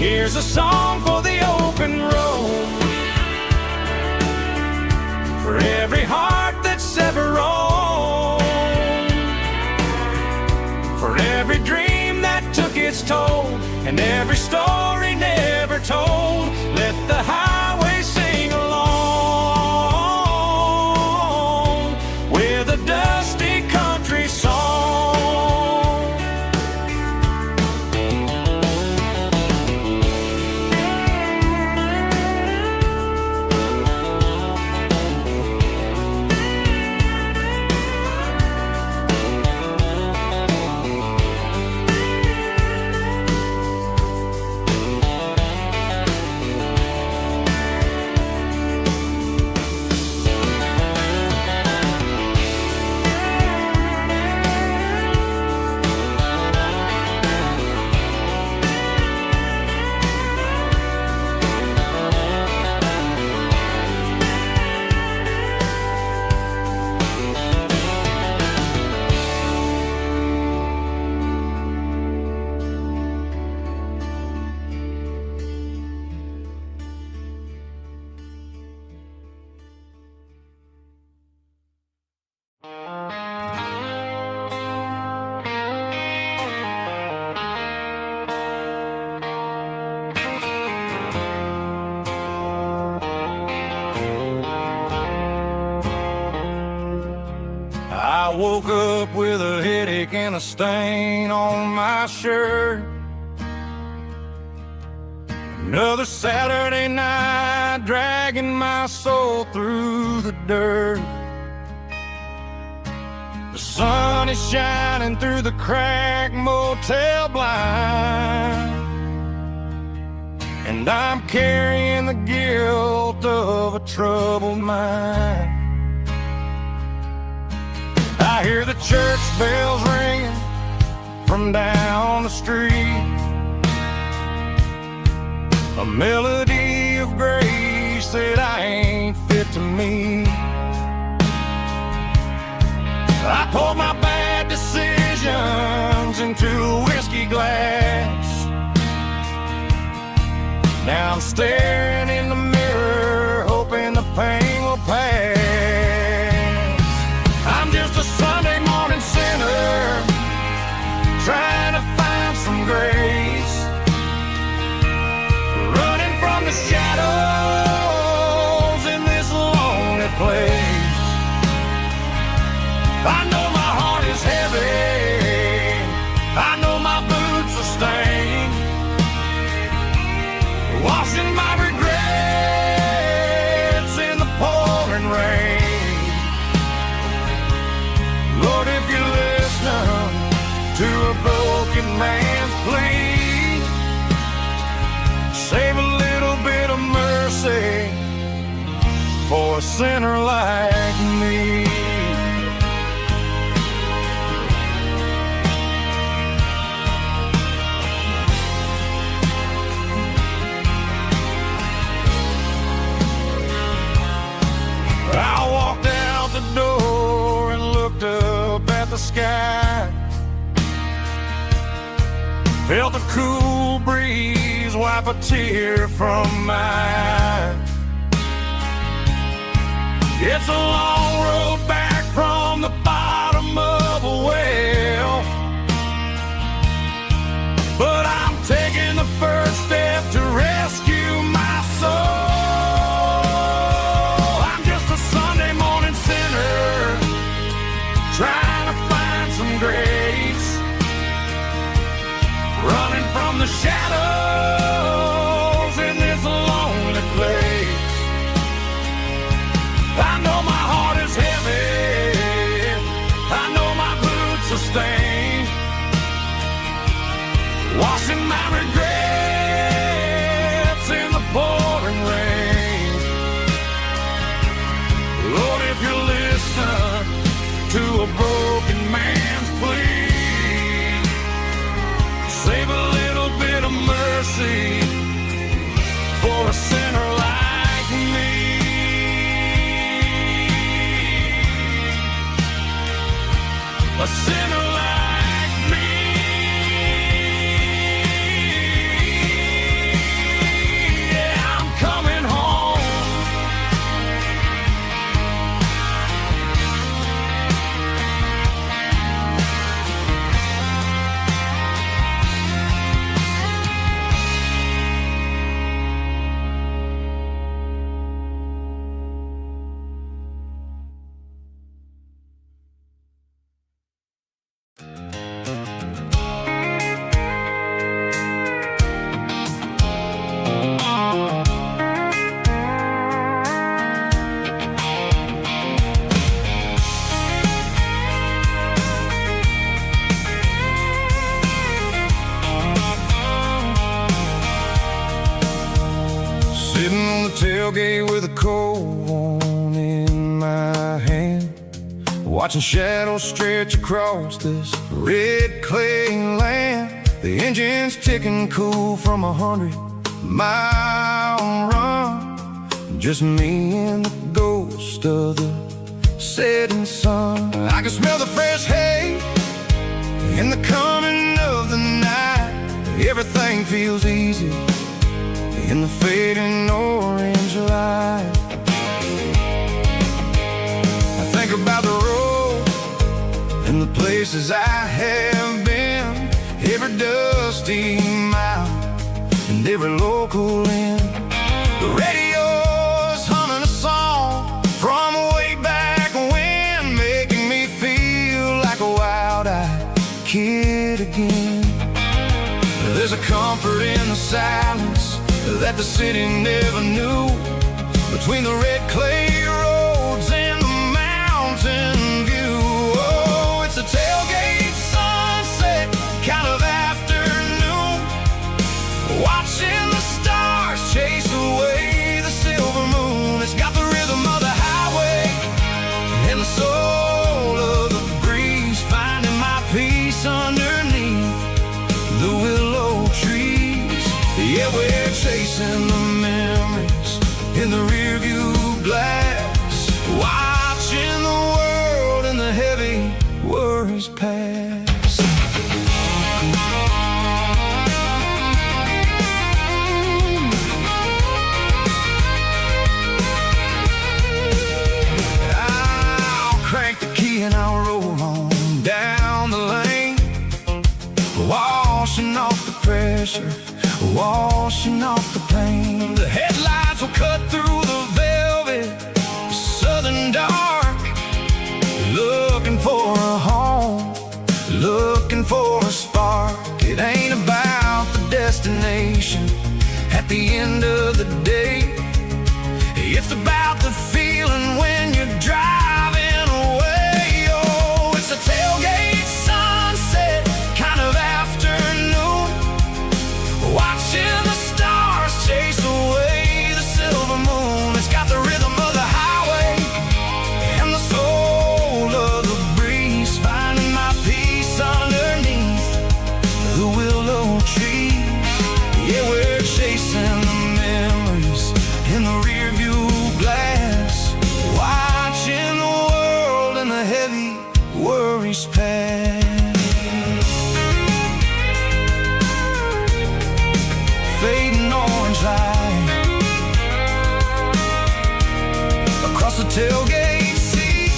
Here's a song for the open road, for every heart that's ever roamed, for every dream that took its toll, and every story never told. Let the highway sing along with a dusty country song. I woke up with a headache and a stain on my shirt. Another Saturday night dragging my soul through the dirt. The sun is shining through the cracked motel blind, and I'm carrying the guilt of a troubled mind. I hear the church bells ringing from down the street, a melody of grace that I ain't fit to meet. I poured my bad decisions into a whiskey glass. Now I'm staring in the mirror, hoping the pain will pass. I'm just a Sunday morning sinner, trying to find some grace, running from the shadows in this lonely place. I know my heart is heavy, I know my boots are stained, washing my regrets in the pouring rain. Lord, if you listen to a broken man's plea, save a little bit of mercy for a sinner like me. I walked out the door and looked up at the sky, felt the cool breeze wipe a tear from my eye. It's a long road back from the bottom of a well, but I'm taking the first step to rescue my soul. Trying to find some grace, running from the shadows in this lonely place. I know my heart is heavy, I know my boots are stained, washing my regrets in the pouring rain. Lord, if you listen to a broken man's plea, save a little bit of mercy for a sinner like me. A sinner like me. Sitting on the tailgate with a cold one in my hand, watching shadows stretch across this red clay land. The engine's ticking cool from 100-mile run. Just me and the ghost of the setting sun. I can smell the fresh hay and the coming of the night. Everything feels easy in the fading orange light. I think about the road and the places I have been, every dusty mile and every local inn. The radio's humming a song from way back when, making me feel like a wild-eyed kid again. There's a comfort in the silence that the city never knew, between the red clay roads and the mountain view. Oh, it's a tailgate sunset kind of afternoon, watching the stars chase away the silver moon. It's got the rhythm of the highway and the soul of the breeze, finding my peace underneath the willow trees. Yeah, we're chasing the memories in the rearview glass, watching the world and the heavy worries pass. I'll crank the key and I'll roll on down the lane, washing off the pressure, washing off the pain. The headlights will cut through the velvet southern dark, looking for a home, looking for a spark. It ain't about the destination at the end of the day, it's about the feeling when you're driving away. Oh, it's a tailgate sunset kind of afternoon, watching the stars chase away the silver moon. It's got the rhythm of the highway and the soul of the breeze, finding my peace underneath the willow trees. Yeah, we're chasing the memories in the rearview glass, watching the world and the heavy worries pass. Fading orange light across the tailgate seat.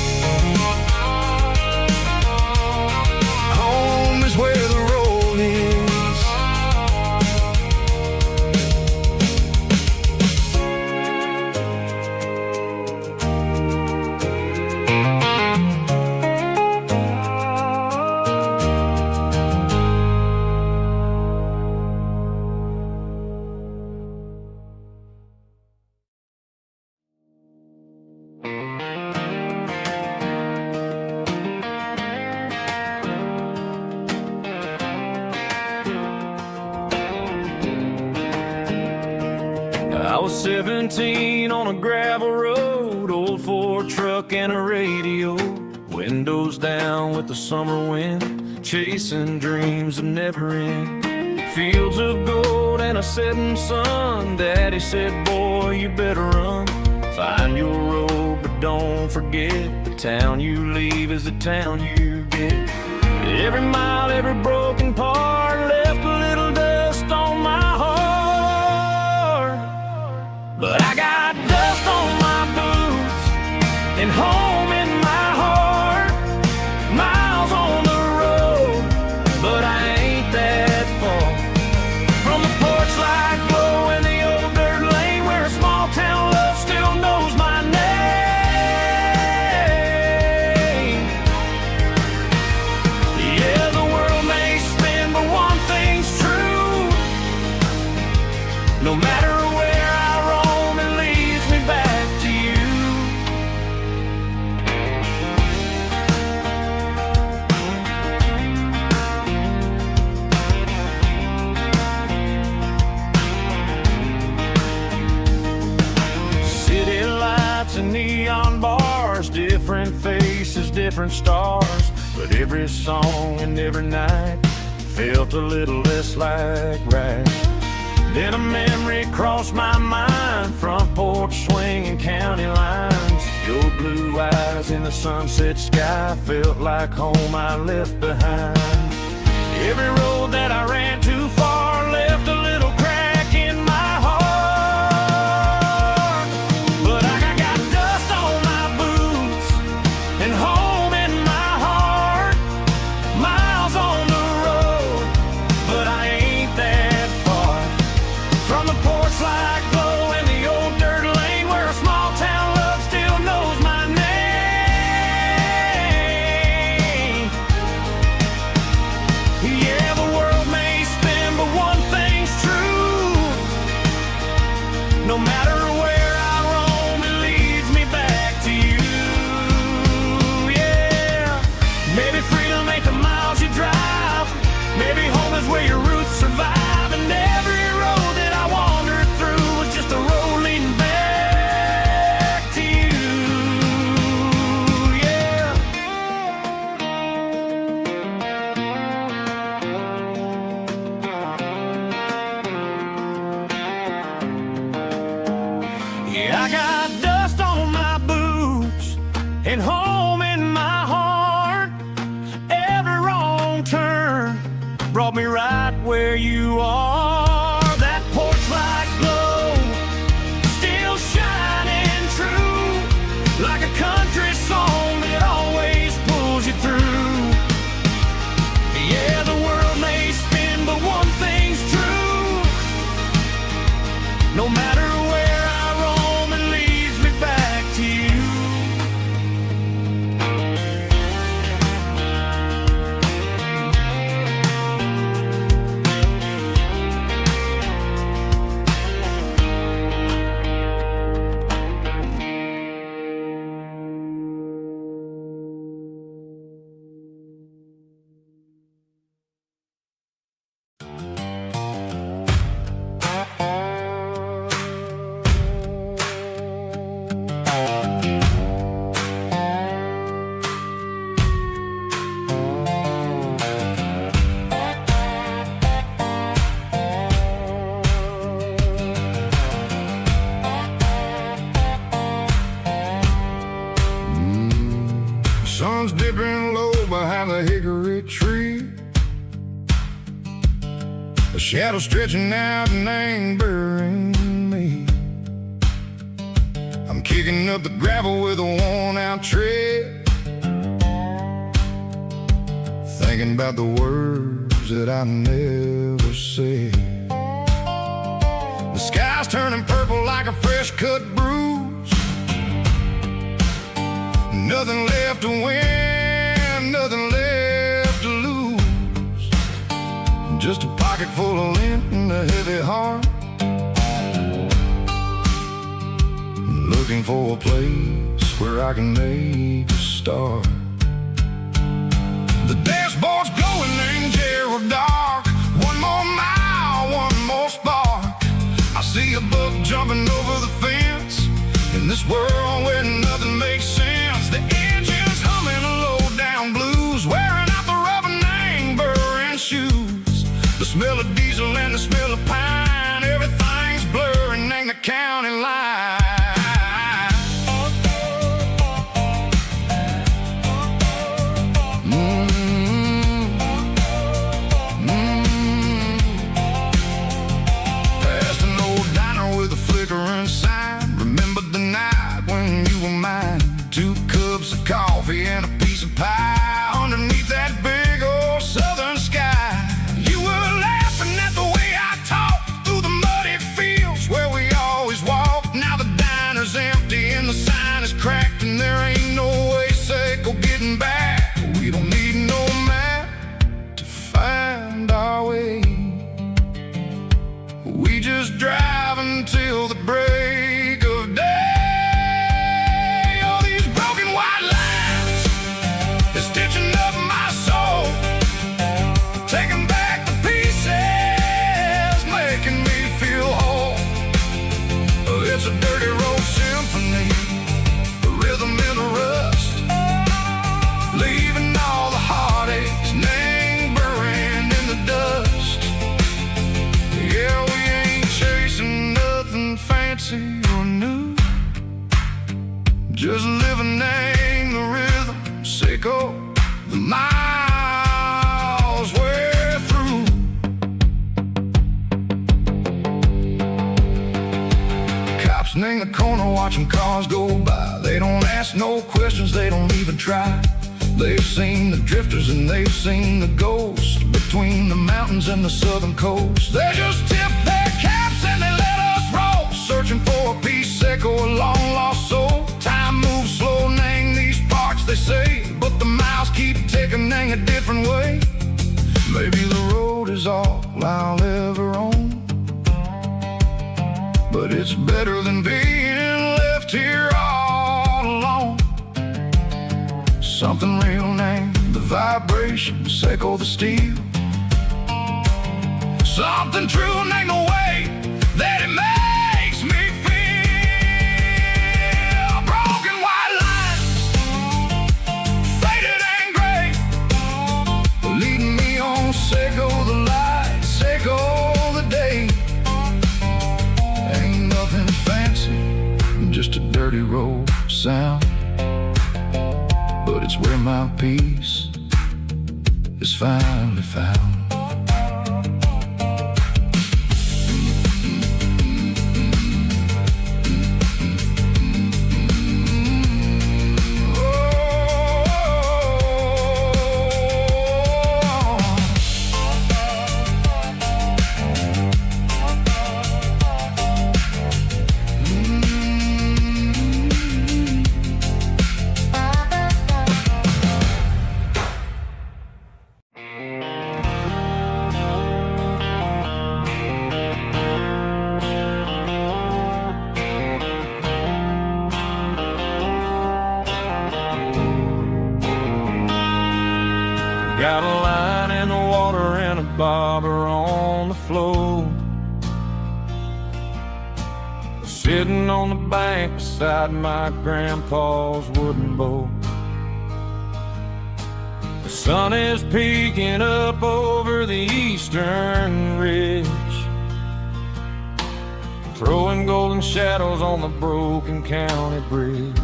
Home is where the road is. I was 17 on a gravel road, old Ford truck and a radio, windows down with the summer wind, chasing dreams that never end. Fields of gold and a setting sun. Daddy said, boy, you better run, find your road, but don't forget, the town you leave is the town you get. Every mile, every broken part left a little dust on my heart, but I got dust on my boots and home in my heart. Miles on the road, but I ain't that far from the porch light glow in the old dirt lane, where a small town love still knows my name. Yeah, the world may spin, but one thing's true: no matter where I roam, it leads me back to you. and neon bars, different faces, different stars, but every song and every night felt a little less like right. Then a memory crossed my mind, front porch swinging county lines. Your blue eyes in the sunset sky felt like home I left behind. Every road that I ran too far left a little crack in my heart. But I got dust on my boots and home in my heart. Miles on the road, but I ain't that far from the porch light glow and the old dirt lane where a small town love still knows my name. Yeah, the world may spin, but one thing's true. No matter where I roam, it leads me back to you. Yeah, maybe freedom ain't the miles you drive. Maybe home is where your roots survive. And every road that I wandered through was just a road leading back to you. Yeah. Yeah, I got dust on my boots and home in my heart. Every wrong turn brought me right where you are. That porch light glow still shining true, like a country song that always pulls you through. Yeah, the world may spin, but one thing's true. No matter where I roam, it leads me back to you. Sun's dipping low behind the hickory tree. A shadow stretching out and ain't burying me. I'm kicking up the gravel with a worn-out tread, thinking about the words that I never said. The sky's turning purple like a fresh-cut bruise. Nothing left to win, nothing left to lose. Just a pocket full of lint and a heavy heart, looking for a place where I can make a start. The dashboard's glowing, ain't Gerald dark. One more mile, one more spark. I see a buck jumping over the fence in this world where nothing makes sense. The engine's humming a low-down blues, wearing out the rubber name, burring shoes. The smell of diesel and the smell of pine, everything's blurring, ain't the county line. Past an old diner with a flickering sign. Remember the night when you were mine. 2 cups of coffee and a piece of pie underneath that big old southern sky. You were laughing at the way I talked through the muddy fields where we always walked. Now the diner's empty and the sign is cracked, and there ain't no way safe or getting back. We don't need no map to find our way. We just drive until the break of day. It's a dirty road symphony, sitting in the corner watching cars go by. They don't ask no questions, they don't even try. They've seen the drifters and they've seen the ghosts between the mountains and the southern coast. They just tip their caps and they let us roll, searching for a piece echo, a long lost soul. Time moves slow, nang these parts they say, but the miles keep ticking, nang a different way. Maybe the road is all I'll ever own, but it's better than being left here all alone. Something real named the vibrations echo the steel. Something true named the way that it makes me feel. Broken white lines, faded and gray, leading me on, echo the light, echo the day. Ain't nothing fancy, just a dirty road sound, but it's where my peace is finally found. Got a line in the water and a bobber on the floor, sitting on the bank beside my grandpa's wooden boat. The sun is peeking up over the eastern ridge, throwing golden shadows on the broken county bridge.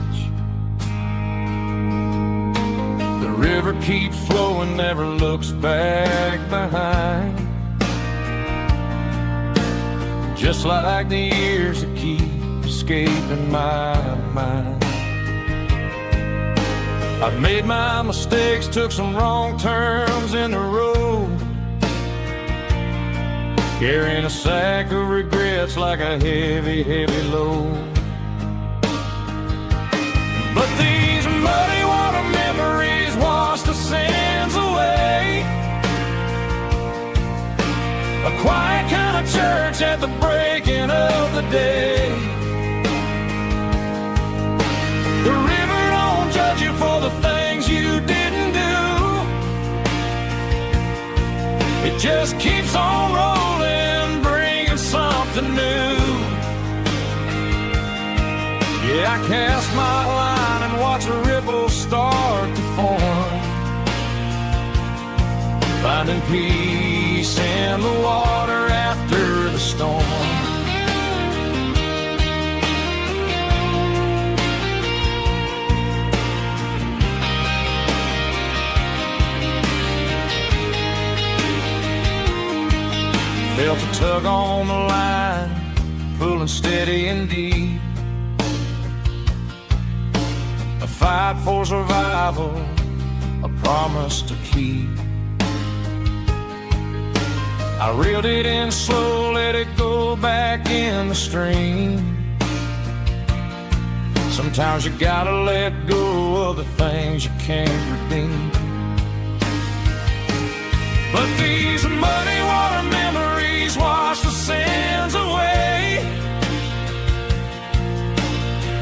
The river keeps flowing, never looks back behind, just like the years that keep escaping my mind. I've made my mistakes, took some wrong turns in the road, carrying a sack of regrets like a heavy, heavy load. But these muddy water memories wash the sins away. A quiet kind of church at the breaking of the day. The river don't judge you for the things you didn't do. It just keeps on rolling, bringing something new. Yeah, I cast my line and watch a ripple start to form, finding peace in the water after the storm. Felt a tug on the line, pulling steady and deep. A fight for survival, a promise to keep. I reeled it in slow, let it go back in the stream. Sometimes you gotta let go of the things you can't redeem. But these muddy water memories wash the sins away.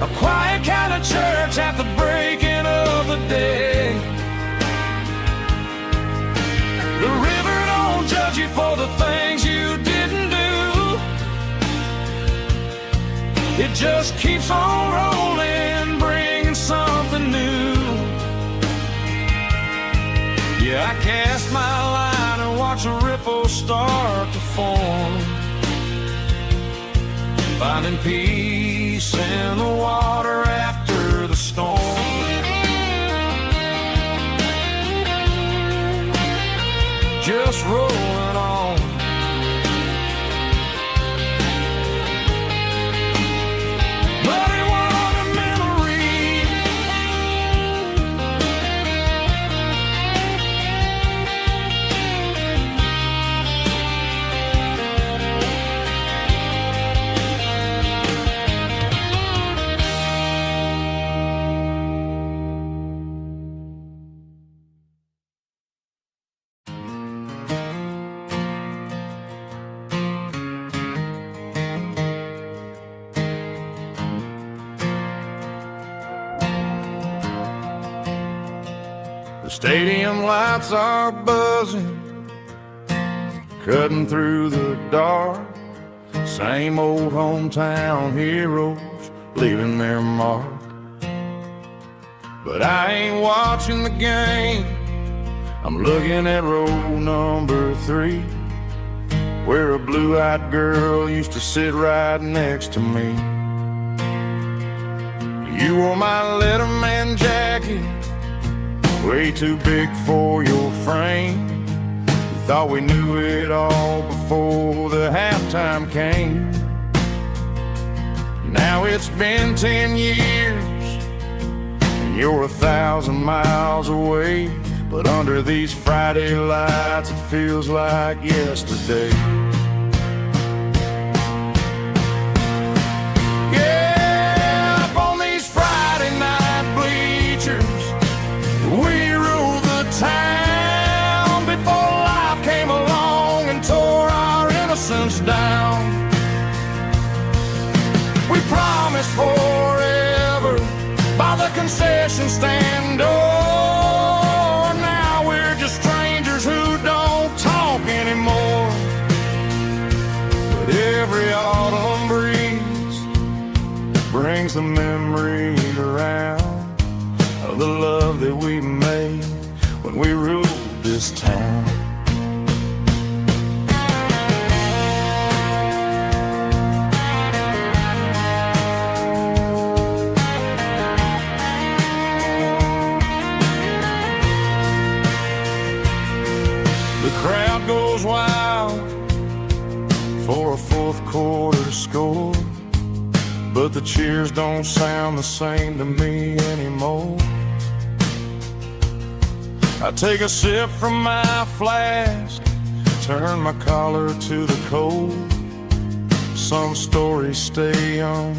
A quiet kind of church at the breaking of the day. The river don't judge you for the things you didn't do. It just keeps on rolling, bringing something new. Yeah, I cast my line and watch a ripple start to form, finding peace in the water after the storm. Just rolling on. Stadium lights are buzzing, cutting through the dark. Same old hometown heroes leaving their mark. But I ain't watching the game, I'm looking at row number 3, where a blue-eyed girl used to sit right next to me. You wore my Letterman jacket, way too big for your frame. We thought we knew it all before the halftime came. Now it's been 10 years, and you're 1,000 miles away. But under these Friday lights, it feels like yesterday. Yeah, up on these Friday night bleachers, we rule the town before life came along and tore our innocence down. We promised forever by the concession stand door. Anymore. But every autumn breeze brings the memory around of the love that we made when we ruled this town. The crowd goes wild for a fourth quarter score, but the cheers don't sound the same to me anymore. I take a sip from my flask, turn my collar to the cold. Some stories stay young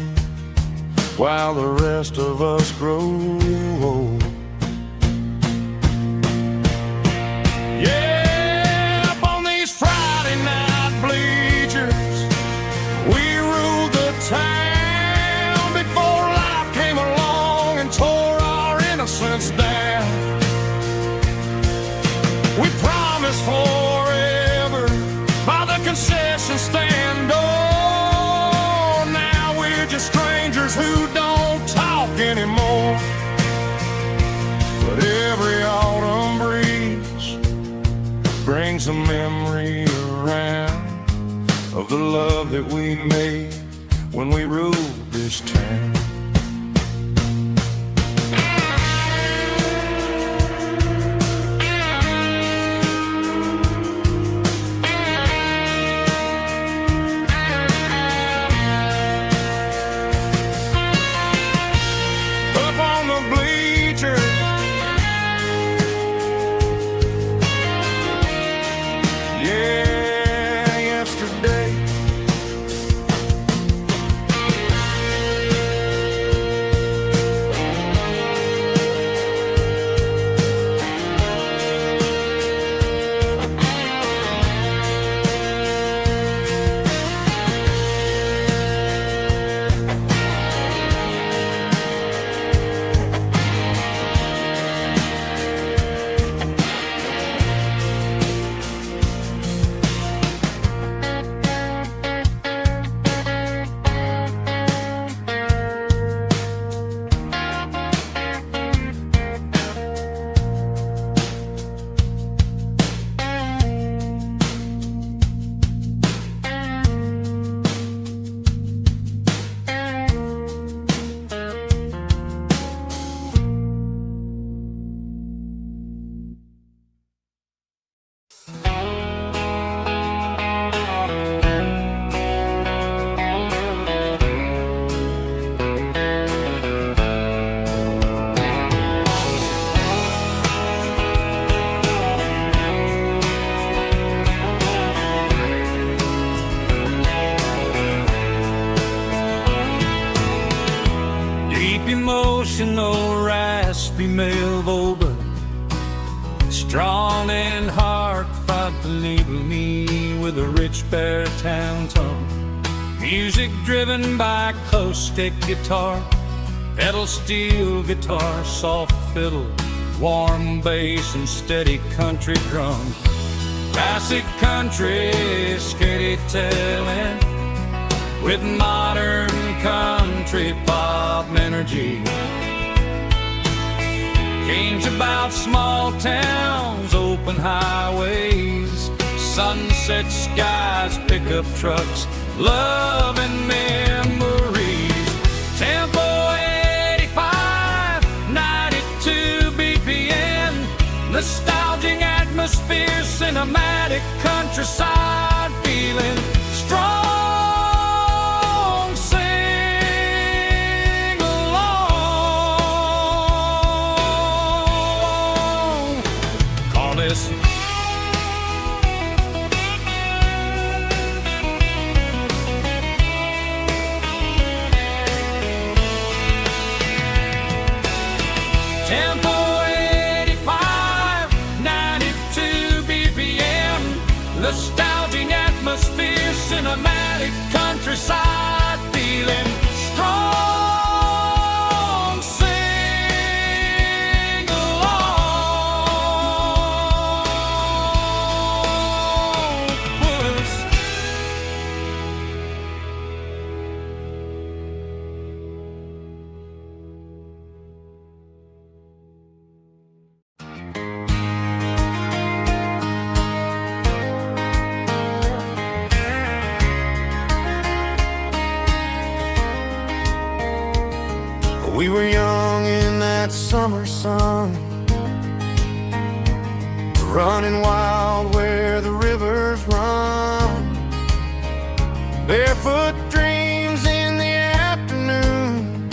while the rest of us grow old. Down. We promised forever by the concession stand door. Now we're just strangers who don't talk anymore. But every autumn breeze brings a memory around of the love that we made when we ruled this town. Emotional, raspy male vocal, strong and hard fought to label me with a rich baritone tone. Music driven by acoustic guitar, pedal steel guitar, soft fiddle, warm bass and steady country drum. Classic country, skitty telling, with modern country pop energy. Games about small towns, open highways, sunset skies, pickup trucks, love and memories. Tempo 85, 92 BPM, nostalgic atmosphere, cinematic countryside feeling, strong, sing along. Call this Tempo 85, 92 BPM, nostalgic atmosphere, cinematic countryside feeling, strong, sing along. Puss. We were young in that summer sun, running wild where the rivers run, barefoot dreams in the afternoon,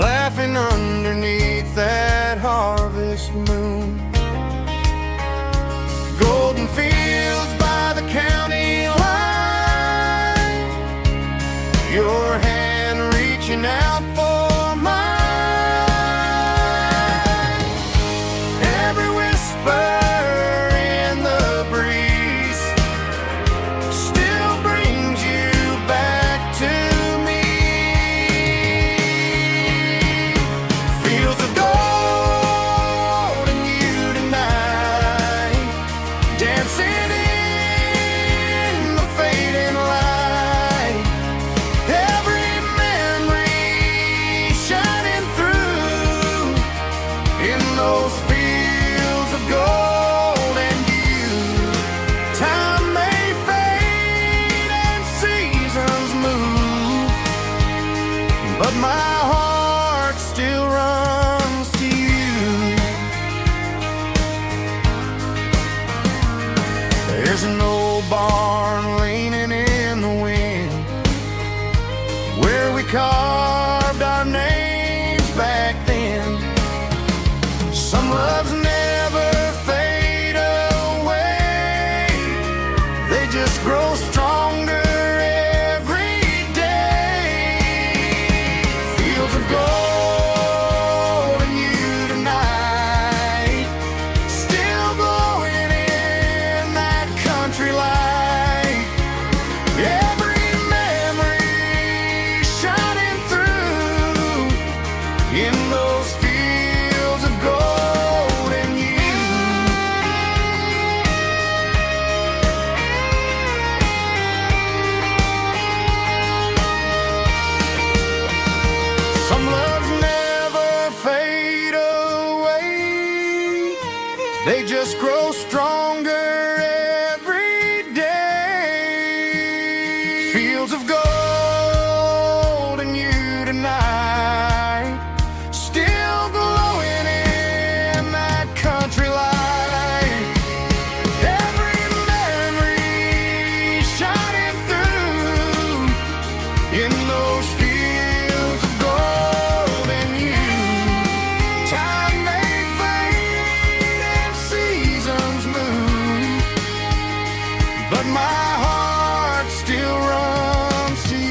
laughing underneath that harvest moon. Golden fields by the county line, your hand reaching out for but my heart still runs to you. There's an old barn leaning in the wind, where we carved our names back then. Some loves never fade away, they just grow stronger. They just grow stronger every day. Fields of gold and you tonight, still glowing in that country light. Every memory shining through in those fields of gold and you. Time may fade and seasons move, but my heart still runs to you.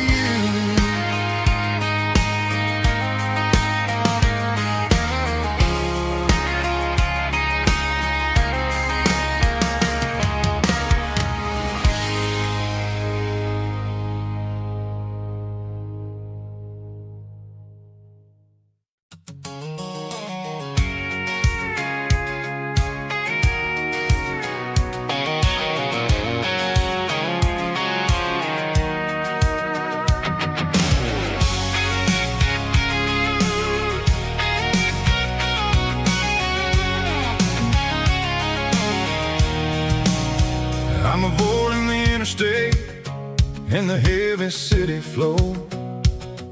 and the heavy city flow,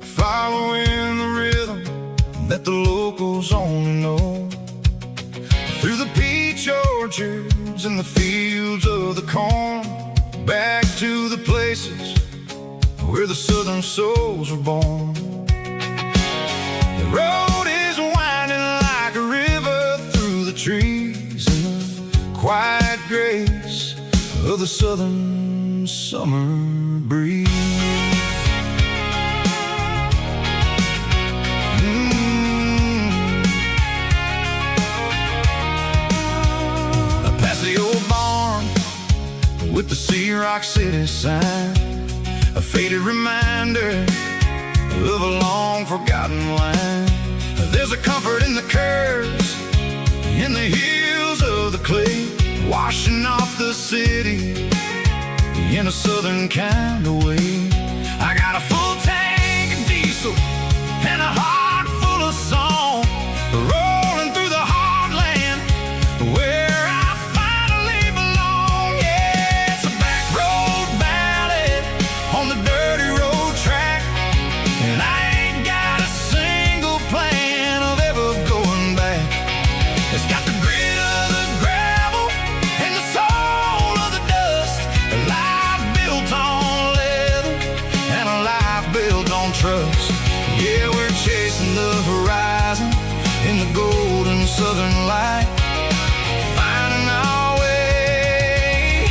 following the rhythm that the locals only know. Through the peach orchards and the fields of the corn, back to the places where the southern souls were born. The road is winding like a river through the trees in the quiet grace of the southern summer breeze. Past the old barn with the Sea Rock City sign, a faded reminder of a long forgotten line. There's a comfort in the curves, in the hills of the clay, washing off the city in a southern kind of way. I got a full tank of diesel and a heart full of song, rolling through the heartland where I finally belong. Yeah, it's a back road ballad on the dirty road track, and I ain't got a single plan of ever going back. It's got the grit of the gravel and the soul of the dust, a life built on leather and a life built on trust. Yeah, we're chasing the horizon in the golden southern light, finding our way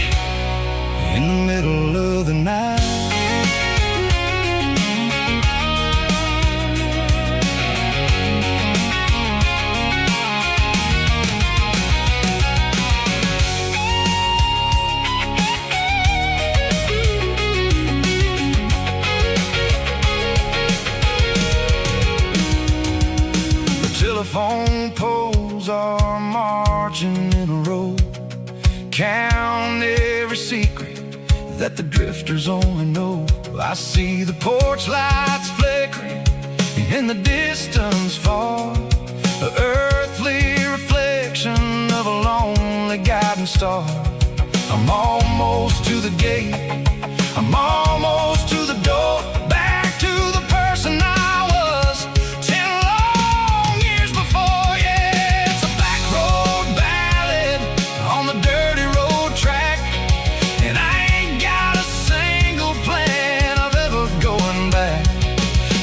in the middle of the night. Telephone poles are marching in a row, count every secret that the drifters only know. I see the porch lights flickering in the distance far, the earthly reflection of a lonely guiding star. I'm almost to the gate, I'm almost to the door, back to the person I was 10 long years before. Yeah, it's a back road ballad on the dirty road track, and I ain't got a single plan of ever going back.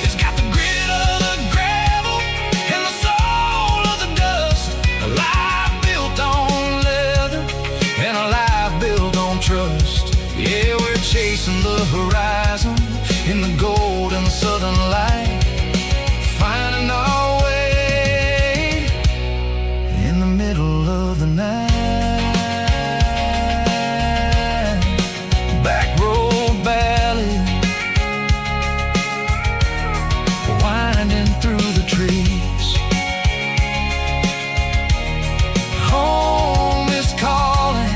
It's got the grit of the gravel and the soul of the dust, a life built on leather and a life built on trust. Yeah, we're chasing the horizon in the golden southern light, finding our way in the middle of the night. Back road ballad, winding through the trees. Home is calling.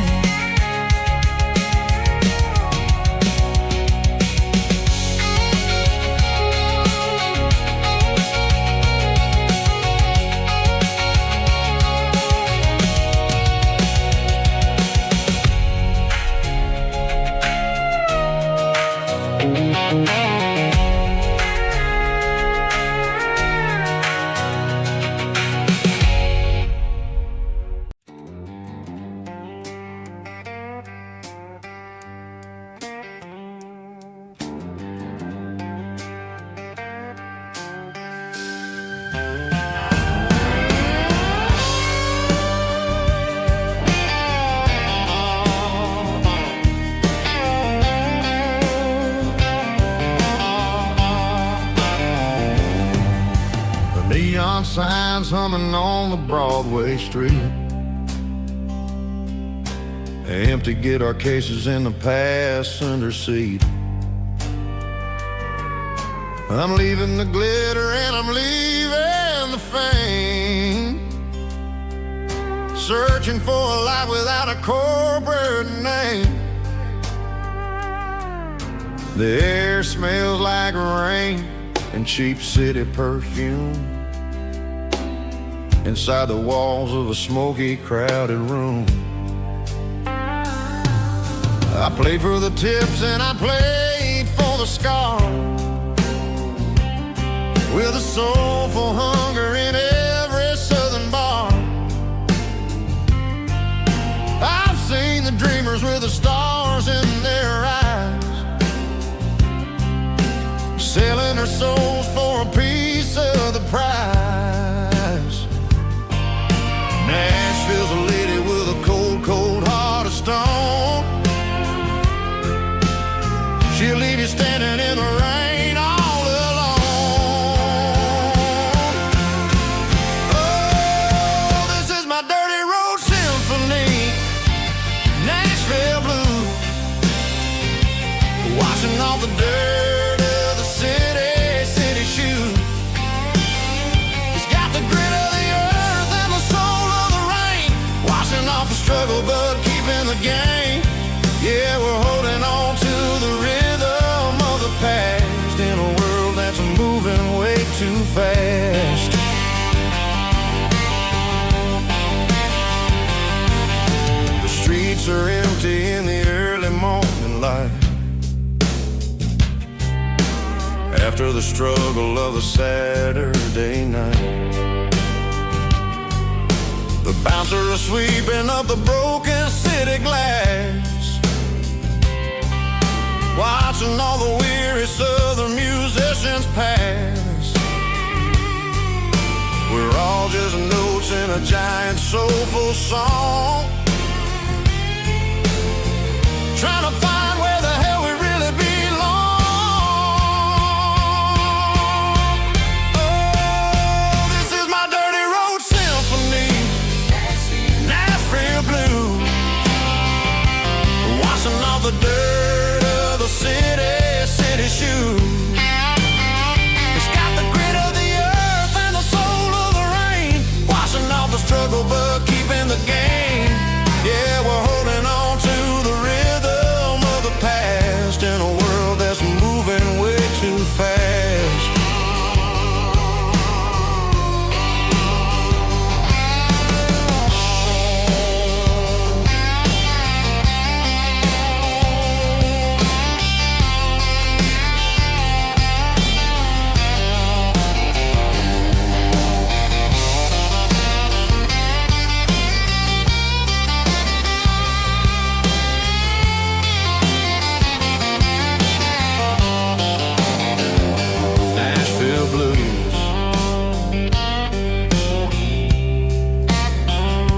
Neon signs humming on the Broadway street, empty guitar cases in the passenger seat. I'm leaving the glitter and I'm leaving the fame, searching for a life without a corporate name. The air smells like rain and cheap city perfume inside the walls of a smoky, crowded room. I played for the tips and I played the scar, with a soulful hunger in every southern bar. I've seen the dreamers with the stars in their eyes, selling their souls for a piece of the prize. Nashville's a lady with a cold, cold heart of stone. She'll leave you standing in the rain all alone. Oh, this is my dirty road symphony, Nashville blues, washing off the dirt of the city shoes. It's got the grit of the earth and the soul of the rain, washing off the struggle but keeping the game. Yeah, we're holding on to the rhythm of the past in a world that's moving way too fast. The streets are empty in the early morning light, after the struggle of the Saturday night. The bouncers are sweeping up the broken city glass, watching all the weary southern musicians pass. We're all just notes in a giant soulful song, trying to find where the hell we really belong. Oh, this is my dirty road symphony, Nashville blues, washing off the dirt of the city shoes. It's got the grit of the earth and the soul of the rain, washing off the struggle but keeping the game. Yeah, we're holding on to the rhythm of the past in a world that's moving way too fast.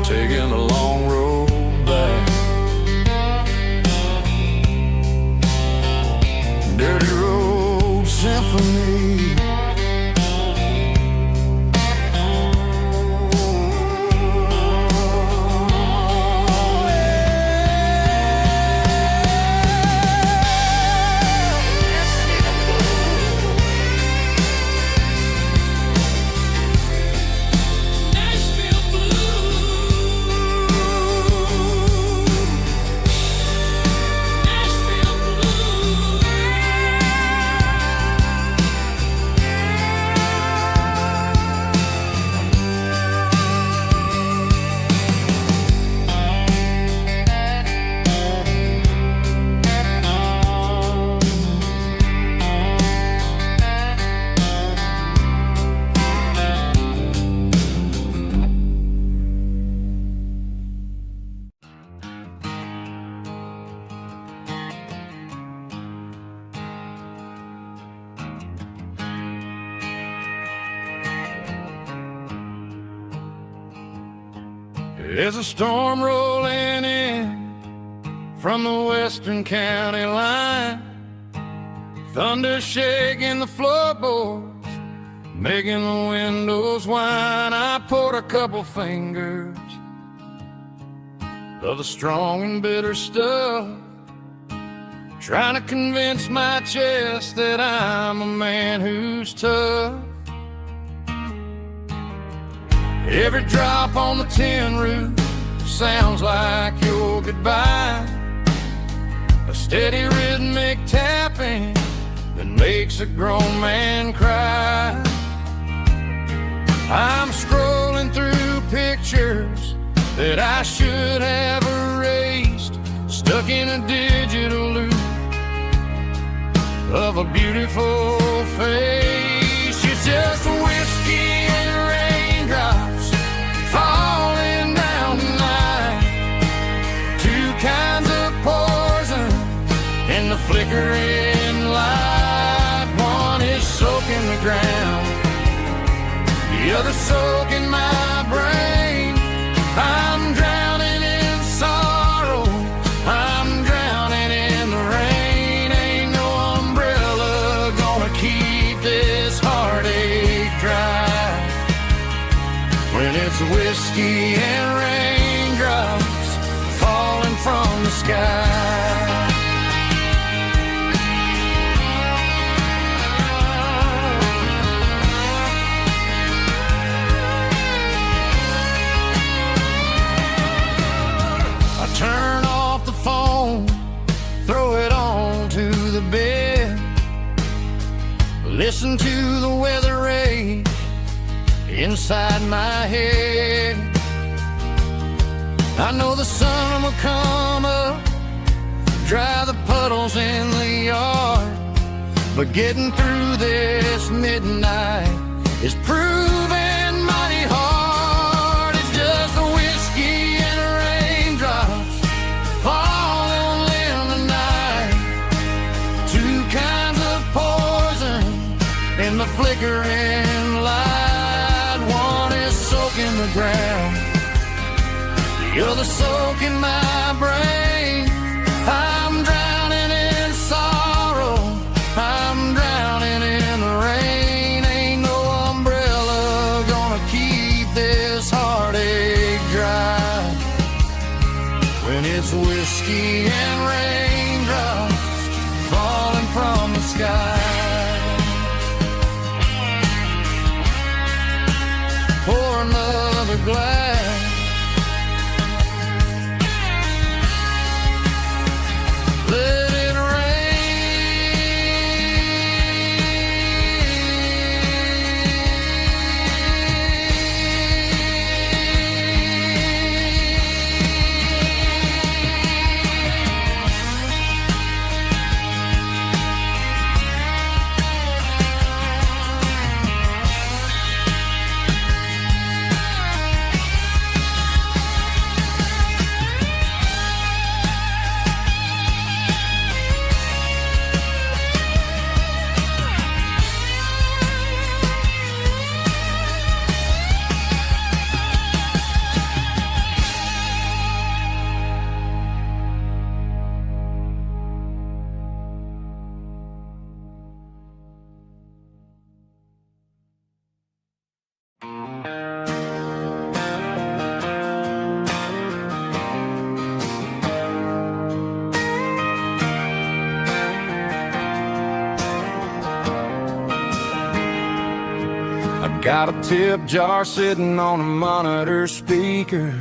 Taking a long road back, dirty road symphony. There's a storm rolling in from the western county line, thunder shaking the floorboards, making the windows whine. I poured a couple fingers of the strong and bitter stuff, trying to convince my chest that I'm a man who's tough. Every drop on the tin roof sounds like your goodbye, a steady rhythmic tapping that makes a grown man cry. I'm scrolling through pictures that I should have erased, stuck in a digital loop, of a beautiful face. It's just whiskey and raindrops falling down tonight. Two kinds of poison in the flickering light. One is soaking the ground, the other soaking my brain. I'm drowning in sorrow, I'm drowning in the rain. Ain't no umbrella gonna keep this heartache dry when it's whiskey and raindrops falling from the sky. Turn off the phone, throw it on to the bed, listen to the weather rage inside my head. I know the sun will come up, dry the puddles in the yard, but getting through this midnight is proving mighty hard. It's just a whiskey and raindrops falling in the night. Two kinds of poison in the flickering light. One is soaking the ground, the other soaking my brain. I'm drowning in sorrow, I'm drowning in the rain. Ain't no umbrella gonna keep this heartache dry when it's whiskey and raindrops falling from the sky. Pour another glass, let it got a tip jar sitting on a monitor speaker,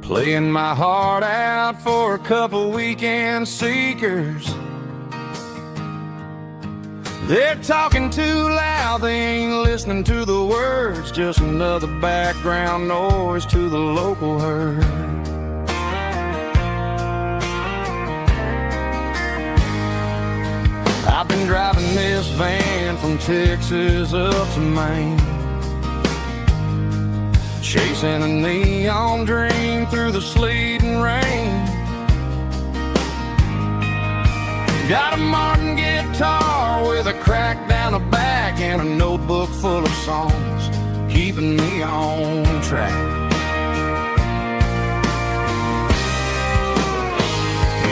playing my heart out for a couple weekend seekers. They're talking too loud, they ain't listening to the words, just another background noise to the local herd. I've been driving this van from Texas up to Maine, chasing a neon dream through the sleet and rain. Got a Martin guitar with a crack down the back and a notebook full of songs keeping me on track.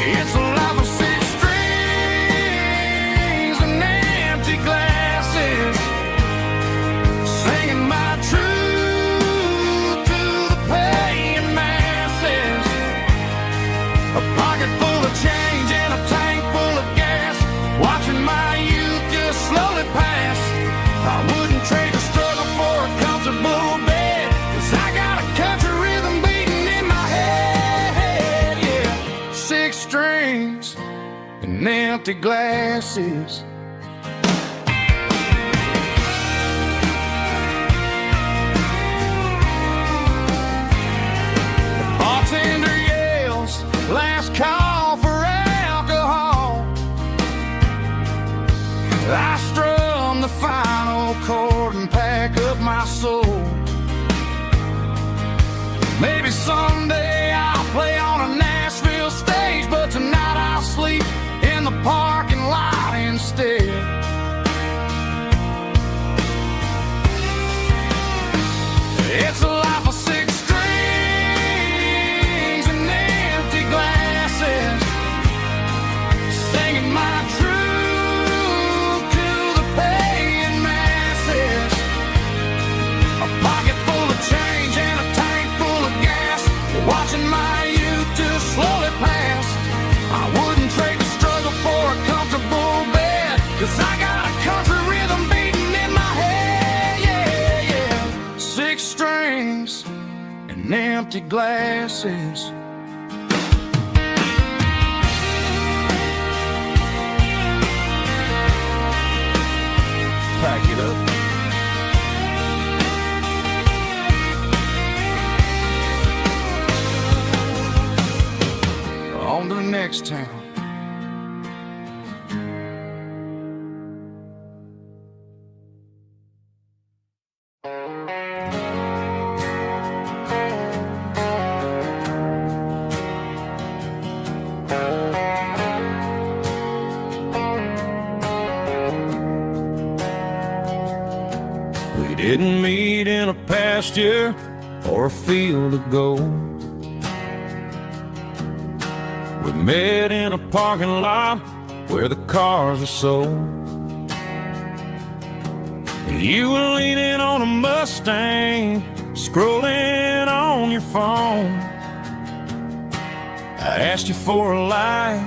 It's a life of six strings and empty glasses, singing my truth to the paying masses. A pocket full of change and a tank full of gas, watching my youth just slowly pass. I wouldn't trade the struggle for a comfortable bed, 'cause I got a country rhythm beating in my head, yeah. Six strings and empty glasses. The bartender yells, last call for alcohol. my truth to the paying masses. A pocket full of change and a tank full of gas, watching my youth just slowly pass. I wouldn't trade the struggle for a comfortable bed, 'cause I got a country rhythm beating in my head, yeah, yeah. 6 strings and empty glasses. Pack it up. On to the next town. We didn't meet in a pasture or a field of gold. We met in a parking lot where the cars are sold. You were leaning on a Mustang, scrolling on your phone. I asked you for a light,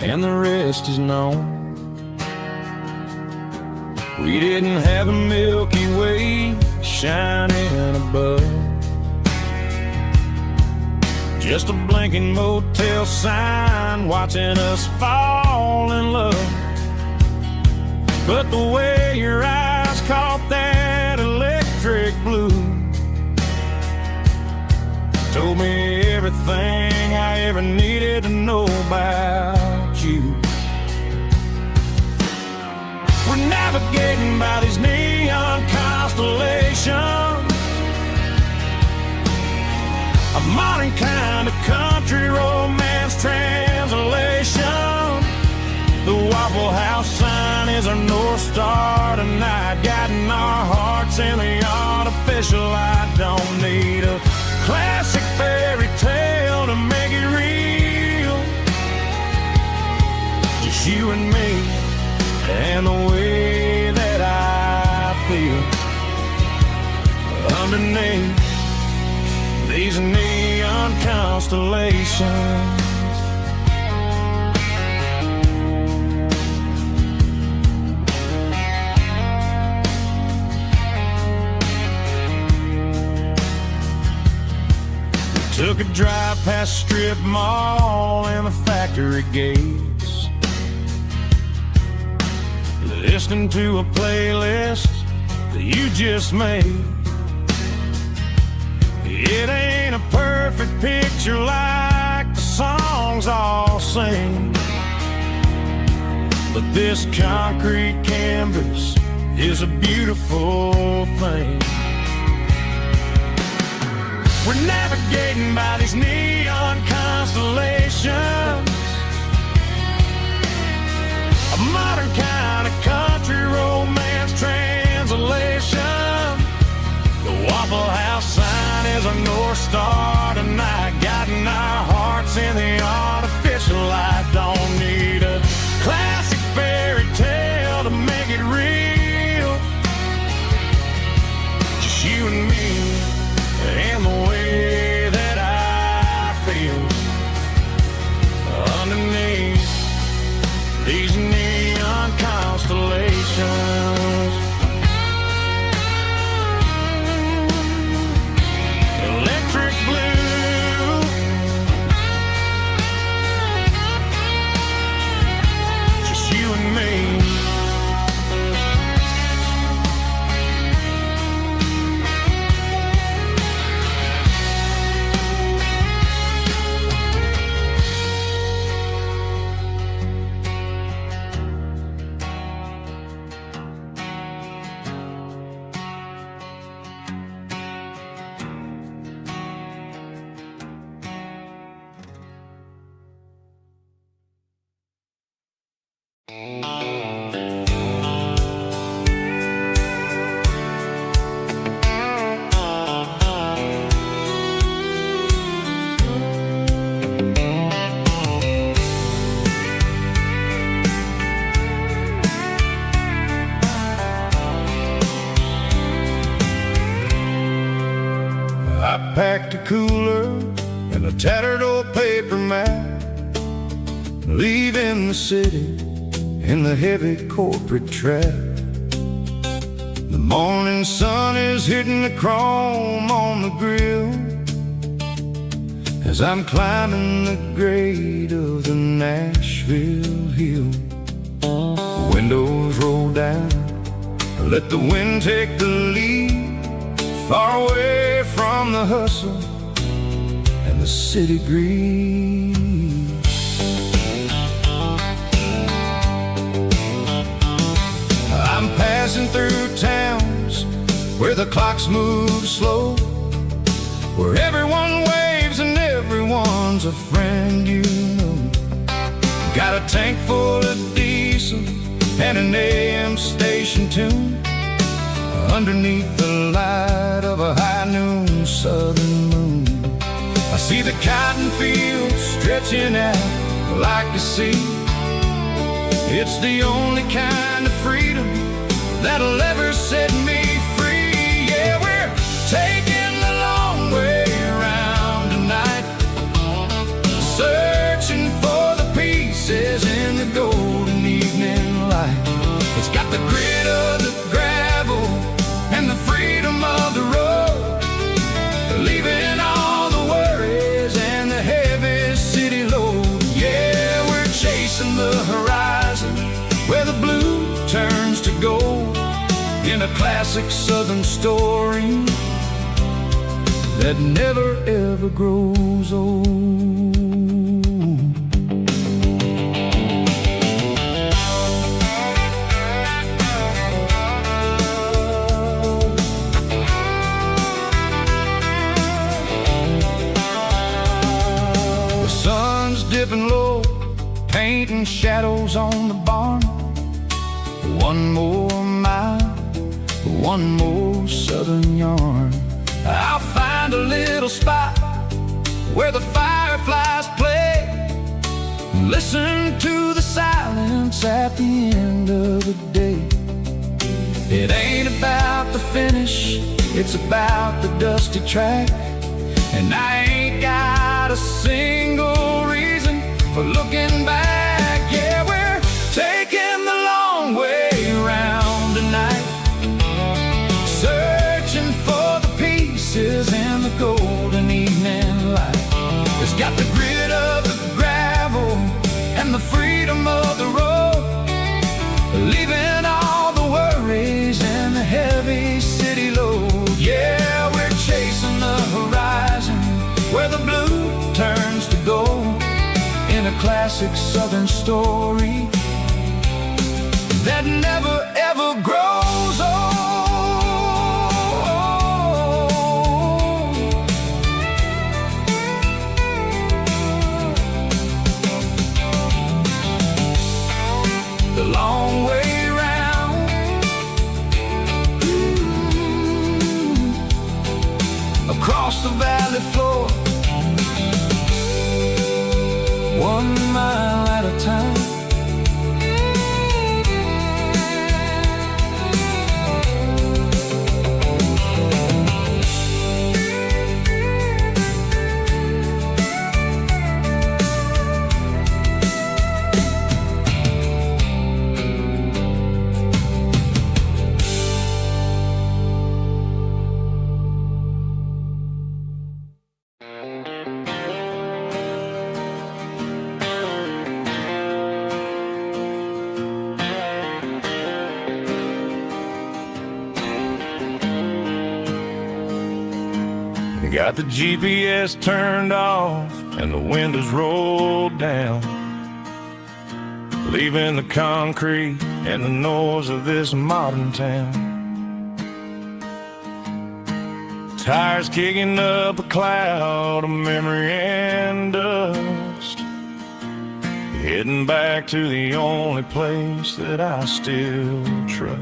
and the rest is known. We didn't have a Milky Way shining above, just a blinking motel sign watching us fall in love. But the way your eyes caught that electric blue told me everything I ever needed to know about you. We're navigating by these neon constellations, a modern kind of country romance translation. The Waffle House sign is our North Star tonight, guiding our hearts in the artificial light. Don't need a classic fairy tale to make it real, just you and me and the way that I feel underneath these neon constellations. We took a drive past strip mall and the factory gates, listening to a playlist that you just made. It ain't a perfect picture like the songs all sing, but this concrete canvas is a beautiful thing. We're navigating by these neon constellations, a modern kind of country romance translation. The Waffle House sign is a North Star tonight, guiding our hearts in the artificial light. Don't need a classic fairy tale to make it real, just you and me and the way that I feel underneath these neon constellations. Electric blue, just you and me. cooler and a tattered old paper map, leaving the city in the heavy corporate trap. The morning sun is hitting the chrome on the grill as I'm climbing the grade of the Nashville hill. Windows roll down, let the wind take the lead, far away from the hustle and the city greed. I'm passing through towns where the clocks move slow, where everyone waves and everyone's a friend you know. Got a tank full of diesel and an AM station tune underneath the light of a high noon southern moon. I see the cotton fields stretching out like a sea. It's the only kind of freedom that'll ever set me free. Yeah, we're taking the long way around tonight, searching for the pieces in the golden evening light. It's got the grit of the gravel and the freedom of the road, leaving all the worries and the heavy city load. Yeah, we're chasing the horizon where the blue turns to gold, in a classic southern story that never ever grows old. The sun's dipping low, painting shadows on the barn. One more mile, one more southern yarn. I'll find a little spot where the fireflies play, listen to the silence at the end of the day. It ain't about the finish, it's about the dusty track. And I ain't got a single reason for looking back. Yeah, we're taking the long way around tonight, searching for the pieces in the golden evening light. It's got the grit of the gravel and the freedom of the road, leaving all the worries and the heavy city load. Yeah, we're chasing the horizon where the blue turns to gold, in a classic southern story that never ever grows old. The long way round, across the valley floor, 1 mile at a time. Got the GPS turned off and the windows rolled down, leaving the concrete and the noise of this modern town. Tires kicking up a cloud of memory and dust, heading back to the only place that I still trust.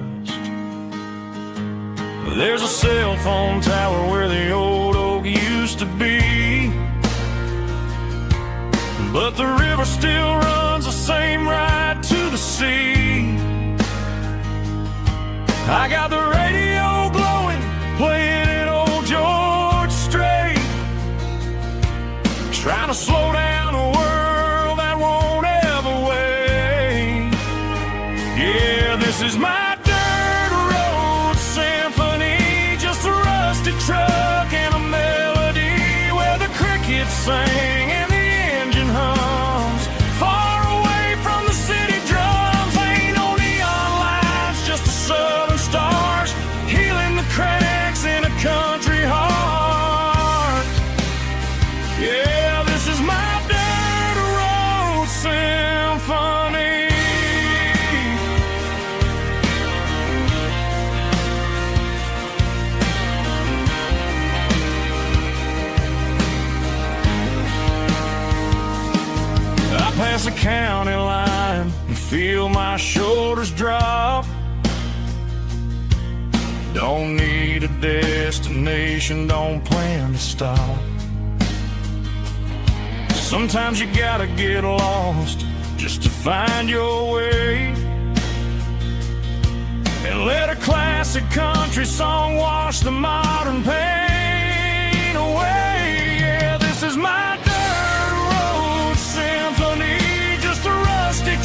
There's a cell phone tower where the old oak used to be, but the river still runs the same right to the sea. I got the radio glowing, playing it old George Strait, Yeah, this is my dirt road symphony, just a rusty truck and a melody where the crickets sing and the engine hums. Far away from the city drums, ain't no neon lights, just the southern stars healing the cracks in a country heart. Yeah, this is my dirt road symphony. Pass the county line and feel my shoulders drop. Don't need a destination, don't plan to stop. Sometimes you gotta get lost just to find your way, and let a classic country song wash the modern pain away. Yeah, this is my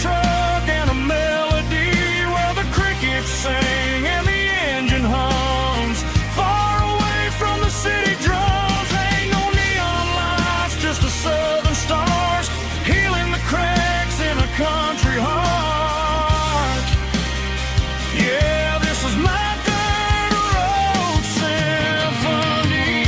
truck and a melody where the crickets sing and the engine hums. Far away from the city drums, ain't no neon lights, just the southern stars healing the cracks in a country heart. Yeah, this is my dirt road symphony.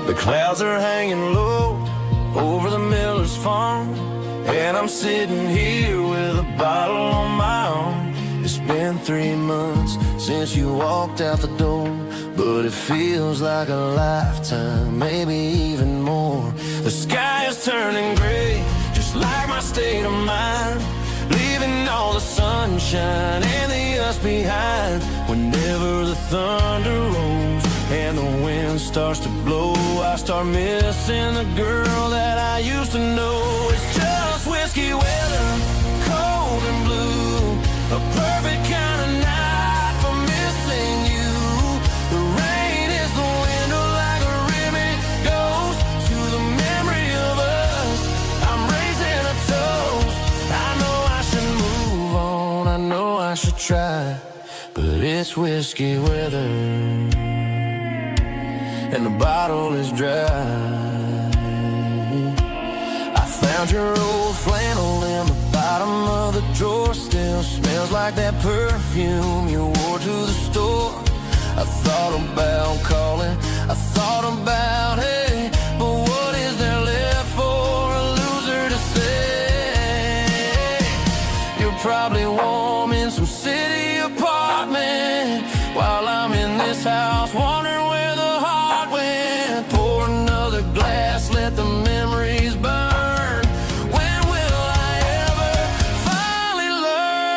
The clouds are hanging low over the miller's farm, and I'm sitting here with a bottle on my arm. It's been 3 months since you walked out the door, but it feels like a lifetime, maybe even more. The sky is turning gray, just like my state of mind, leaving all the sunshine and the us behind. Whenever the thunder rolls and the wind starts to blow, I start missing the girl that I used to know. It's just whiskey weather, cold and blue, a perfect kind of night for missing you. The rain is the window like a ribbon goes to the memory of us. I'm raising a toast. I know I should move on, I know I should try, but it's whiskey weather and the bottle is dry. I found your old flannel in the bottom of the drawer, still smells like that perfume you wore to the store. I thought about calling, I thought about, hey, but what is there left for a loser to say? You're probably warm in some city apartment while I'm in this house wondering where the heart went. Pour another glass, let the memories burn. When will I ever finally learn?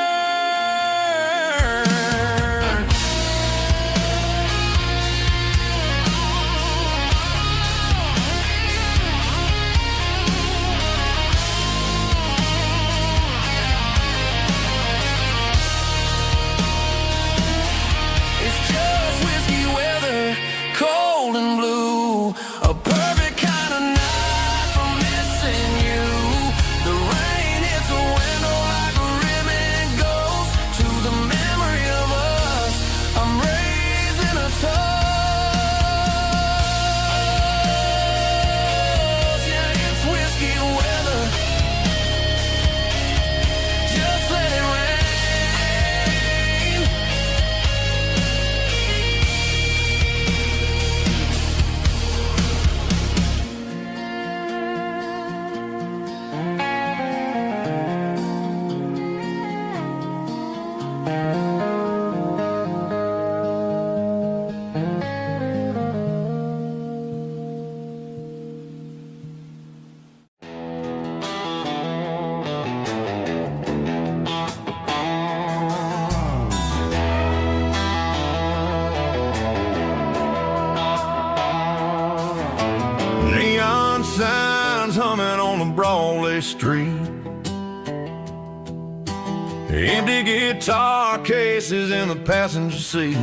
on a Broadway street. Empty guitar cases in the passenger seat.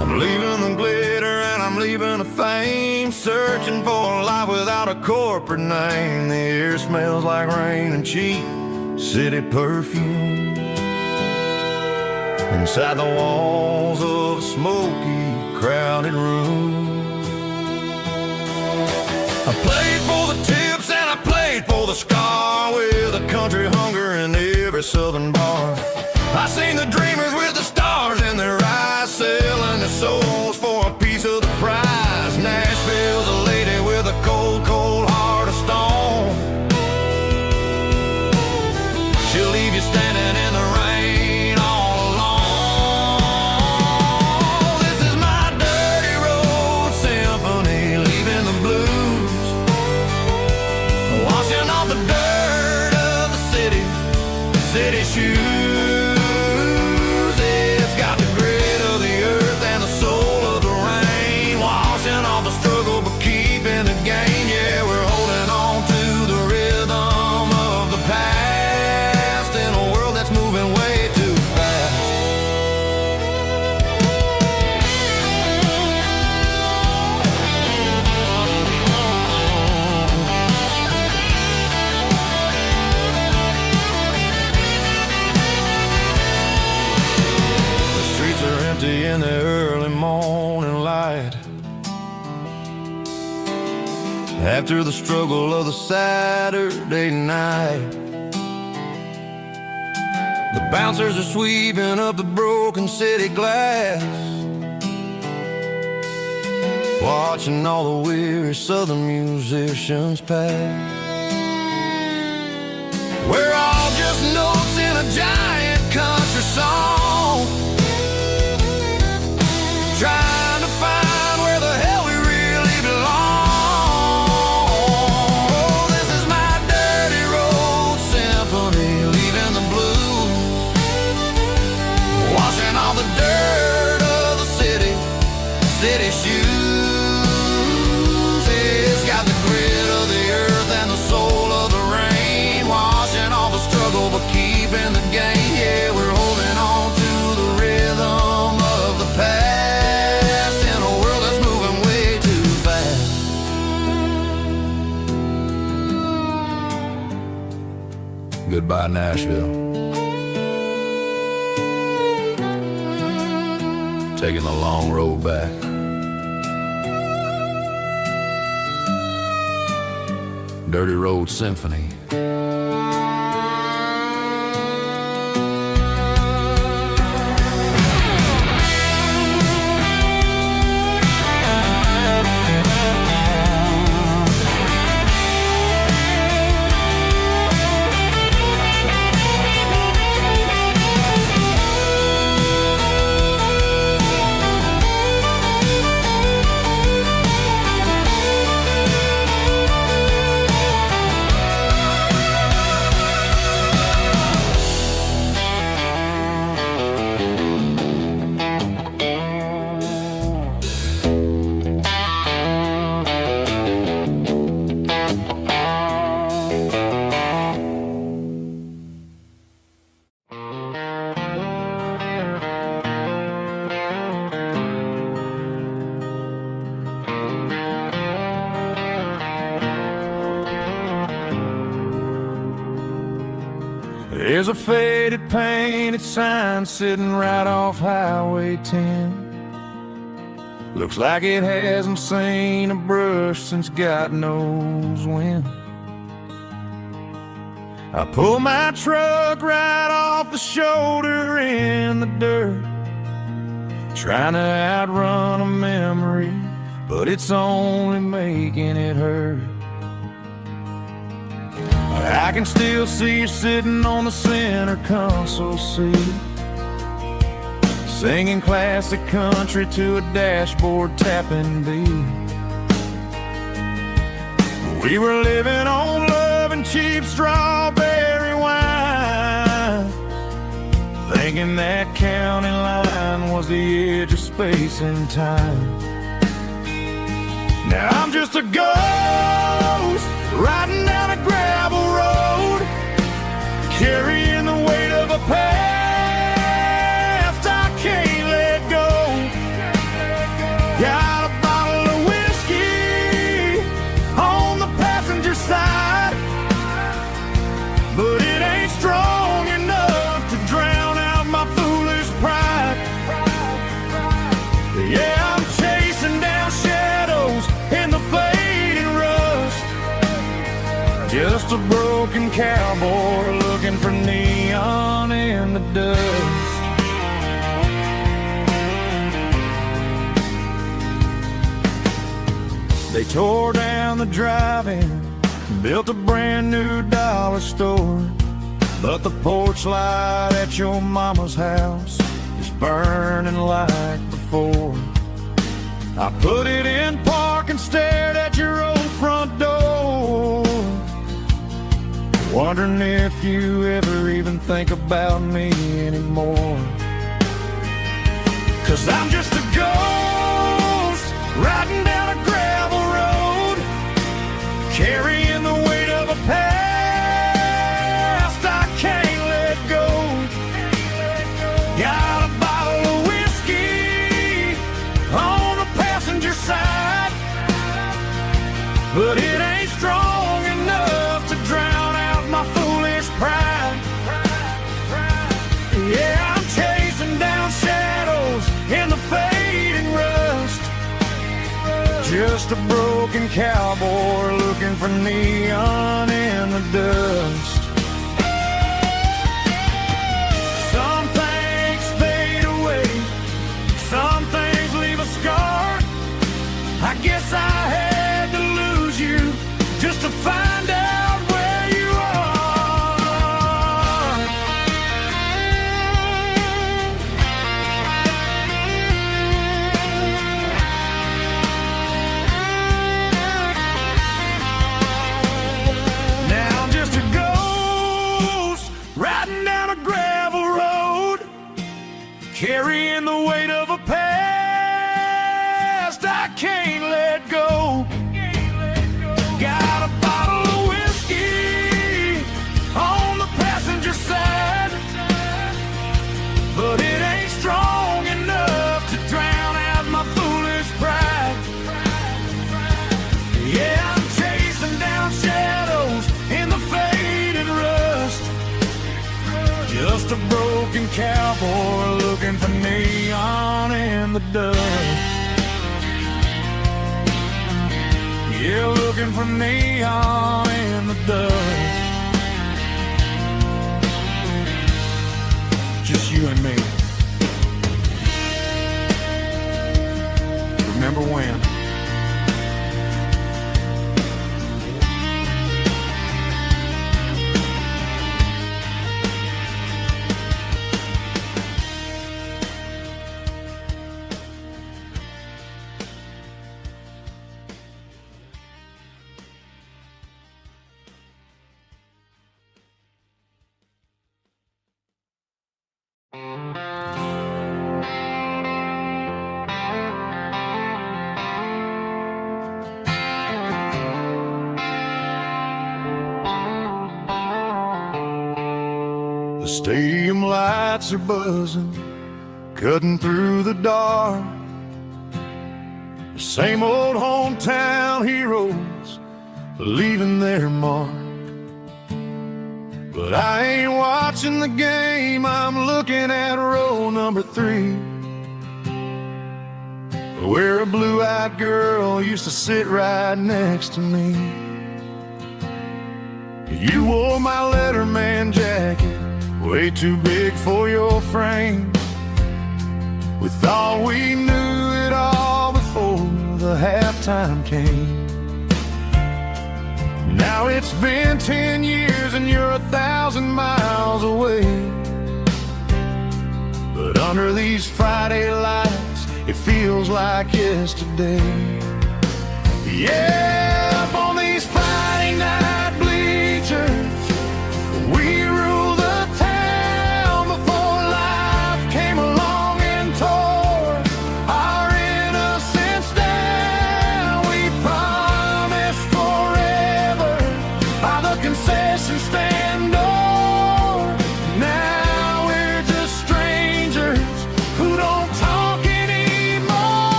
I'm leaving the glitter and I'm leaving the fame, searching for a life without a corporate name. The air smells like rain and cheap city perfume. Inside the walls of a smoky, crowded room. I played for the tips and I played for the scar, with a country hunger in every southern bar. I seen the dreamers with the stars in their eyes, selling their souls for a piece of the prize. Nashville's a lady with a cold, cold heart of stone. She'll leave you standing in the rain all alone. This is my dirty road symphony, leaving the blues, washing off the dirt of the city shoes. In the early morning light, after the struggle of the Saturday night, the bouncers are sweeping up the broken city glass, watching all the weary southern musicians pass. We're all just notes in a giant country song, trying to find where the hell we really belong. Oh, this is my dirty road symphony, leaving the blues, washing all the dirt of the city shoes. It's got the grit of the earth and the soul of the rain, washing all the struggle but keeping the game. Yeah, we're holding on to the rhythm of the past. Goodbye, Nashville. Taking the long road back. Dirty Road Symphony. There's a faded painted sign sitting right off Highway 10. Looks like it hasn't seen a brush since God knows when. I pull my truck right off the shoulder in the dirt, trying to outrun a memory, but it's only making it hurt. I can still see you sitting on the center console seat, singing classic country to a dashboard tapping beat. We were living on love and cheap strawberry wine, thinking that county line was the edge of space and time. Now I'm just a ghost riding down a gravel road, carrying the weight of a past I can't let go. Got a bottle of whiskey on the passenger side, but it ain't strong enough to drown out my foolish pride. Yeah, I'm chasing down shadows in the fading rust, just a broken cowboy looking for neon in the dust. They tore down the drive-in, built a brand new dollar store, but the porch light at your mama's house is burning like before. I put it in park and stared at your old front door, wondering if you ever even think about me anymore. 'Cause I'm just a ghost riding down a gravel road, carrying the weight of a past I can't let go. Got a bottle of whiskey on the passenger side, but it ain't strong enough to drown out my foolish pride. Yeah, I'm chasing down shadows in the fading rust, just a broken cowboy looking for neon in the dust. Some things fade away, some things leave a scar. I guess I had to lose you just to find out where you are. Now I'm just a ghost riding down a gravel road, carrying the weight of a past I can't let go. Got a bottle of whiskey on the passenger side, but it ain't strong enough to drown out my foolish pride. Yeah, I'm chasing down shadows in the faded rust, just a broken cowboy looking for neon in the dust. Yeah, looking for neon in the dust. Just you and me. Remember when? The stadium lights are buzzing, cutting through the dark. The same old hometown heroes leaving their mark. But I ain't watching the game, I'm looking at row number 3, where a blue-eyed girl used to sit right next to me. You wore my Letterman jacket, way too big for your frame. We thought we knew it all before the halftime came. Now it's been 10 years and you're 1,000 miles away, but under these Friday lights it feels like yesterday. Yeah, up on these Friday night bleachers we rule the town before life came along and tore our innocence down. We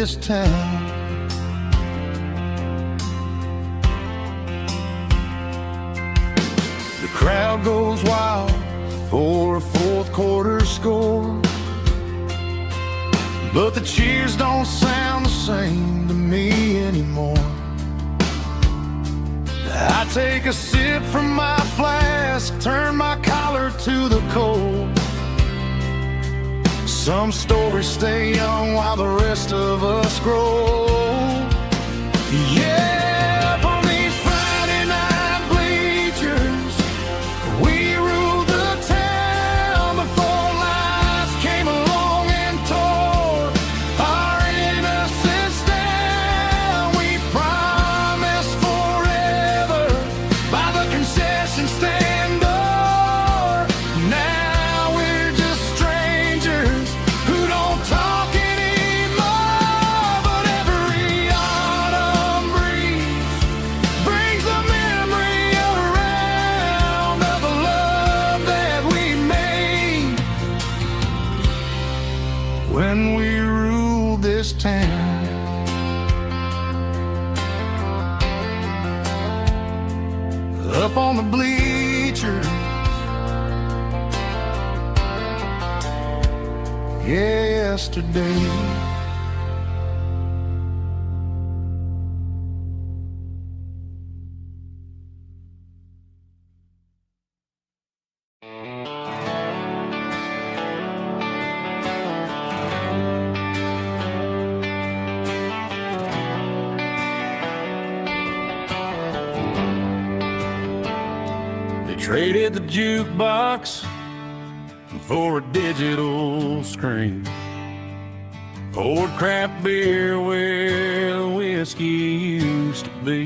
this town. The crowd goes wild for a fourth quarter score, but the cheers don't sound the same to me anymore. I take a sip from my flask, turn my collar to the cold. Some stories stay young while the rest of us grow. Yeah, up on these Friday night bleachers, we ruled the town before life came along and tore our innocence down. We promised forever by the concession stand door. Now we're just strangers who don't talk anymore. But every autumn breeze brings a memory around of the love that we made when we ruled this town. Up on the bleachers, yesterday. They traded the jukebox for a digital screen, poured craft beer where the whiskey used to be.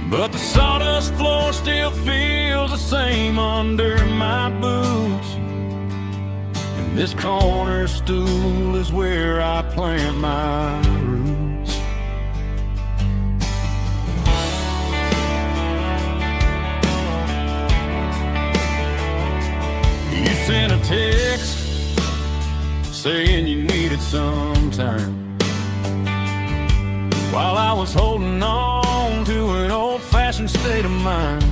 But the sawdust floor still feels the same under my boots, and this corner stool is where I plant my roots. You sent a text saying you needed some time, while I was holding on to an old-fashioned state of mind.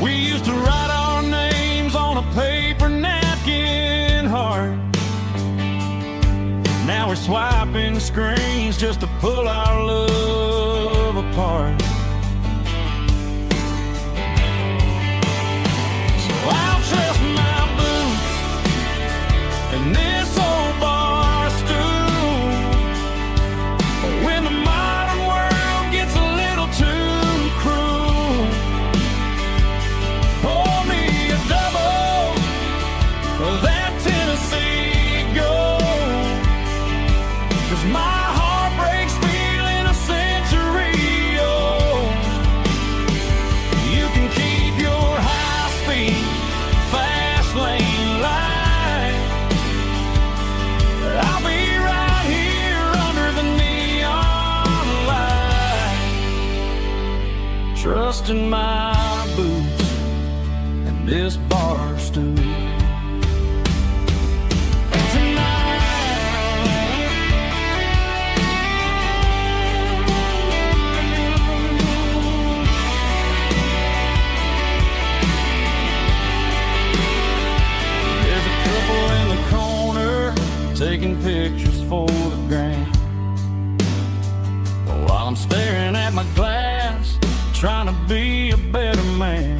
We used to write our names on a paper napkin heart. Now we're swiping screens just to pull our love apart. I'll trust my boots and this old bar stool when the modern world gets a little too cruel. Pour me a double of that Tennessee Gold, 'cause my heart breaks feeling a century old. You can keep your high-speed fast lane light, I'll be right here under the neon light, trusting my boots and this bar stool. Taking pictures for the gram, while I'm staring at my glass, trying to be a better man.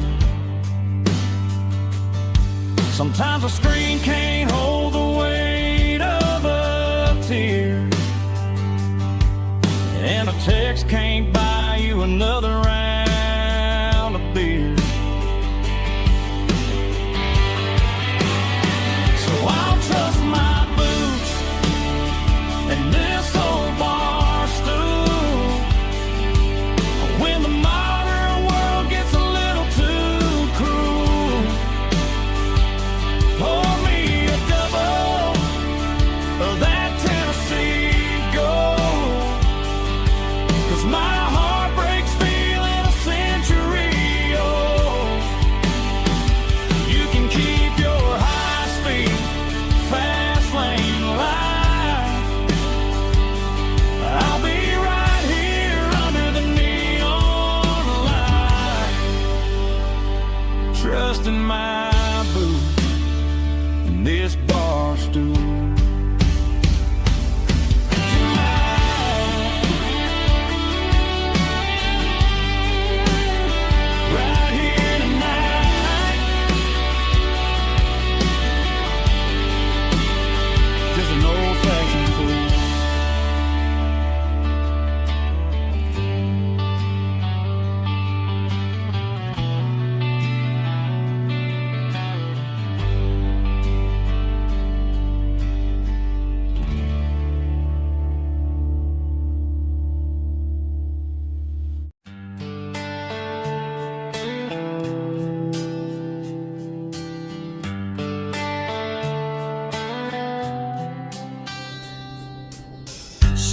Sometimes a screen can't hold the weight of a tear, and a text can't buy you another round of beer. So I'll trust my and this old bar stool when the modern world gets a little too cruel. Pour me a double of that Tennessee Gold, 'cause my heart breaks feeling a century old.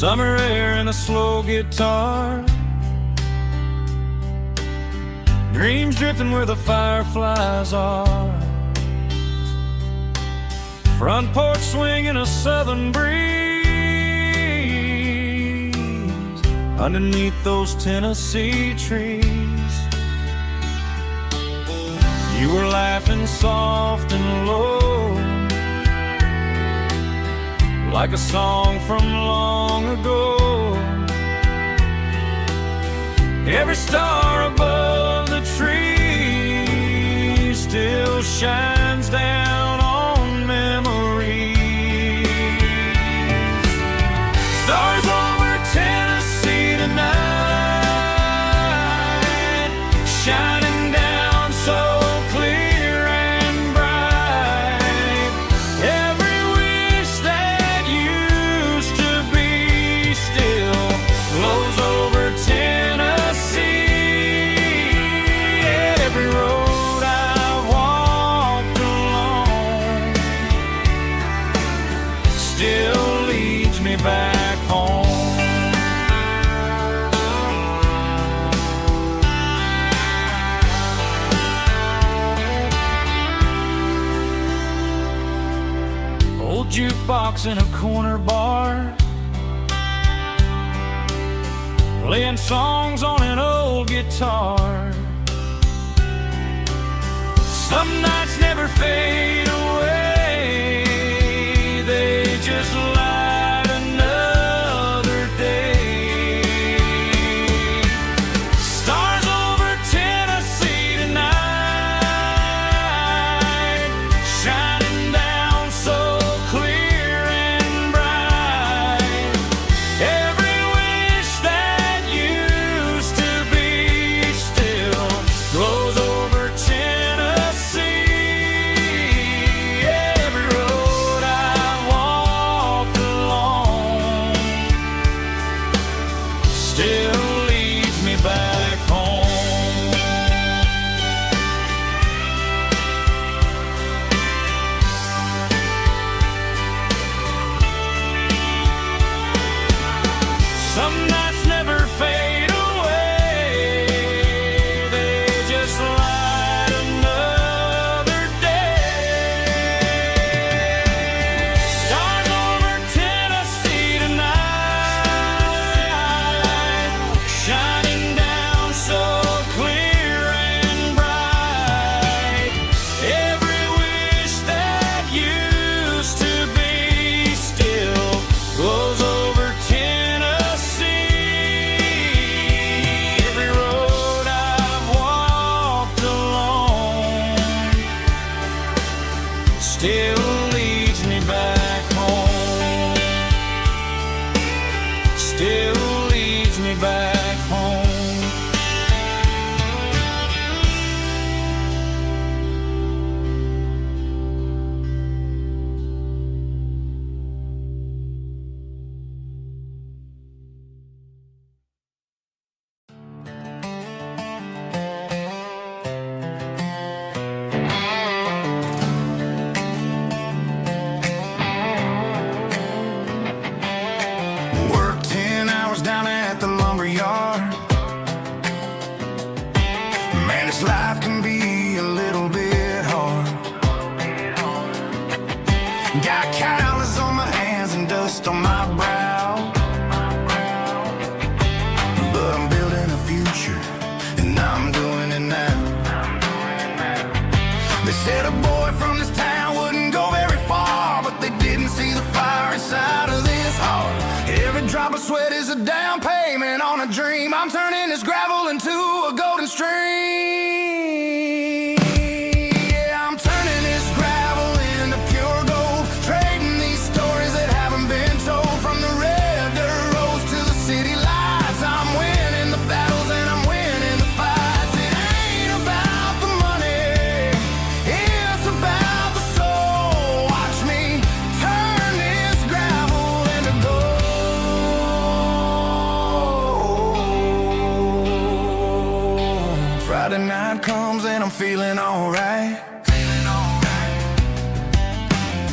Summer air and a slow guitar, dreams drifting where the fireflies are. Front porch swinging a southern breeze underneath those Tennessee trees. You were laughing soft and low, like a song from long ago. Every star above the tree still shines down on memories. Stars over Tennessee tonight, shining down so clear and bright. Every wish that used to be still glows over Tennessee. Every road I've walked along still leads me back home. Old jukebox in a corner bar, playing songs on an old guitar. Some nights never fade away, they just light another day. Stars over Tennessee tonight, shining down so clear and bright. Every wish that used to be still glows over Tennessee. Every road I've walked along still leads me back home. Some nights never fade away, they just light another day. Stars over Tennessee tonight, shining down so clear and bright. Every wish that used to be still glows over Tennessee. Every road I've walked along still leads me back home. Still leads me back home. Work 10 hours down at the lumber yard. Man, this life can be a little bit hard. Got calluses on my hands and dust on my brow, but I'm building a future, and I'm doing it now. They said a boy from this town wouldn't go very far, but they didn't see the fire inside of this heart. Every drop of sweat is a down payment on a dream. I'm turning this gravel into a golden stream. Yeah, I'm turning this gravel into pure gold, trading these stories that haven't been told. From the red dirt roads to the city lights, I'm winning the battles and I'm winning the fights. It ain't about the money, it's about the soul. Watch me turn this gravel into gold. Friday night comes and I'm feeling alright.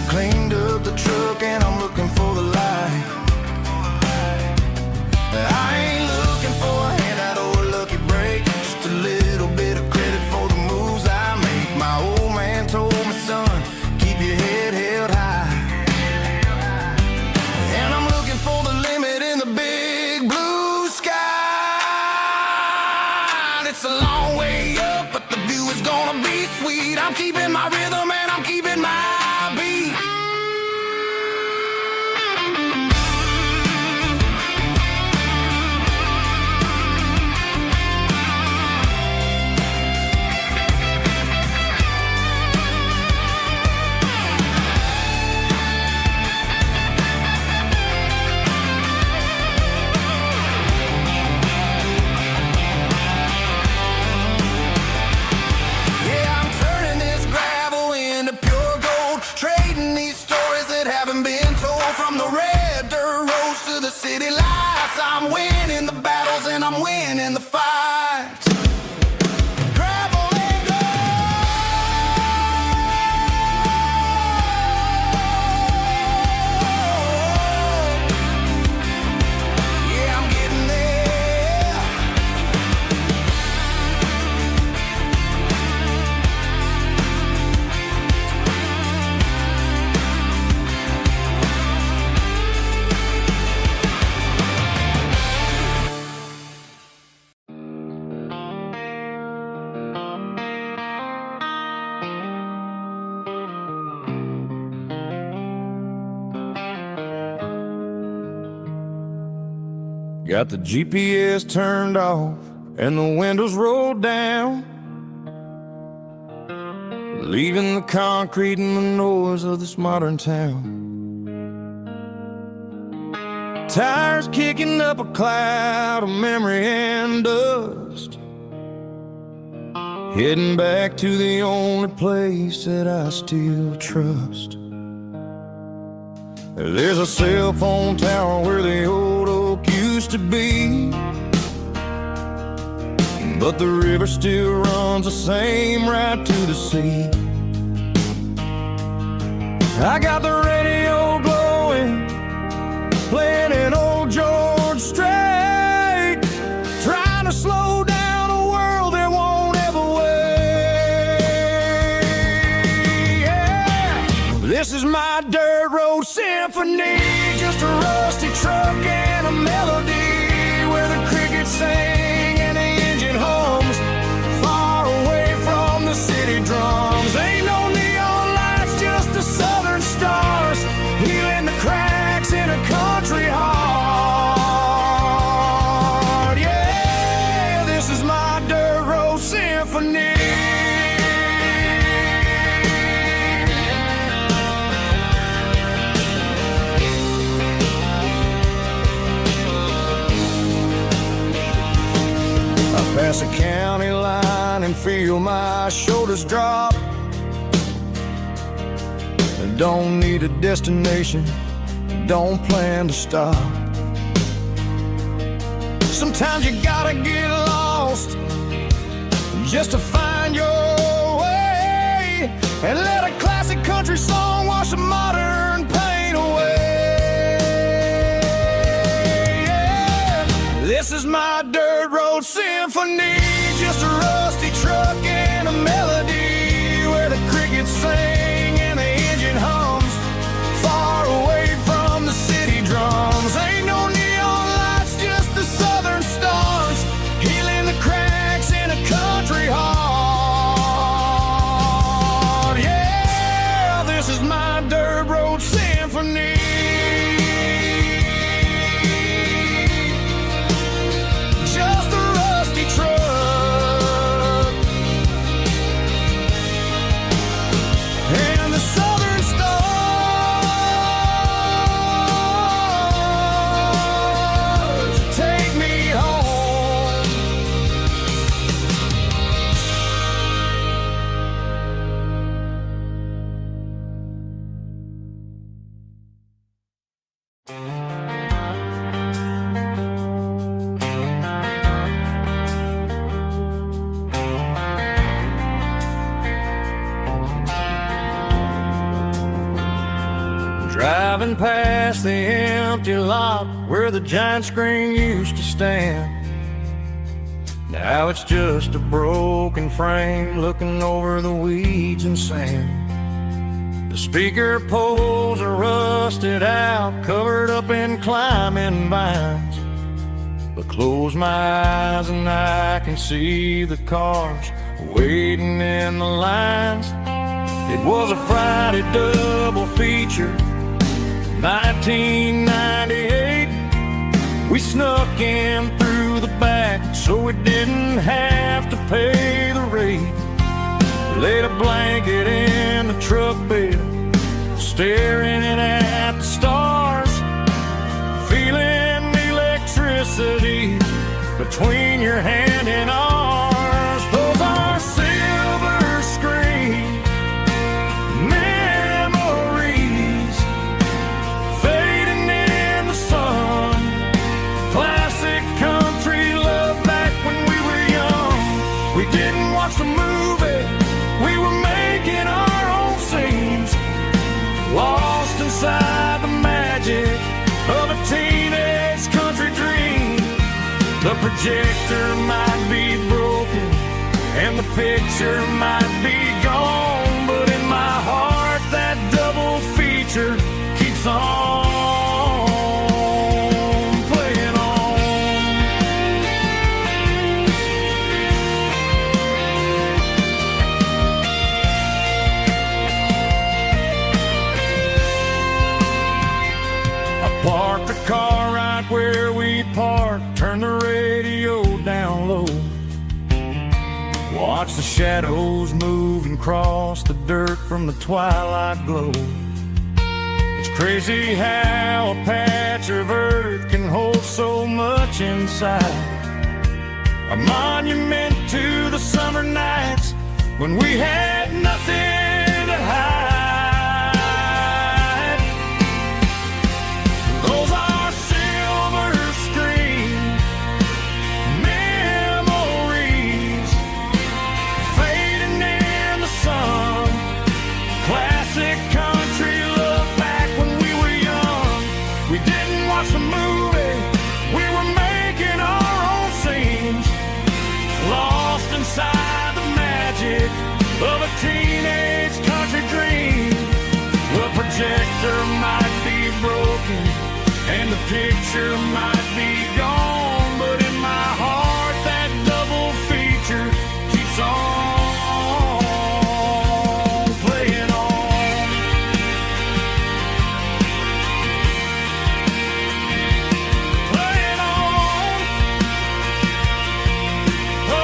Cleaned up the truck and I'm looking for the light. I ain't looking for a handout or a lucky break, just a little bit of credit for the moves I make. My old man told me, son, keep your head held high. And I'm looking for the limit in the big blue sky. It's a long way up, but the view is gonna be sweet. I'm keeping my rhythm and I'm keeping my beat. From the red dirt roads to the city lights, I'm winning the battles and I'm winning the fights. Gravel and gold. Yeah, I'm getting there. Got the GPS turned off and the windows rolled down, leaving the concrete and the noise of this modern town. Tires kicking up a cloud of memory and dust, heading back to the only place that I still trust. There's a cell phone tower where the old oak used to be, but the river still runs the same right to the sea. I got the radio glowing, playing an old George Strait, trying to slow down a world that won't ever wait. Yeah. This is my dirt road symphony, just a rusty truck and a melody where the crickets sing and the engine hums, far away from the city drums. Ain't no neon lights, just the southern stars, healing the cracks in a country heart. Yeah, this is my dirt road symphony. Pass a county line and feel my shoulders drop. Don't need a destination, don't plan to stop. Sometimes you gotta get lost just to find your way, and let a classic country song wash the modern pain away. Yeah. This is my dirt road symphony, just a rusty truck and a melody where the crickets sing and the engine hums, far away from the city drums. Ain't no neon lights, just the southern stars, healing the cracks in a country heart. Yeah, this is my dirt road symphony. Driving past the empty lot where the giant screen used to stand. Now it's just a broken frame looking over the weeds and sand. The speaker poles are rusted out, covered up in climbing vines. But close my eyes and I can see the cars waiting in the lines. It was a Friday double feature, 1998. We snuck in through the back so we didn't have to pay the rate. Laid a blanket in the truck bed, staring at the stars, feeling the electricity between your hand and ours. Those are silver screen memories fading in the sun. Classic country love back when we were young. We didn't watch the movie, we were making our own scenes, lost inside the magic of a teenage country dream. The projector might be broken and the picture might be gone, but in my heart that double feature keeps on playing on. Parked the car right where we parked, turned the radio down low. Watch the shadows move and cross the dirt from the twilight glow. It's crazy how a patch of earth can hold so much inside. A monument to the summer nights when we had nothing to hide. Inside the magic of a teenage country dream. The projector might be broken and the picture might be gone, but in my heart that double feature keeps on playing on. Playing on. Oh,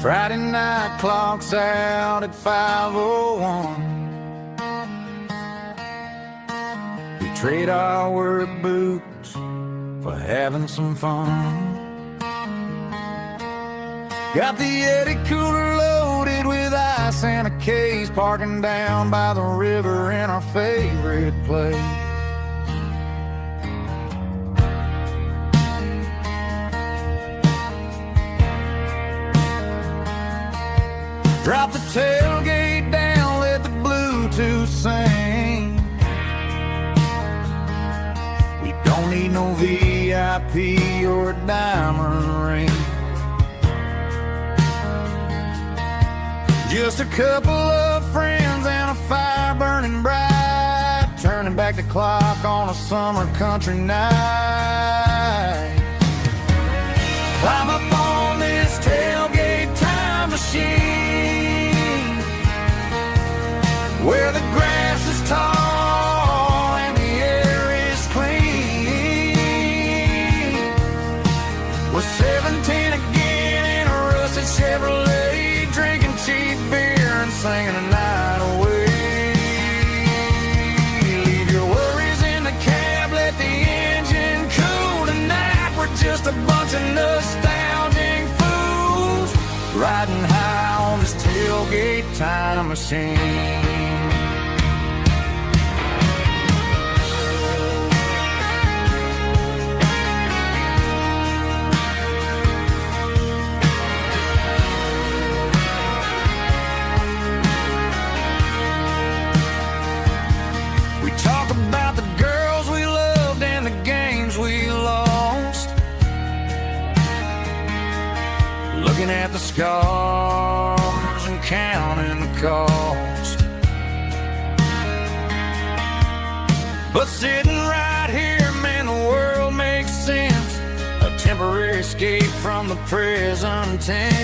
Friday night clock's out at 5:01. We trade our work boots for having some fun. Got the Yeti cooler loaded with ice and a case, parking down by the river in our favorite place. Drop the tailgate down, let the Bluetooth sing. We don't need no VIP or a diamond ring. Just a couple of friends and a fire burning bright, turning back the clock on a summer country night. Climb up on this tailgate time machine, where the grass is tall and the air is clean. Chevrolet, drinking cheap beer and singing the night away. Leave your worries in the cab, let the engine cool. Tonight we're just a bunch of nostalgic fools riding high on this tailgate time machine. Looking at the scars and counting the cost. But sitting right here, man, the world makes sense. A temporary escape from the present tense.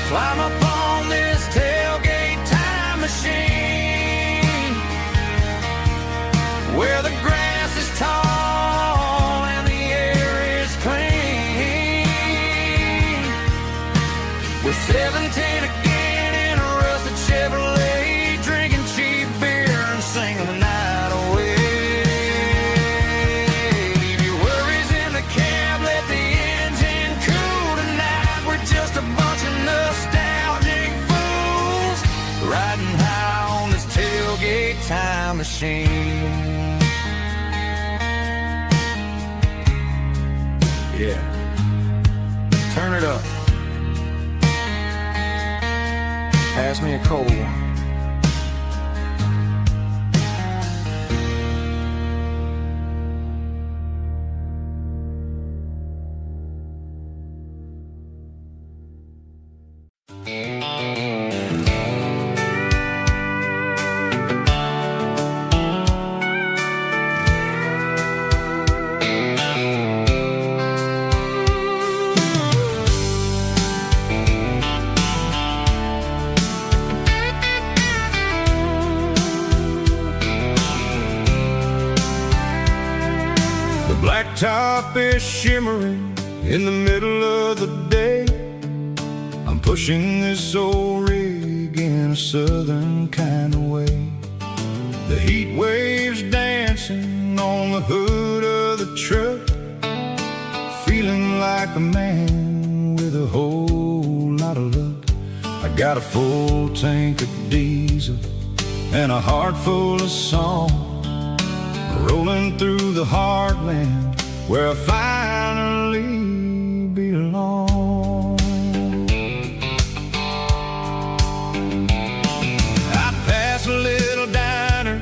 Climb up on this tailgate time machine, where the grass is tall and the air is clean. We're 17 again in a rusted Chevrolet, drinking cheap beer and singing the night away. Leave your worries in the cab, let the engine cool. Tonight we're just a bunch of nostalgic fools riding high on this tailgate time machine. Yeah, turn it up. Pass me a cold one. Blacktop is shimmering in the middle of the day. I'm pushing this old rig in a southern kind of way. The heat waves dancing on the hood of the truck, feeling like a man with a whole lot of luck. I got a full tank of diesel and a heart full of song, rolling through the heartland where I finally belong. I'd pass a little diner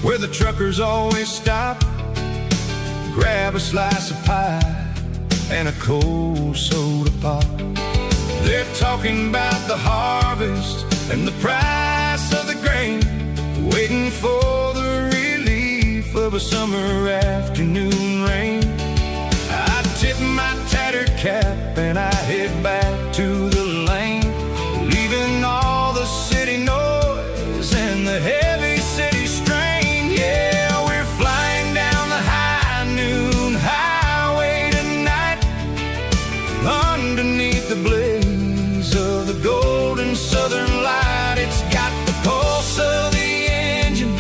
where the truckers always stop, grab a slice of pie and a cold soda pop. They're talking about the harvest and the price of the grain, waiting for the relief of a summer afternoon rain. I tip my tattered cap and I head back to the lane, leaving all the city noise and the heavy city strain. Yeah, we're flying down the high noon highway tonight, underneath the blaze of the golden southern light. It's got the pulse of the engine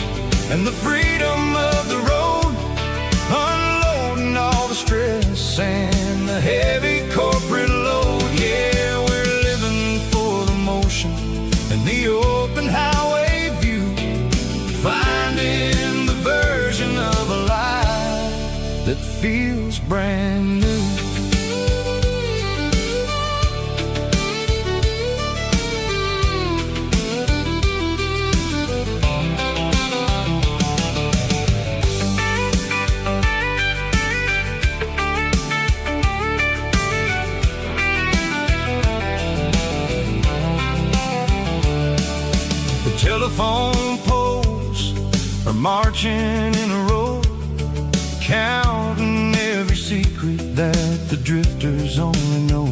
and the freedom of the road, unloading all the stress and the heavy corporate load. Yeah, we're living for the motion and the open highway view, finding the version of a life that feels brand new. Telephone poles are marching in a row, counting every secret that the drifters only know.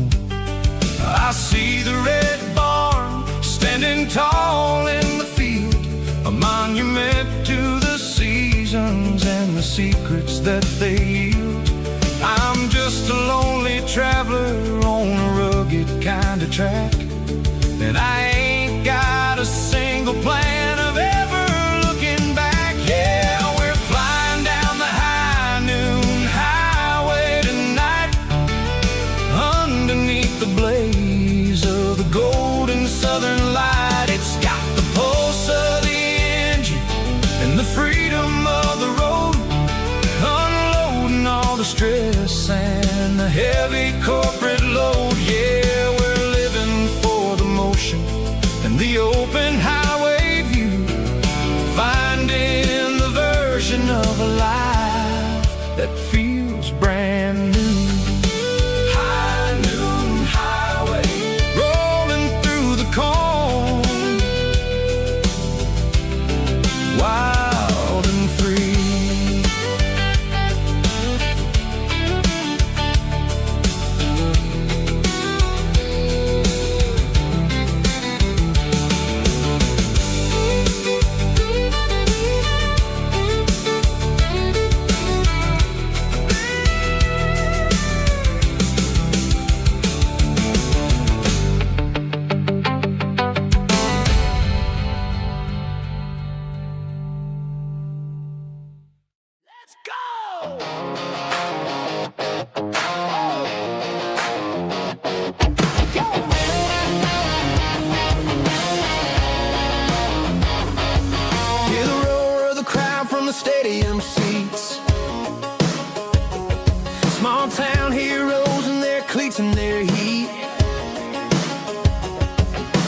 I see the red barn standing tall in the field, a monument to the seasons and the secrets that they yield. I'm just a lonely traveler the track, then I ain't got a single plan of ever looking back. Yeah, we're flying down the high noon highway tonight, underneath the blaze of the golden southern light. It's got the pulse of the engine and the freedom of the road, unloading all the stress and the heavy corporate load. Yeah, we're living for the motion and the open highway view, finding the version of a life that feels brand new. High noon highway, rolling through the corn, wild and free. Let's go! Hear the roar of the crowd from the stadium seats. Small town heroes in their cleats and their heat.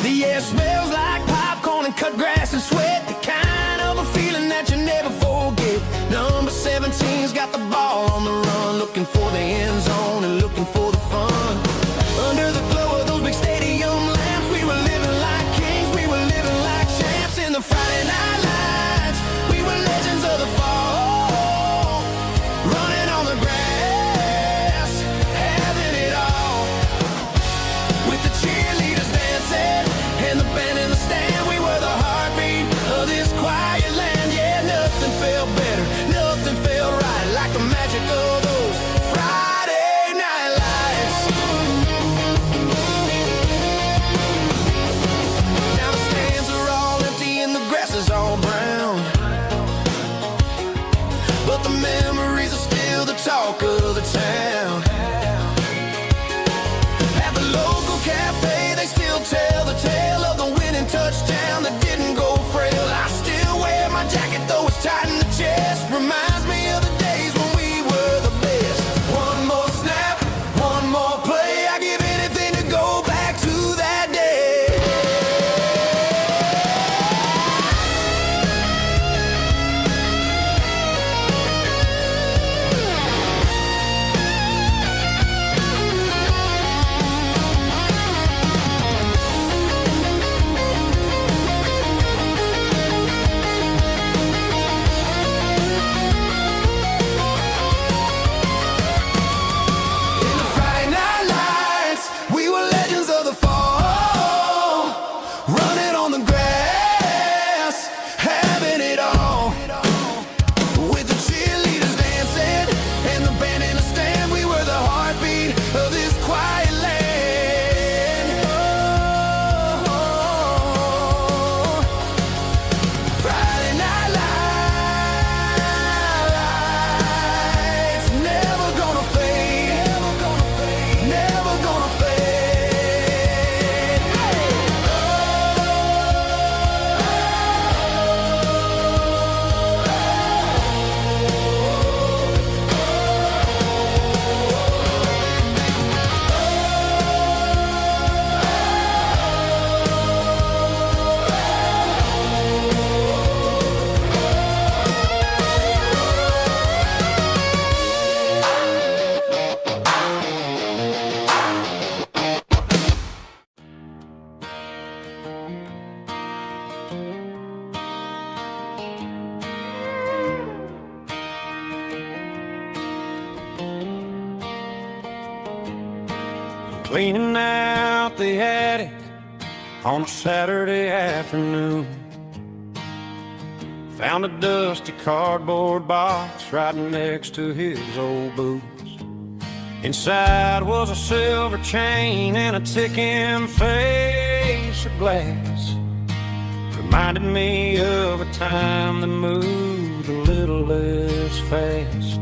The air smells like popcorn and cut grass and sweat, the kind of a feeling that you never forget. Number 17's got the ball on the run, looking for the end zone and looking for the fun. Under the glow of those big stadium lamps, we were living like kings, we were living like champs. In the Friday night lights, we were legends of the fall, running on the grass, having it all. With the cheerleaders dancing and the band in the stand, we were the heartbeat of this quiet land. Yeah, nothing felt better, nothing felt right like the magic of those Friday night lights. Now the stands are all empty and the grass is all brown, but the memories are still the talk of the town. At the local cafe, they still tell the tale of the winning touchdown that didn't go frail. I still wear my jacket though it's tight in the chest, reminds me of the days when we were the best. One more snap, one more play, I give anything to go back to that day. In the Friday night lights, we were legends of the fall, running on the grass, having it all. With the cheerleaders dancing and the band in the stand, we were the heartbeat of this quiet land. Oh, Friday night lights, never gonna fade, never gonna fade, never gonna fade. Cleaning out the attic on a Saturday afternoon, found a dusty cardboard box right next to his old boots. Inside was a silver chain and a ticking face of glass. Reminded me of a time that moved a little less fast.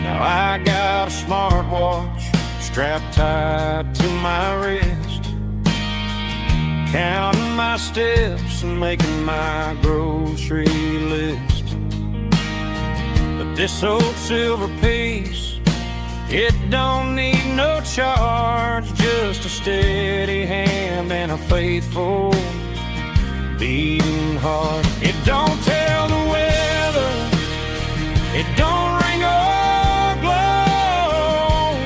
Now I got a smartwatch strapped tight to my wrist, counting my steps and making my grocery list. But this old silver piece, it don't need no charge, just a steady hand and a faithful beating heart. It don't tell the weather, it don't ring or glow,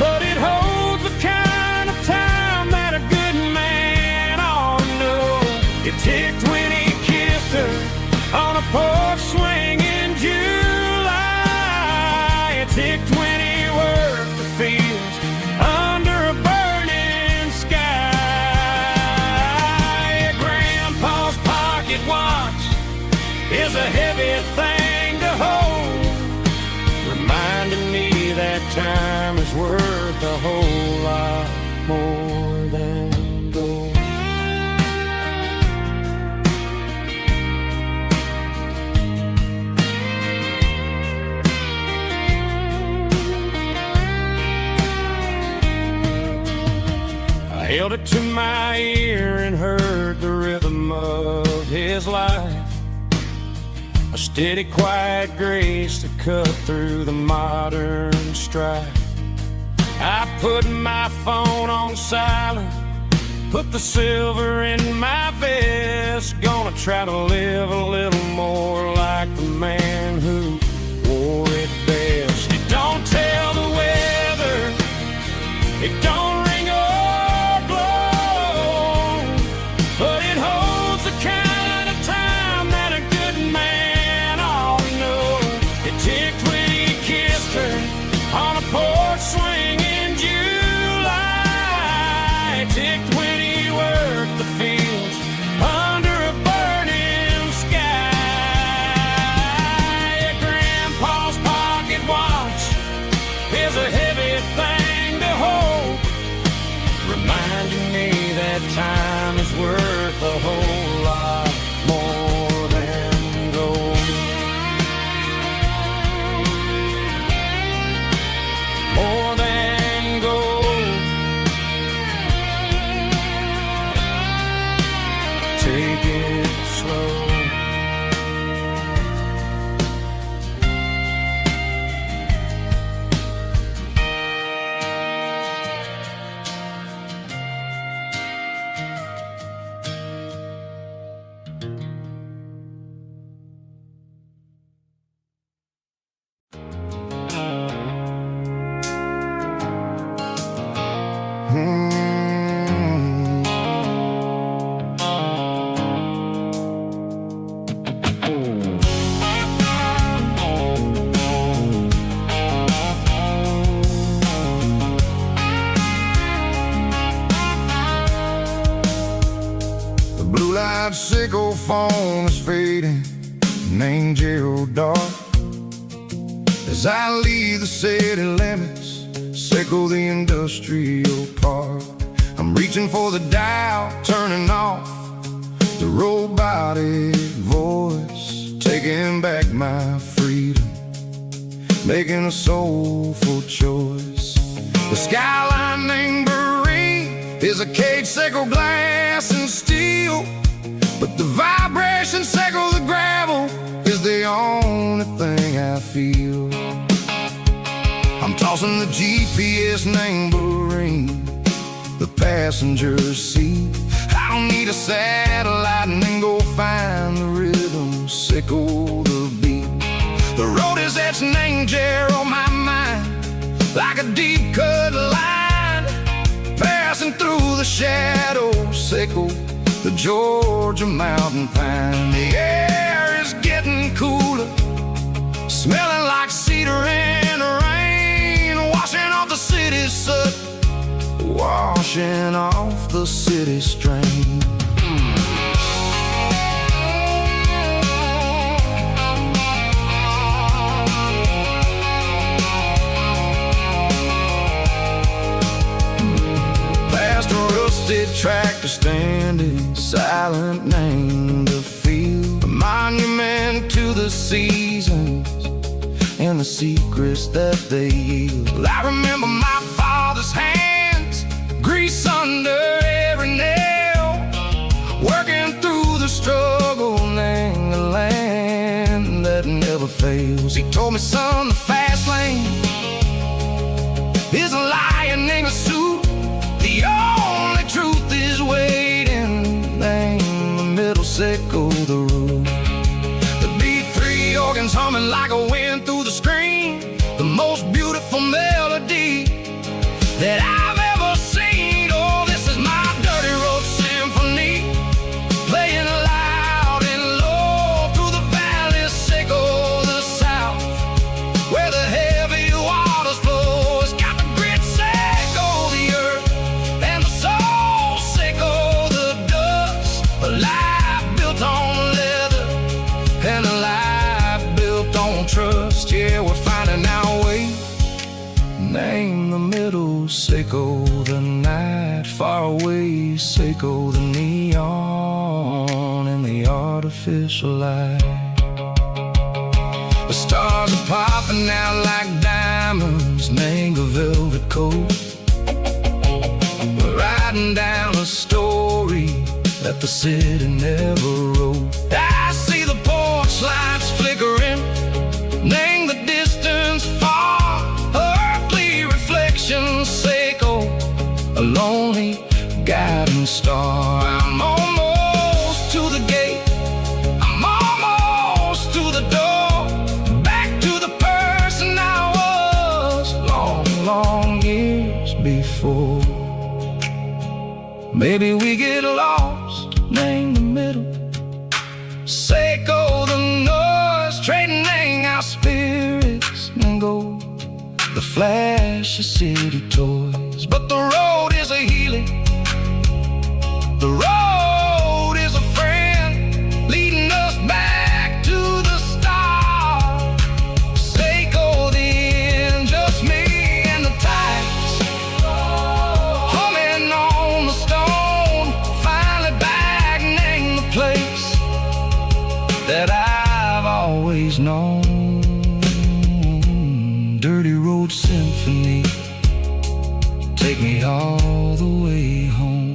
but it holds the kind of time that a good man ought to know. It ticked when he kissed her on a porch swing in July. It ticked when he worked the fields under a burning sky. Grandpa's pocket watch is a heavy thing to hold, reminding me that time is worth a whole lot more than gold. I held it to my ear and heard the rhythm of his life, a steady, quiet grace that cut through the modern strife. I put my phone on silent, put the silver in my vest, gonna try to live a little more like the man who wore it best. It don't tell the weather, it don't ring or blow, but it holds the kind of time that a good man ought to know. It ticked when he kissed her on a porch swing in July. It ticked when he worked the fields under a burning sky. Grandpa's pocket watch is a heavy thing to hold, reminding me that time is worth a whole lot more than gold. More than gold. Take it slow. The blue light sickle phone is fading, an angel dark. As I leave the city limits, sickle the industrial park. I'm reaching for the dial, turning off the robotic voice, taking back my freedom, making a soulful choice. The skyline named Marine is a cage, sickle glass and steel, but the vibration sickle the gravel is the only thing I feel. I'm tossing the GPS named Marine, the passenger seat. I don't need a satellite and then go find the rhythm, sickle the beat. The road is etched and angel on my mind, like a deep cut line, passing through the shadows, sickle the Georgia mountain pine. The air is getting cooler, smelling like cedar in the rain, washing off the city's soot, washing off the city strain. tractor standing silent, named a field, a monument to the seasons and the secrets that they yield. Well, I remember my father's hands, grease under every nail, working through the struggle in the land that never fails. He told me, son, the fast lane is a lion in a suit. The only truth is waiting. Name the middle, sickle the root. The B3 organs humming like a wind through the screen, the most beautiful melody that I've ever seen. Oh, this is my dirty road symphony, playing loud and low through the valleys, sickle the south, where the heavy waters flow. It's got the grit, sickle the earth, and the soul, sickle the dust. A life built on leather and a life built on trust. Yeah, we're finding our way. Name the middle, sickle the night, far away, sickle the neon and the artificial light. The stars are popping out like diamonds, mango velvet coat. We're writing down a story that the city never wrote. I see the porch lights flickering, name the distance far, earthly reflections, sickle a lonely guiding star. I'm almost to the gate, I'm almost to the door, back to the person I was long, long years before. Maybe we get lost, name the middle, sickle the noise, trading our spirits and go the flash of city toys. But the road is a healing, the road is a friend, leading us back to the start. Sickle the end, just me and the tides, humming on the stone, finally back, name the place that I've always known. Dirty road symphony, take me all the way home.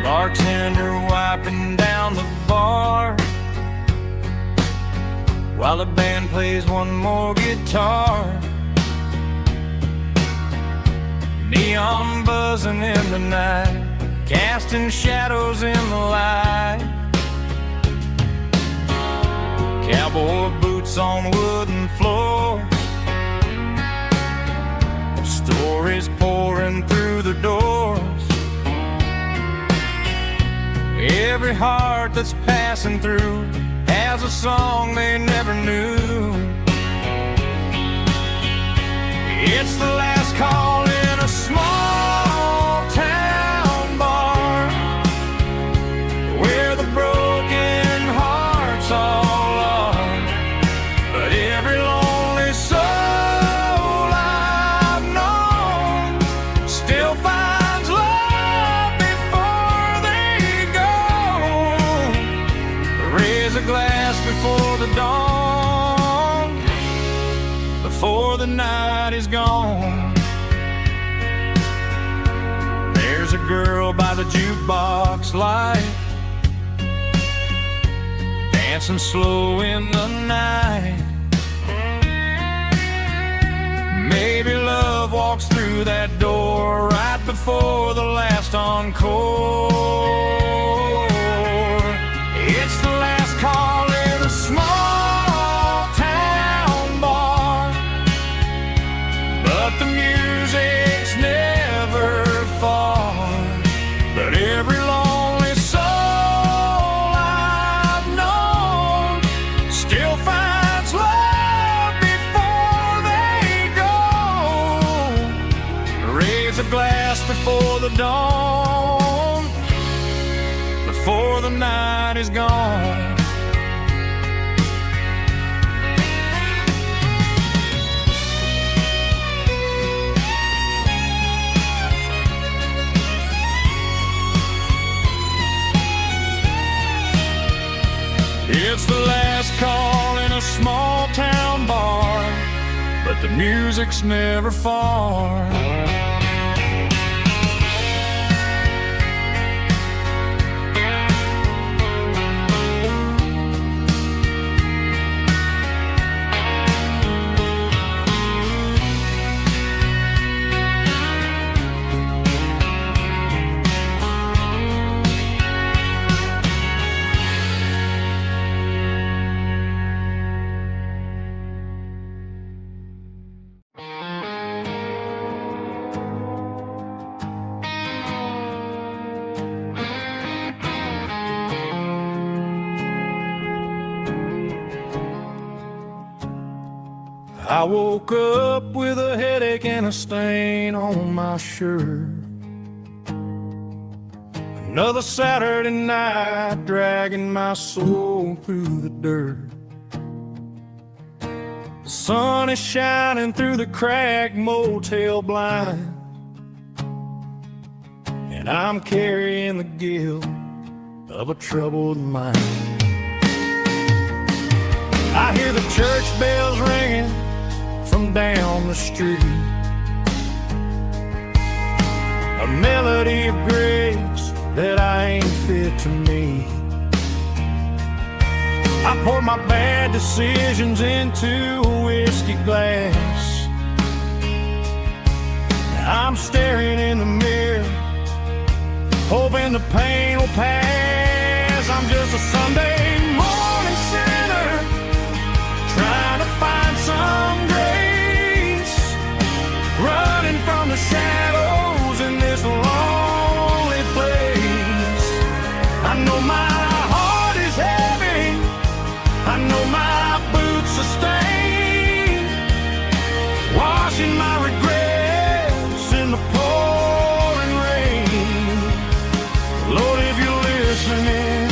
Bartender wiping down the bar while the band plays one more guitar. Neon buzzing in the night, casting shadows in the light. Cowboy boots on wooden floors, stories pouring through the doors. Every heart that's passing through has a song they never knew. It's the last call in a small town bar, where the broken hearts all are. But every lonely soul I've known still finds love before they go. Raise a glass before the dawn, before the night is gone. There's a girl by the jukebox light, dancing slow in the night. Maybe love through that door right before the last encore. It's the last call in a small town bar, but the music's never far. But every lonely soul I've known still finds love before they go. Raise a glass before the dawn, before the night is gone. It's the last call in a small town bar, but the music's never far. I woke up with a headache and a stain on my shirt. Another Saturday night dragging my soul through the dirt. The sun is shining through the cracked motel blind, and I'm carrying the guilt of a troubled mind. I hear the church bells ringing from down the street, a melody of grace that I ain't fit to meet. I pour my bad decisions into a whiskey glass. I'm staring in the mirror, hoping the pain will pass. I'm just a Sunday morning sinner, trying to find some grace, running from the shadows in this lonely place. I know my heart is heavy, I know my boots are stained, washing my regrets in the pouring rain. Lord, if you're listening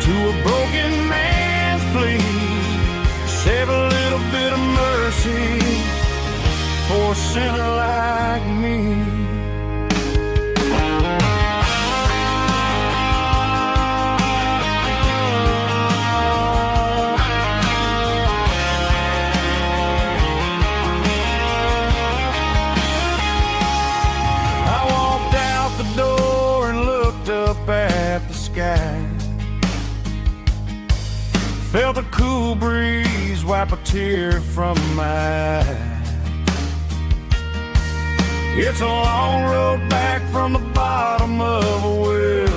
to a broken man's plea, save a little bit of mercy for a sinner like me. I walked out the door and looked up at the sky, felt a cool breeze wipe a tear from my eye. It's a long road back from the bottom of a well,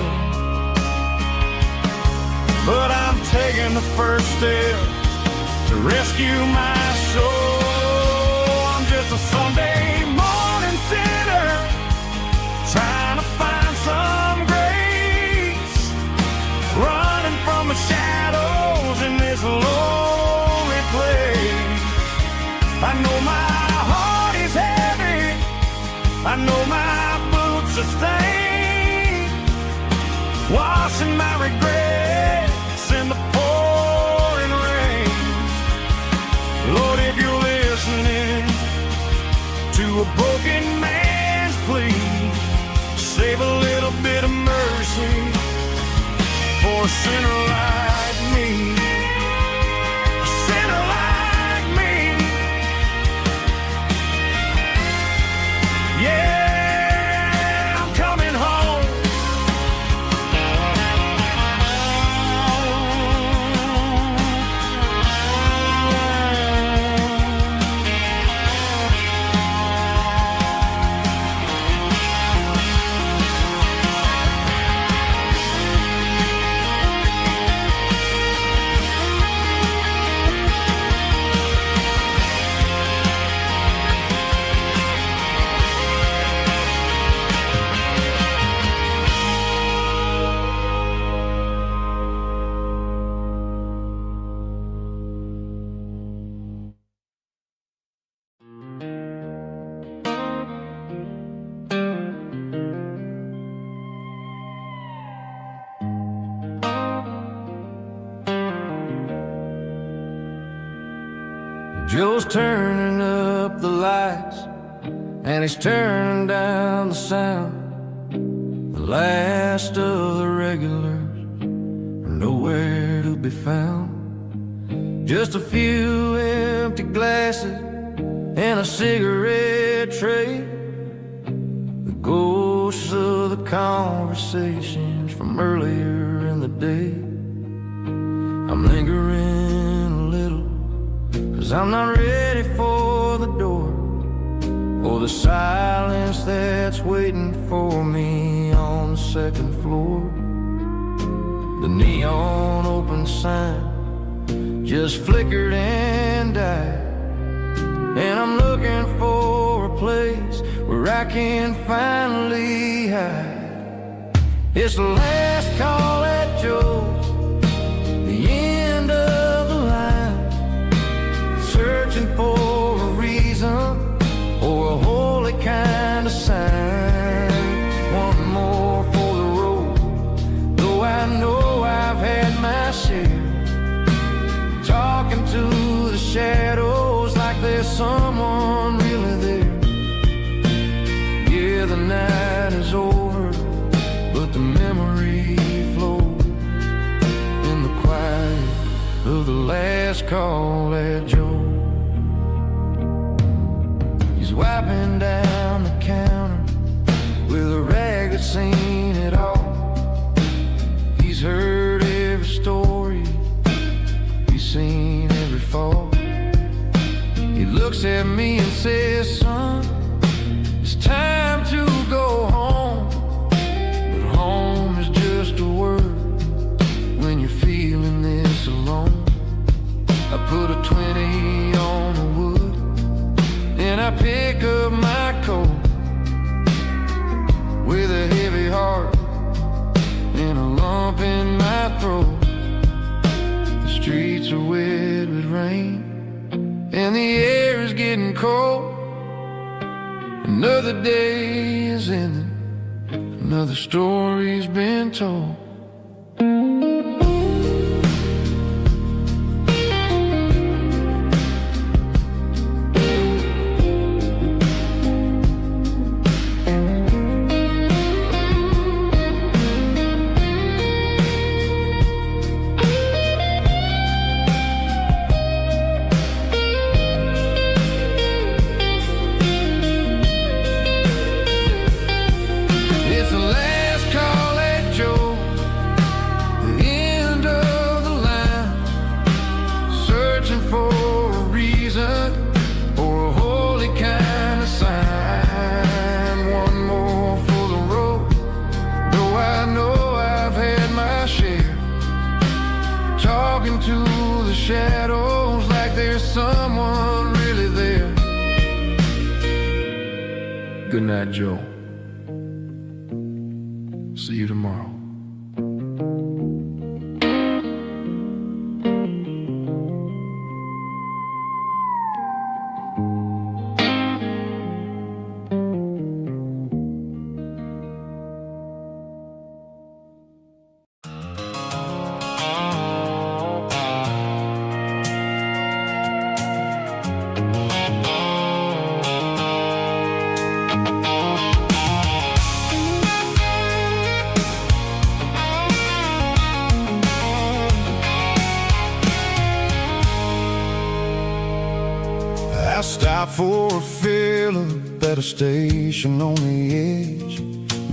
but I'm taking the first step to rescue my soul. I'm just a Sunday morning sinner, trying to find some grace, running from the shadows in this lonely place. I know my heart is heavy, I know my boots are stained, washing my regrets in the pouring rain. Lord, if you're listening to a broken man's plea, save a little bit of mercy for a sinner like me. A sinner like me. Yeah, I'm coming home. Joe's turning up the lights, and he's turning down the sound. The last of the regulars are nowhere to be found. Just a few empty glasses and a cigarette tray, the ghosts of the conversations from earlier in the day. I'm lingering a little, 'cause I'm not ready for the door, or the silence that's waiting for me on the second floor. The neon open sign just flickered and died, and I'm looking for a place where I can finally hide. It's the last call at Joe's, the end of the line, searching for a reason or a holy kind of sign. One more for the road, though I know I've had my share, talking to the shadows like there's someone really there. Yeah, the night is over, but the memory flows in the quiet of the last call at Joe. He's wiping down the counter with a rag that's seen it all. He's heard every story, he's seen every fall. He looks at me and says, son, it's time to go home. But home is just a word when you're feeling this alone. I put a 20 on the wood, and I pick up my coat with a heavy heart and a lump in my throat. The streets are wet with rain, and the air is getting cold. Another day is ending, another story's been told. To the shadows like there's someone really there. Good night, Joe. See you tomorrow. I stopped for a fill-up at a station on the edge.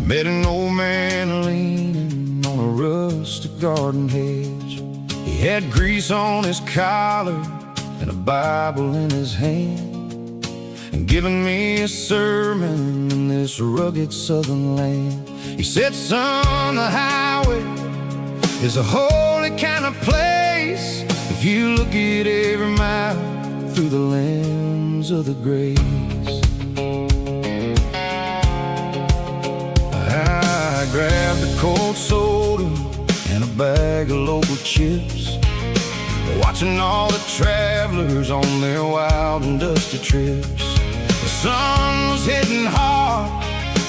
Met an old man leaning on a rustic garden hedge. He had grease on his collar and a Bible in his hand, and giving me a sermon in this rugged southern land. He said, son, the highway is a holy kind of place if you look at every mile through the lens of the grace. I grabbed a cold soda and a bag of local chips, watching all the travelers on their wild and dusty trips. The sun was hitting hard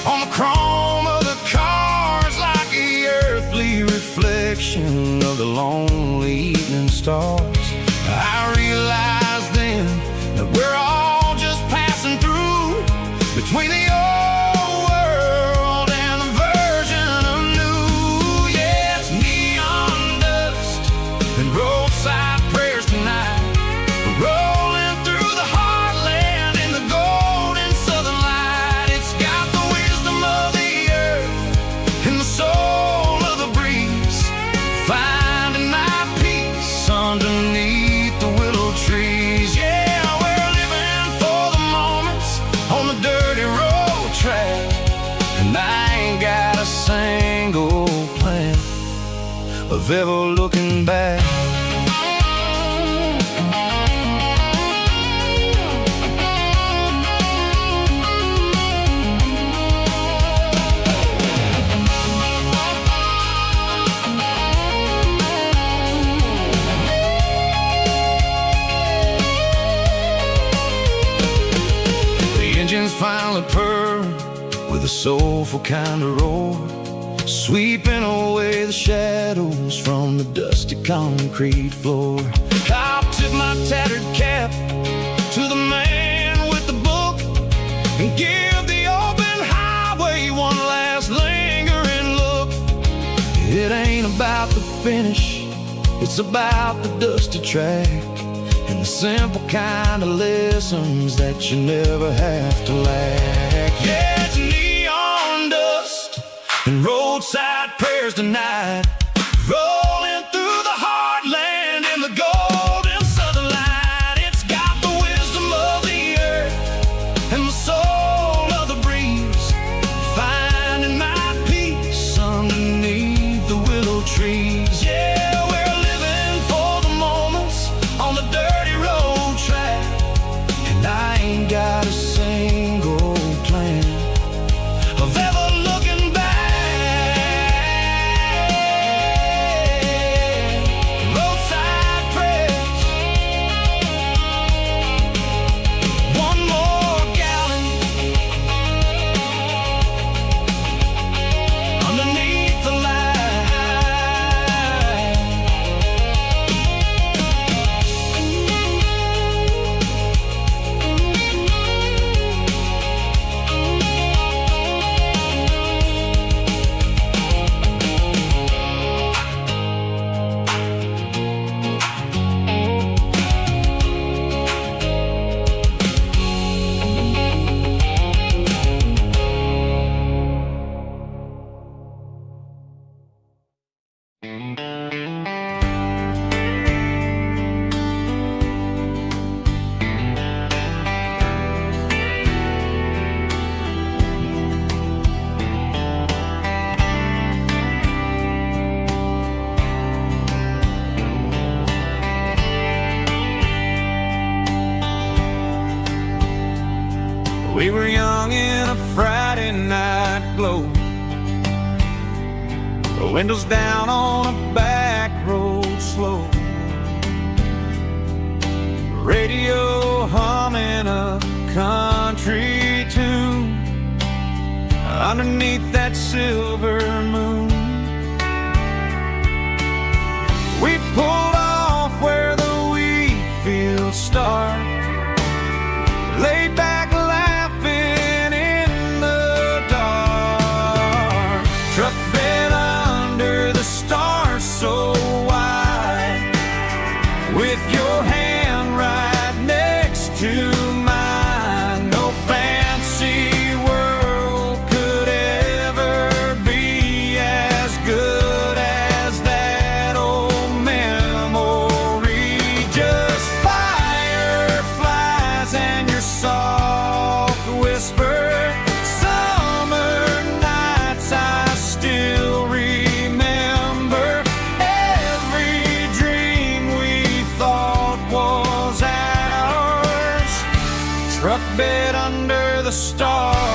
on the chrome of the cars like the earthly reflection of the lonely evening stars. I realized then of ever looking back. Engines finally purr with a soulful kind of roar, sweeping away the shadows from the dusty concrete floor. I'll tip my tattered cap to the man with the book and give the open highway one last lingering look. It ain't about the finish, it's about the dusty track and the simple kind of lessons that you never have to lack. Yeah, it's neon dust and roadside prayers tonight, rolling through the heartland in the golden southern light. It's got the wisdom of the earth and the soul of the breeze, finding my peace underneath the willow trees. Yeah, we're living for the moments on the dirty road track, and I ain't got a single plan of ever looking back. Roadside prayers, one more gallon underneath the light. We were young in a Friday night glow, the windows down on a back road slow, radio humming a country tune underneath that silver moon. We pulled off where the wheat fields start, laid back laughing in the dark, truck bed under the stars so wide, with your hand right next to mine. No fancy world could ever be as good as that old memory. Just fireflies and your soft whisper, summer nights I still remember, every dream we thought was ours, truck bed under the stars.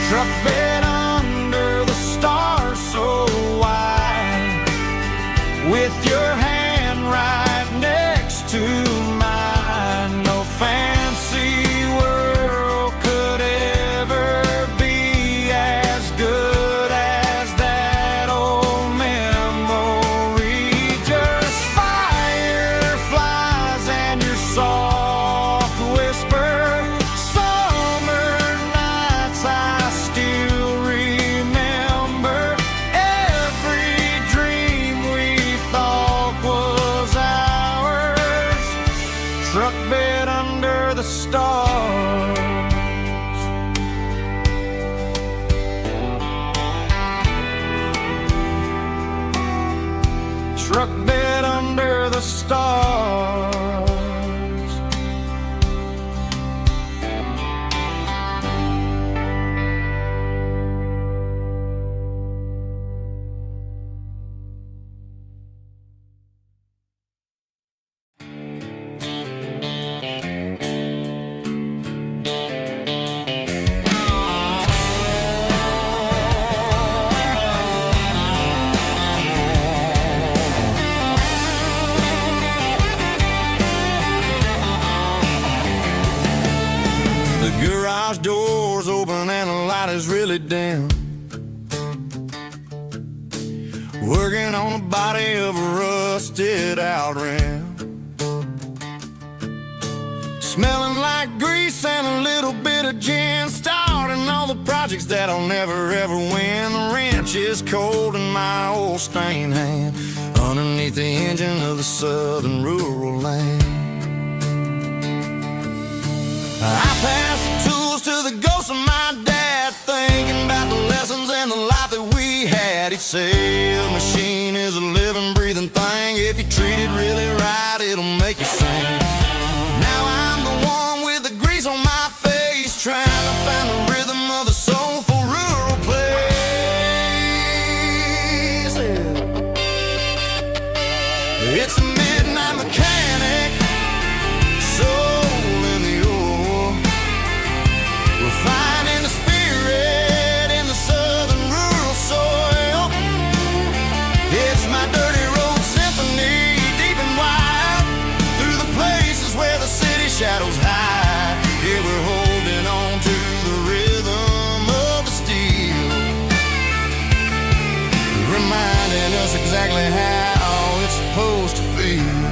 Truck bed under the stars so wide, with your hand right next to mine. No fancy world could ever be as good as that old memory. Just fireflies and your soft whisper, summer nights I still remember, every dream we thought truck bed under the stars. The garage door's open and the light is really dim. Working on the body of a rusted out rim. Smelling like grease and a little bit of gin. Starting all the projects that I'll never ever win. The wrench is cold in my old stained hand underneath the engine of the southern rural land. I pass the tools to the ghost of my dad, thinking about the lessons and the life that we had. He'd say a machine is a living, breathing thing. If you treat it really right, it'll make you sing. Now I'm the one with the grease on my face, trying to find the rhythm of the soulful rural place. It's a midnight mechanic, soul in the ore, refining the spirit in the southern rural soil. It's my dirty road symphony, deep and wide, through the places where the city shadows hide. Yeah, we're holding on to the rhythm of the steel, reminding us exactly how it's supposed to feel.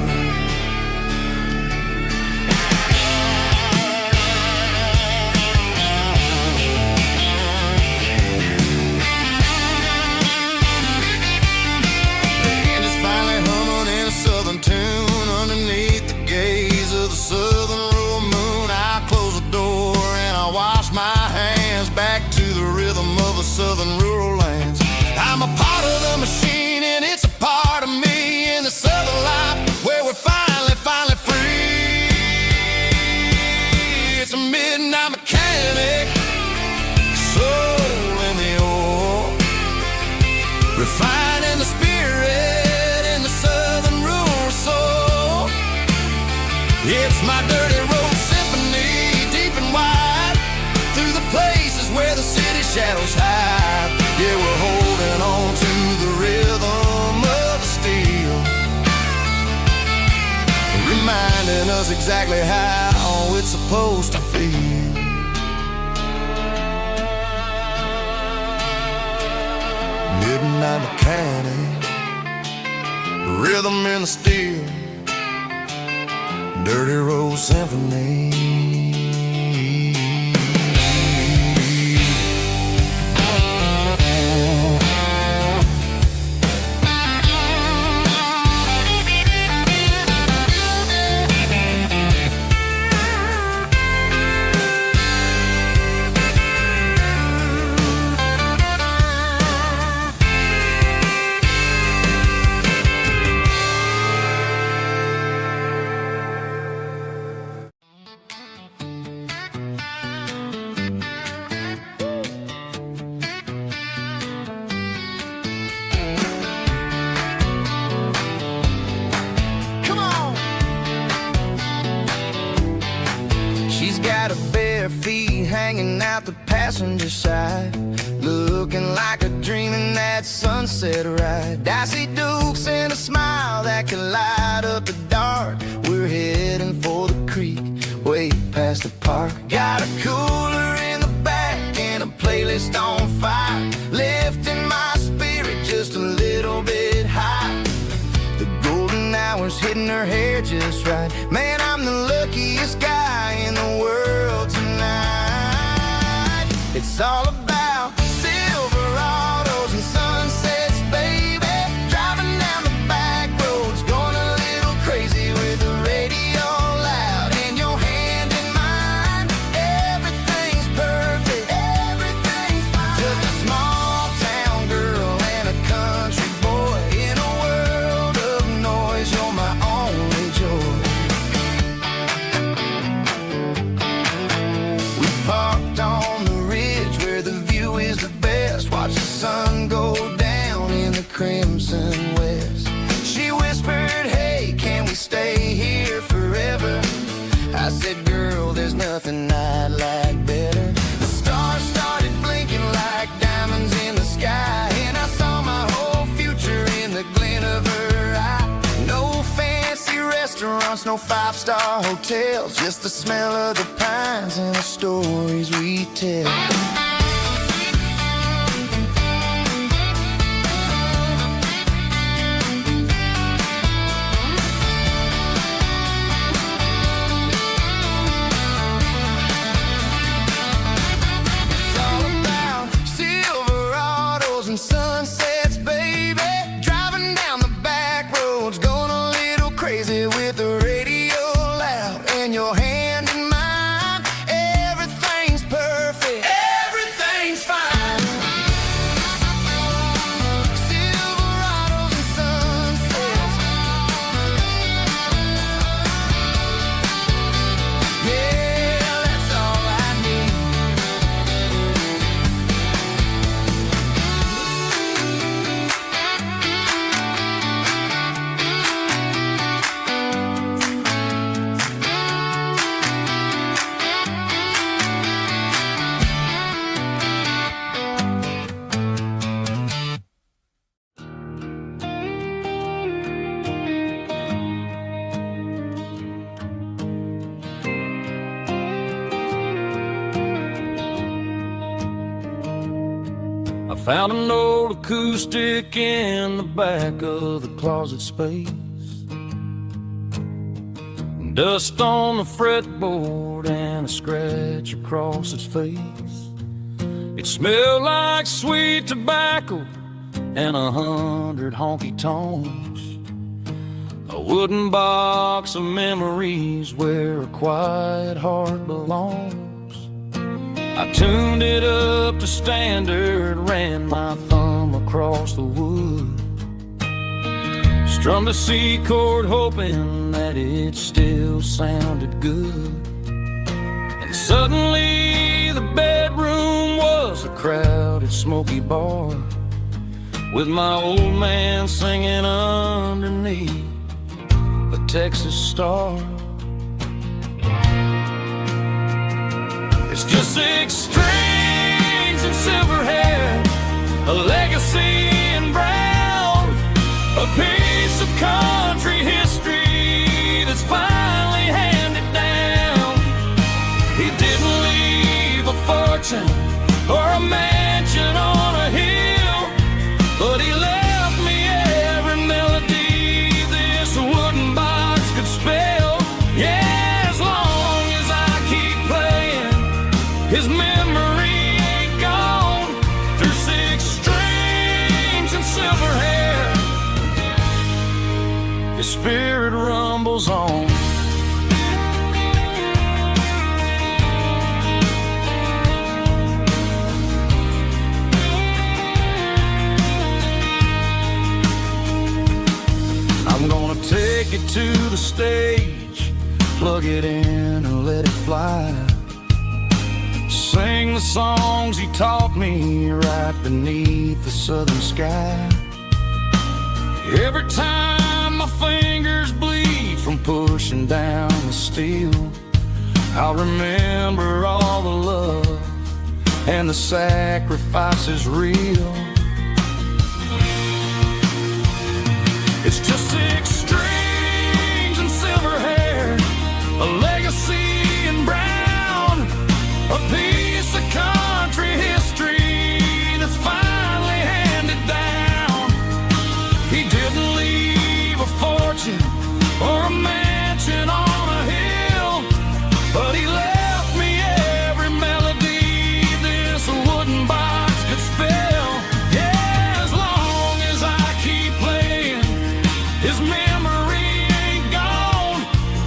Tune underneath the gaze of the southern rural moon. I close the door and I wash my hands back to the rhythm of the southern rural lands. I'm a part of the machine and it's a part of me in the southern life where we're finally free. It's a midnight mechanic, soul in the ore, refining the spirit in the southern rural soul. It's my dirty road symphony, deep and wide, through the places where the city shadows hide. Yeah, we're holding on to the rhythm of the steel, reminding us exactly how it's supposed to feel. Midnight mechanic, rhythm in the steel, dirty road symphony. Got her bare feet hanging out the passenger side, looking like a dream in that sunset ride. Dicey dukes and a smile that can light up the dark. We're heading for the creek, way past the park. Got a cooler in the back and a playlist on fire, lifting my spirit just a little bit high. The golden hours hitting her hair just right. Man, I'm the luckiest guy in the world tonight. It's all about Silverados and sunsets, baby. Driving down the back roads, going a little crazy with the radio loud and your hand in mine. Everything's perfect, everything's fine. Just a small town girl and a country boy in a world of restaurants, no five-star hotels, just the smell of the pines and the stories we tell. And sunsets, baby, driving down the back roads, going a little crazy with the radio loud and your hand in mine. Everything's perfect, everything's fine. Silverados and sunsets, yeah, that's all I need. I found an old acoustic in the back of the closet space. Dust on the fretboard and a scratch across its face. It smelled like sweet tobacco and 100 honky-tonks. A wooden box of memories where a quiet heart belongs. I tuned it up to standard, ran my thumb across the wood, strummed a C chord hoping that it still sounded good. And suddenly the bedroom was a crowded smoky bar, with my old man singing underneath a Texas star. It's just 6 strings and silver hair, a legacy in brown, a piece of country history that's finally handed down. He didn't leave a fortune or a mansion on a hill, but he left me every melody this wooden box could spell. Yeah, as long as I keep playing, his memory ain't gone. Through 6 strings and silver hair, his spirit rumbles on. I'm gonna take it to the stage, plug it in and let it fly. Sing the songs he taught me right beneath the southern sky. Every time my fingers bleed from pushing down the steel, I'll remember all the love and the sacrifices real. It's just 6 strings and silver hair, a legacy in brown, a piece of country history that's finally handed down. He didn't leave a fortune or a mansion on a hill, but he left me every melody this wooden box could spell. Yeah, as long as I keep playing, his memory ain't gone.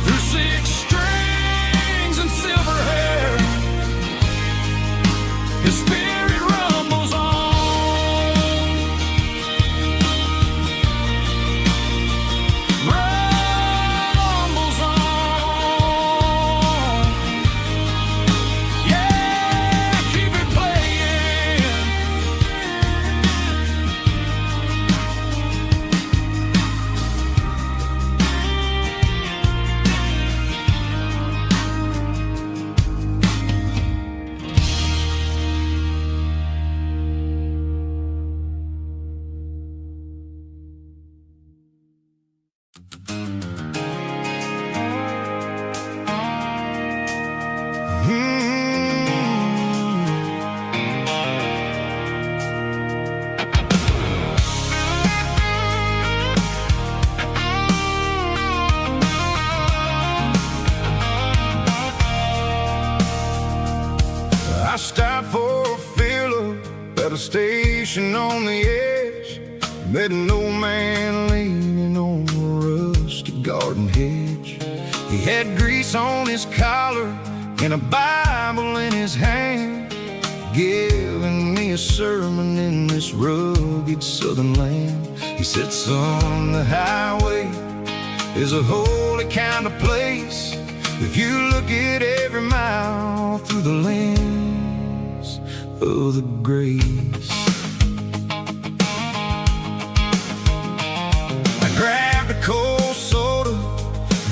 Through 6 strings and silver hair, his spirit rumbles on. Met an old man leaning on a rusty garden hedge. He had grease on his collar and a Bible in his hand, giving me a sermon in this rugged southern land. He said, son, the highway is a holy kind of place if you look at every mile through the lens of the grace. I grabbed a cold soda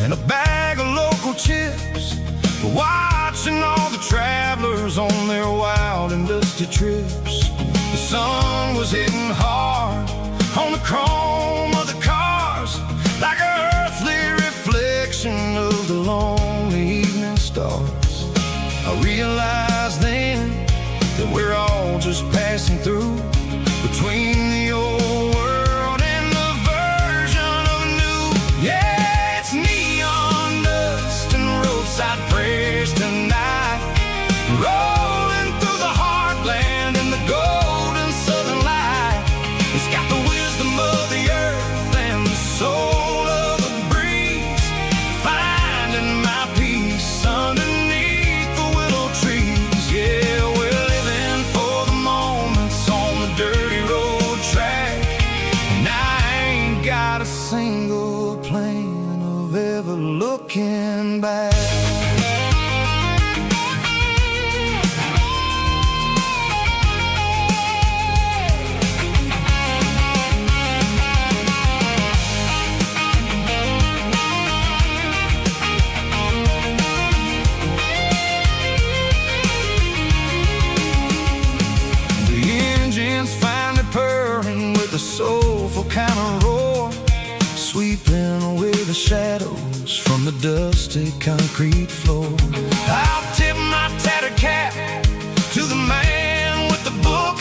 and a bag of local chips, watching all the travelers on their wild and dusty trips. The sun was hitting hard on the chrome of the cars, like an earthly reflection of the lonely evening stars. I realized then that we're all just passing through between the old world and the version of new. Yeah, it's neon dust and roadside prayers tonight, rolling through the heartland in the golden southern light. It's got the wisdom of the earth and the soul of the breeze, finding my peace underneath the willow trees. Yeah, we're living for the moments on the dirty road track, and I ain't got a single plan of ever looking back. Finally purring with a soulful kind of roar, sweeping away the shadows from the dusty concrete floor. I'll tip my tattered cap to the man with the book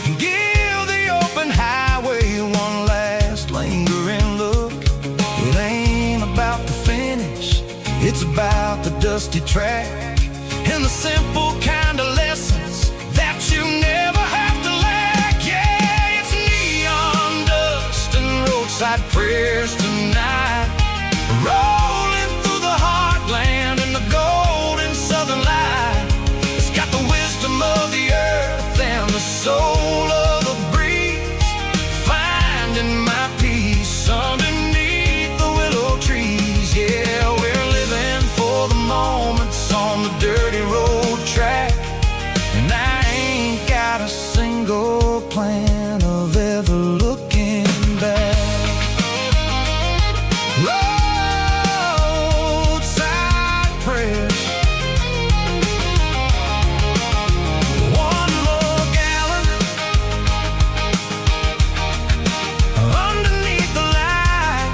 and give the open highway one last lingering look. It ain't about the finish, it's about the dusty track and the simple kind of lessons that you never have to lack. Yeah, it's neon dust and roadside prayers tonight, rolling through the heartland in the golden southern light. It's got the wisdom of the earth and the soul of the breeze, finding my peace underneath the willow trees. Yeah, we're living for the moments on the dirty road track, and I ain't got a single plan of ever looking back. Roadside prayers, one more gallon underneath the light.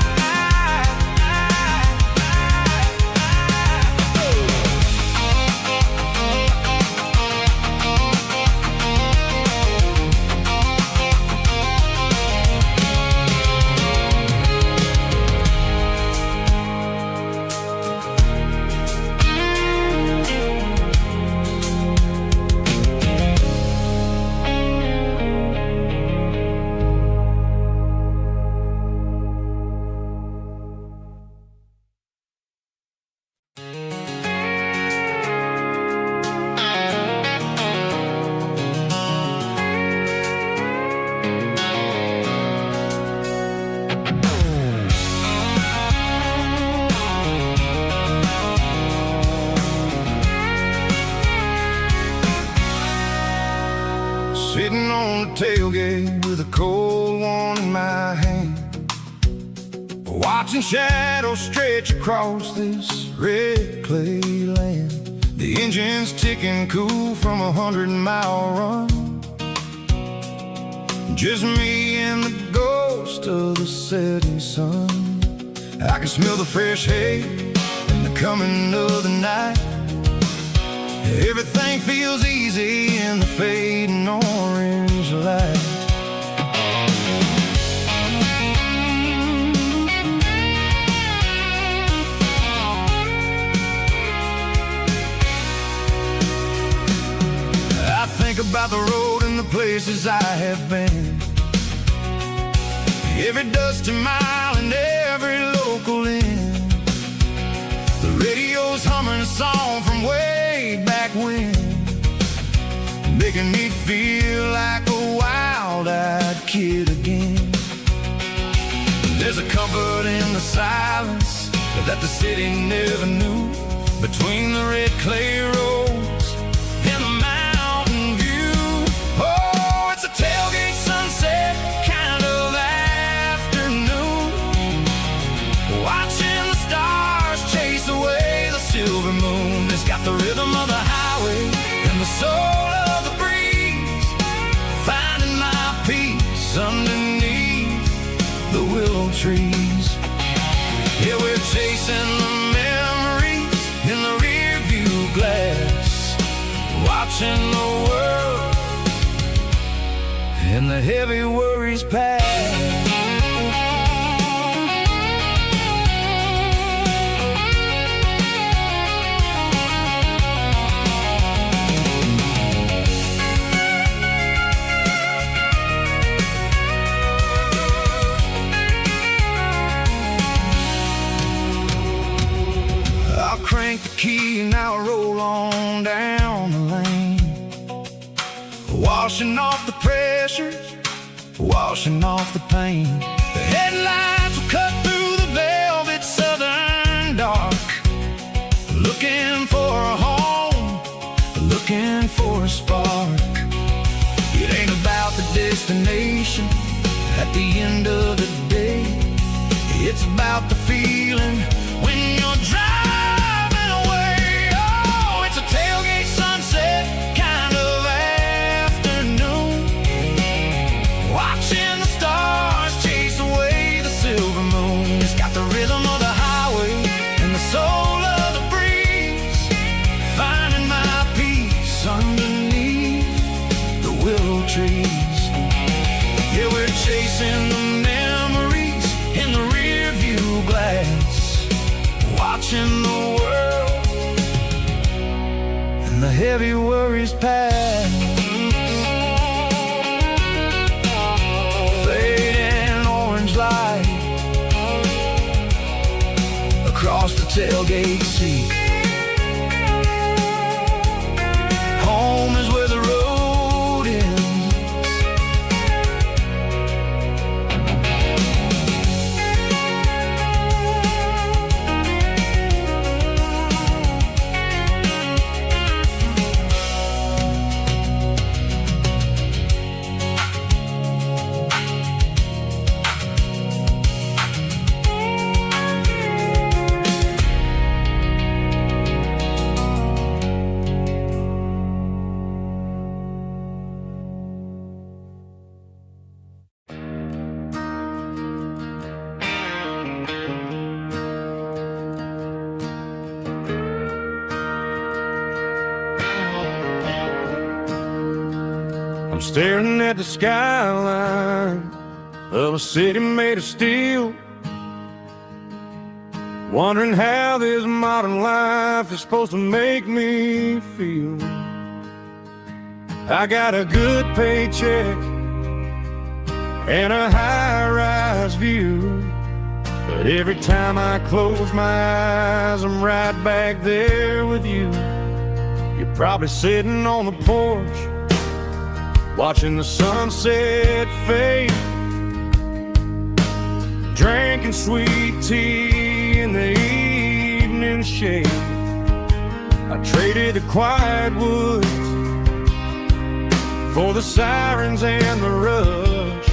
Sitting on the tailgate with a cold one in my hand, watching shadows stretch across this red clay land. The engine's ticking cool from 100-mile run, just me and the ghost of the setting sun. I can smell the fresh hay and the coming of the night. Everything feels easy in the fading orange light. I think about the road and the places I have been, every dusty mile and every local inn. The radio's humming a song from way back when, making me feel like a wild-eyed kid again. There's a comfort in the silence that the city never knew, between the red clay roads and the mountain view. Oh, it's a tailgate sunset kind of afternoon, watching the stars chase away the silver moon. It's got the rhythm of the highway and the soul of the breeze, finding my peace underneath the willow trees. Yeah, we're chasing the memories in the rear view glass, watching the world and the heavy worries pass. Crank the key and now I roll on down the lane, washing off the pressure, washing off the pain. The headlights will cut through the velvet southern dark, looking for a home, looking for a spark. It ain't about the destination at the end of the day, it's about the feeling when you're driving. Kind of afternoon, watching the stars chase away the silver moon. It's got the rhythm of the highway and the soul of the breeze, finding my peace underneath the willow trees. Yeah, we're chasing the memories in the rear view glass, watching the world the heavy worries pass. Fading orange light across the tailgate seat. Home is where the road ends. I'm staring at the skyline of a city made of steel, wondering how this modern life is supposed to make me feel. I got a good paycheck and a high-rise view, but every time I close my eyes, I'm right back there with you. You're probably sitting on the porch, watching the sunset fade, drinking sweet tea in the evening shade. I traded the quiet woods for the sirens and the rush,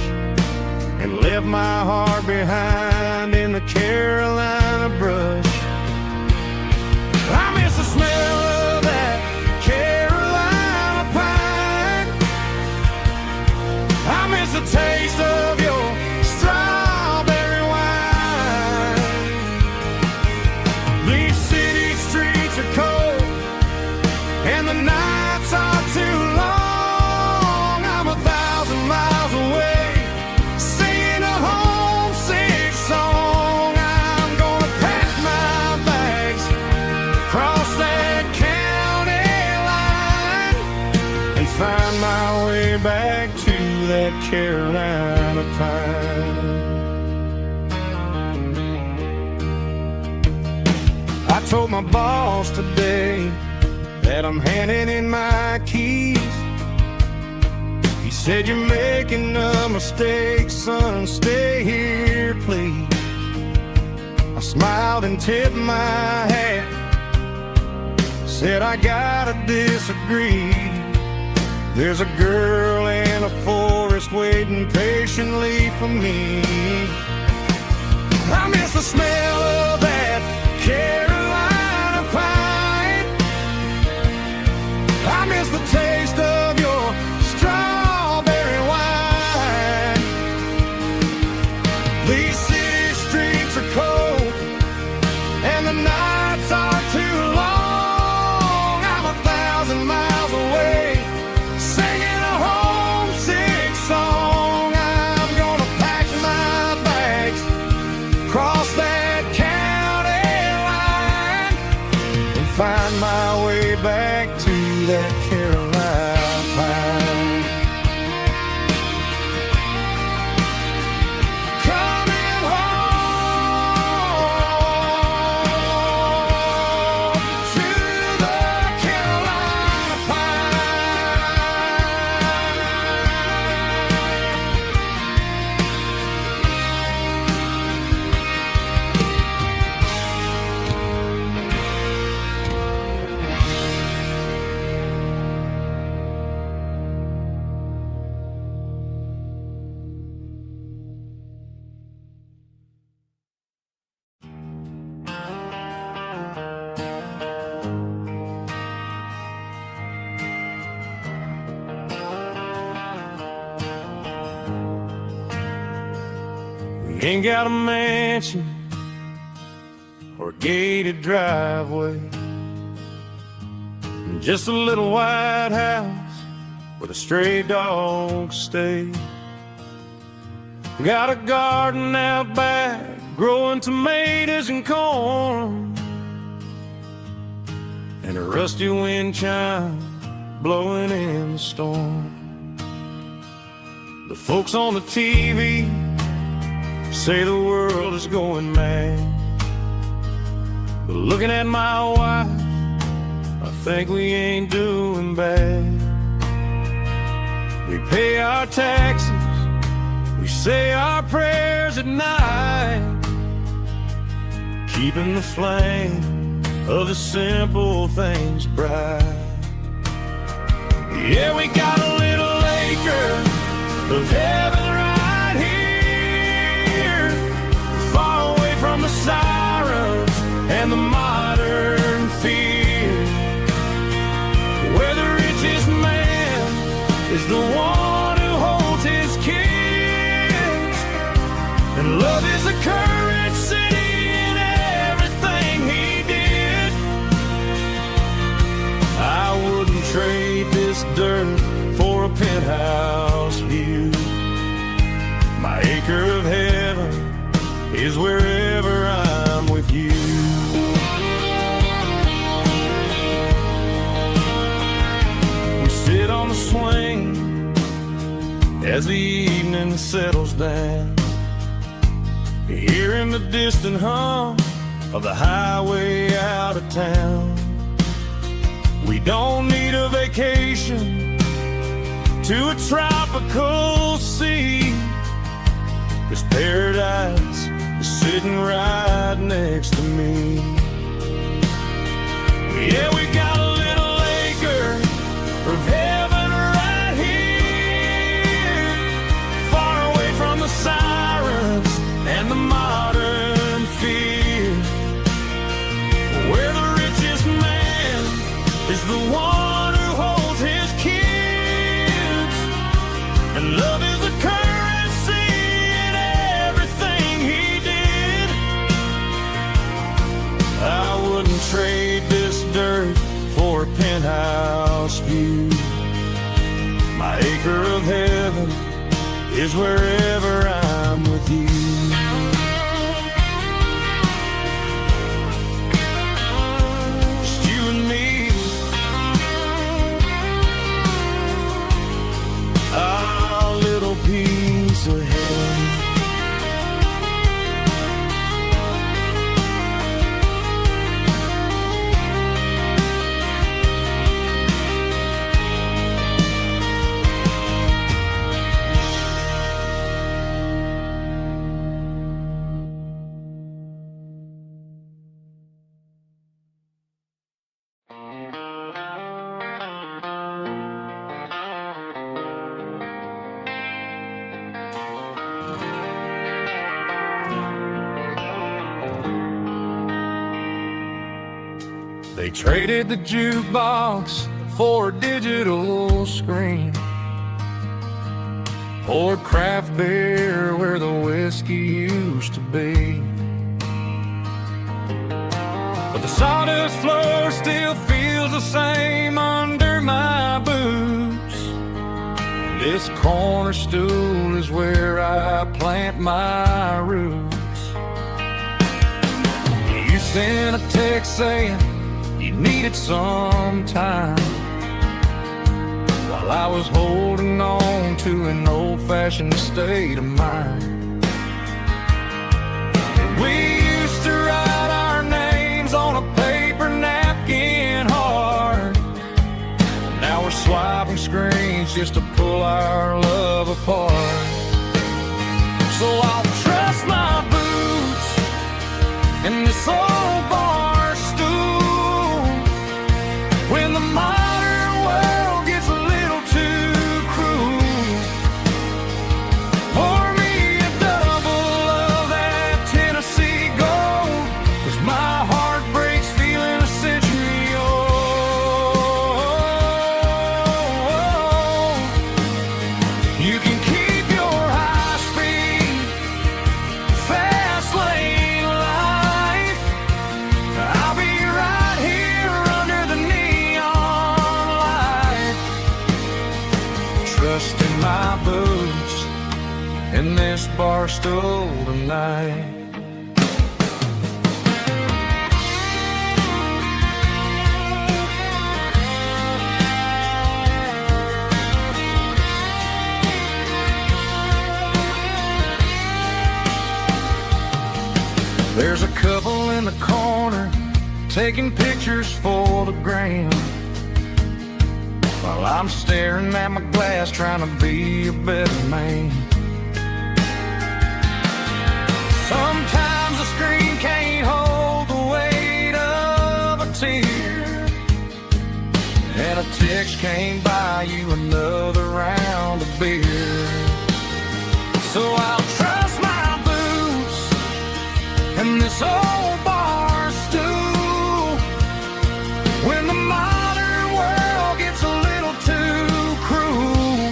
and left my heart behind in the Carolina brush. I miss the smell of that Carolina pine. I miss the taste of your strawberry wine. These city streets are cold and the nights are too long. I'm 1,000 miles away, singing a homesick song. I'm gonna pack my bags, cross that county line, and find my way back to that Carolina pine. told my boss today that I'm handing in my keys. He said, "You're making a mistake, son, stay here, please." I smiled and tipped my hat, said, "I gotta disagree. There's a girl in a forest waiting patiently for me. I miss the smell of that Carolina pine. I miss the taste of your strawberry wine. These city streets are cold and the nights are too long. I'm 1,000 miles away singing a homesick song. I'm gonna pack my bags, cross that county line, and find my way back to that Carolina pine. Coming home to the Carolina Ain't got a mansion or a gated driveway, just a little white house where the stray dogs stay. Got a garden out back growing tomatoes and corn, and a rusty wind chime blowing in the storm. The folks on the TV say the world is going mad, but looking at my wife, I think we ain't doing bad. We pay our taxes, we say our prayers at night, keeping the flame of the simple things bright. Yeah, we got a little acre of heaven right here, far away from the sirens and the modern fear, where the richest man is the one who holds his kids, and love is the currency in everything he did. I wouldn't trade this dirt for a penthouse view. My acre of heaven is wherever I'm with you. We sit on the swing as the evening settles down, hearing the distant hum of the highway out of town. We don't need a vacation to a tropical sea, 'cause paradise is sitting right next to me. Yeah, we got a little acre of heaven right here, far away from the sirens and the modern fear, where the richest man is the one who holds his kids, and love is the currency in everything he did. I wouldn't trade this dirt for a penthouse view. My acre of heaven is wherever I'm with you. Just you and me, our little piece of heaven. They traded the jukebox for a digital screen, poured craft beer where the whiskey used to be. But the sawdust floor still feels the same under my boots. This corner stool is where I plant my roots. You sent a text saying you needed some time, while I was holding on to an old-fashioned state of mind. We used to write our names on a paper napkin hard. Now we're swiping screens just to pull our love apart. So I'll trust my boots in this old bar stool when the modern world gets a little too cruel. Pour me a double of that Tennessee Gold, 'cause my heart breaks feeling a century old. You can keep your high-speed, fast lane life. I'll be right here under the neon light, trusting my boots in this bar stool tonight. There's a couple in the corner taking pictures for the gram, while I'm staring at my glass trying to be a better man. Sometimes the screen can't hold the weight of a tear, and a text can't buy you another round of beer. So I'll trust my boots and this old bar stool when the modern world gets a little too cruel.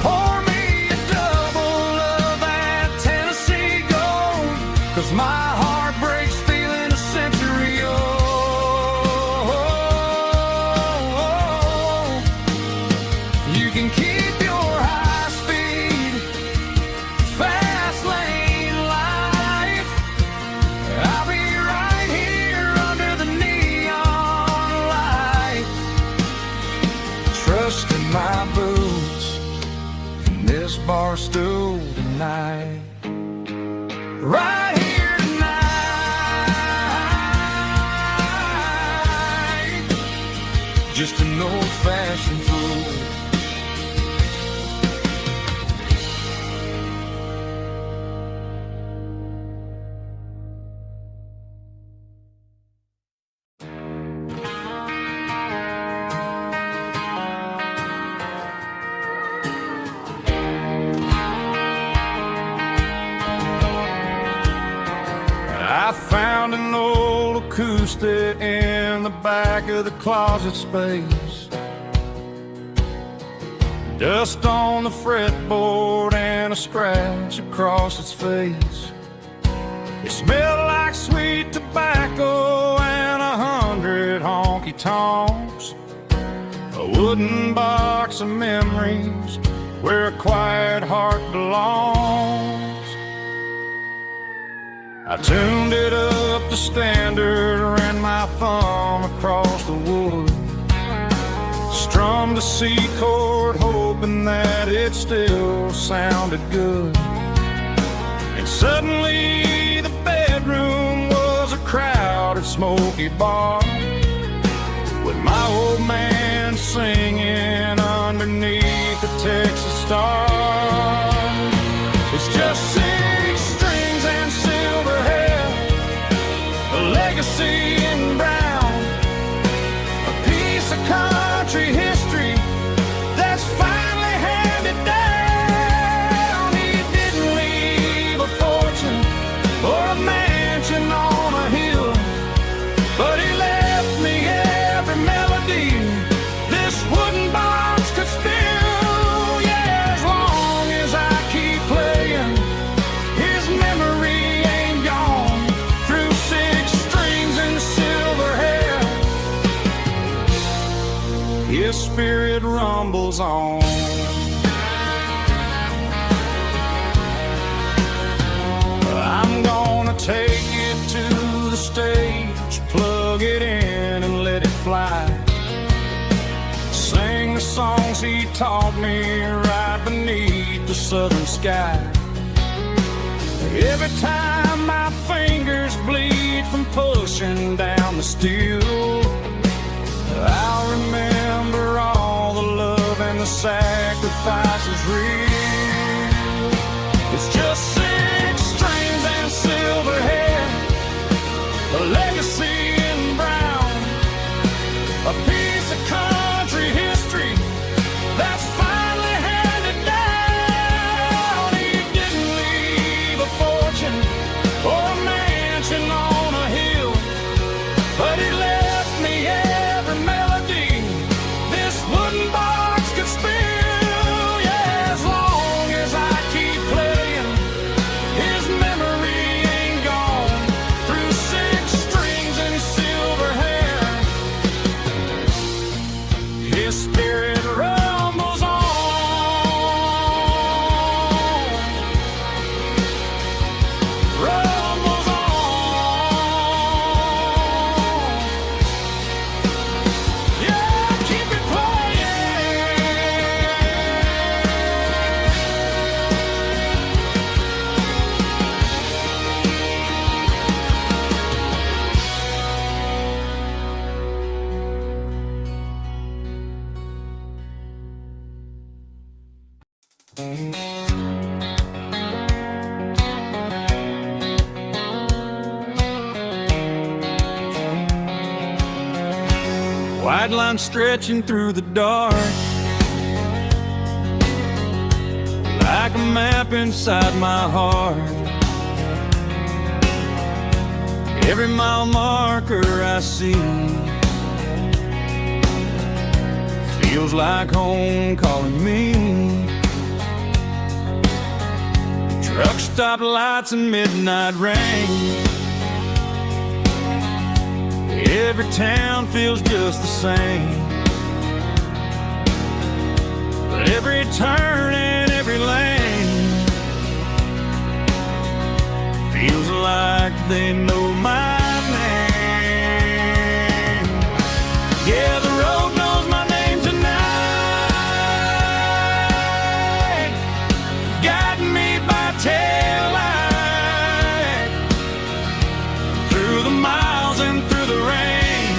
Pour me a double of that Tennessee Gold, 'cause my heart breaks feeling a century old. You can keep your high speed, fast lane life. I'll be right here under the neon light, trusting my boots in this bar stool tonight. Right here tonight, just an old-fashioned fool. I found an old acoustic in the back of the closet space. Dust on the fretboard and a scratch across its face. It smelled like sweet tobacco and 100 honky-tonks. A wooden box of memories where a quiet heart belongs. I tuned it up to standard, ran my thumb across the wood, strummed a C chord hoping that it still sounded good. And suddenly the bedroom was a crowded smoky bar, with my old man singing underneath the Texas stars. It's just 6 strings and silver hair, a legacy in brown, a piece of country history that's finally handed down. He didn't leave a fortune or a mansion on a hill, but he His spirit rumbles on. I'm gonna take it to the stage, plug it in and let it fly. Sing the songs he taught me right beneath the southern sky. Every time my fingers bleed from pushing down the steel, I'll remember all the love and the sacrifices real. It's just 6 strings and silver hair, a legacy in brown, a piece of country history that's finally handed down. He didn't leave a fortune or a mansion on a hill, but he left me every melody this wooden box could spill. Yeah, as long as I keep playing, his memory ain't gone. Through 6 strings and silver hair, his spirit rumbles on. Rumbles on. Yeah, keep it white line stretching through the dark, like a map inside my heart. Every mile marker I see feels like home calling me. Truck stop lights and midnight rain, every town feels just the same. But every turn and every lane feels like they know my name. Yeah, the road knows my name tonight, guiding me by taillight through the miles and through the rain.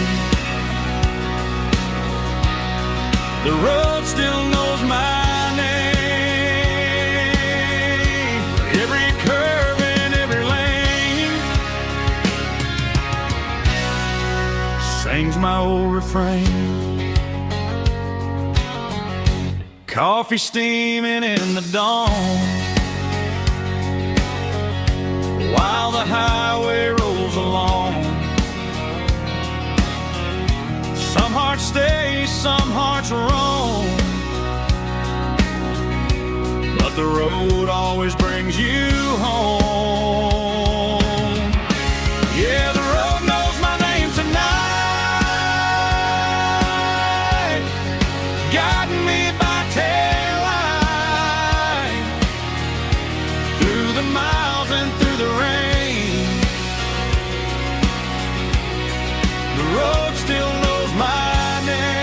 The road still knows my name. Every curve and every lane sings my old refrain. Coffee steaming in the dawn, while the highway rolls along. Some hearts stay, some hearts roam, but the road always brings you home. Yeah, the road knows my name tonight, guiding me by taillight through the miles and through the rain. The road still knows my name.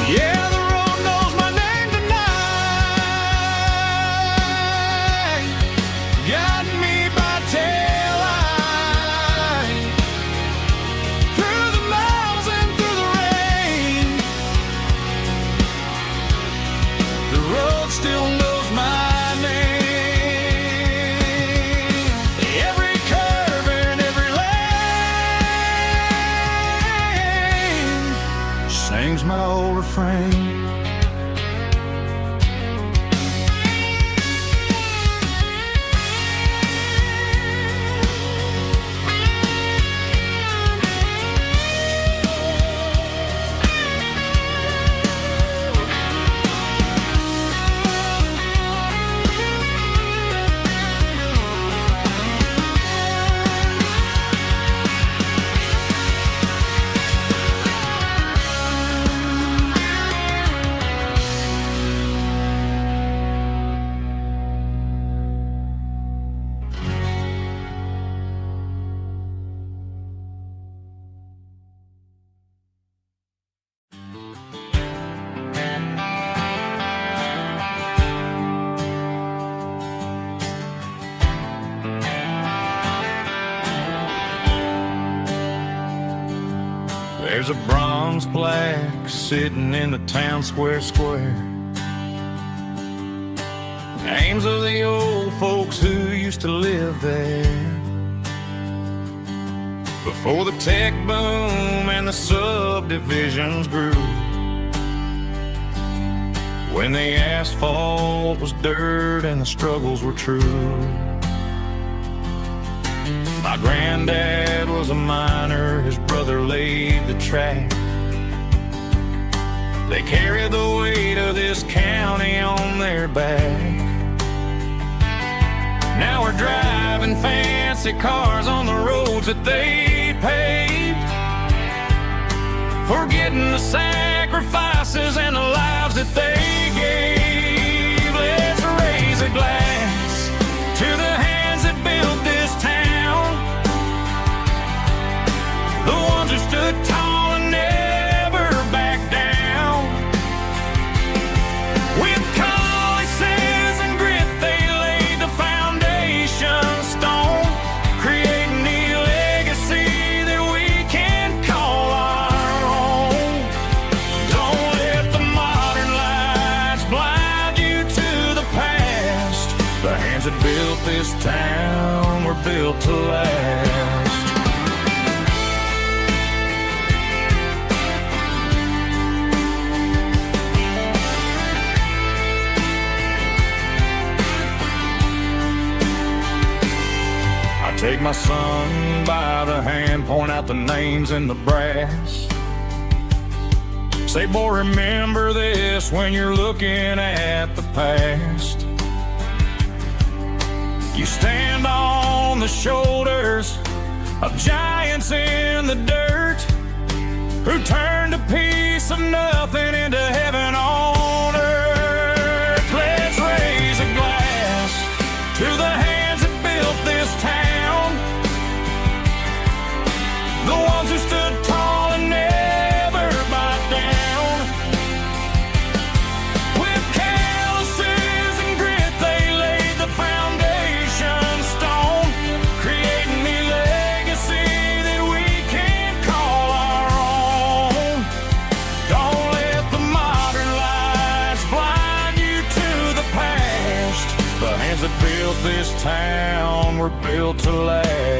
Yeah, the road knows my name tonight, guiding me by taillight through the miles and through the rain. The road still knows my name. Every curve and every lane sings my old refrain. There's a bronze plaque sitting in the town square. Names of the old folks who used to live there before the tech boom and the subdivisions grew, when the asphalt was dirt and the struggles were true. My granddad was a miner, his brother laid the track. They carried the weight of this county on their back. Now we're driving fancy cars on the roads that they paved, forgetting the sacrifices and the lives that they gave. Let's raise a glass to the hands that built this town, the ones who stood tall and never backed down. With calluses and grit, they laid the foundation stone, creating the legacy that we can call our own. Don't let the modern lights blind you to the past. The hands that built this town were built to last. Take my son by the hand, point out the names in the brass. Say, boy, remember this when you're looking at the past. You stand on the shoulders of giants in the dirt, who turned a piece of nothing into heaven on earth. Let's raise a glass to the hands that built this town, the ones who stood tall and never backed down. With calluses and grit, they laid the foundation stone, creating the legacy that we can call our own. Don't let the modern lights blind you to the past. The hands that built this town were built to last.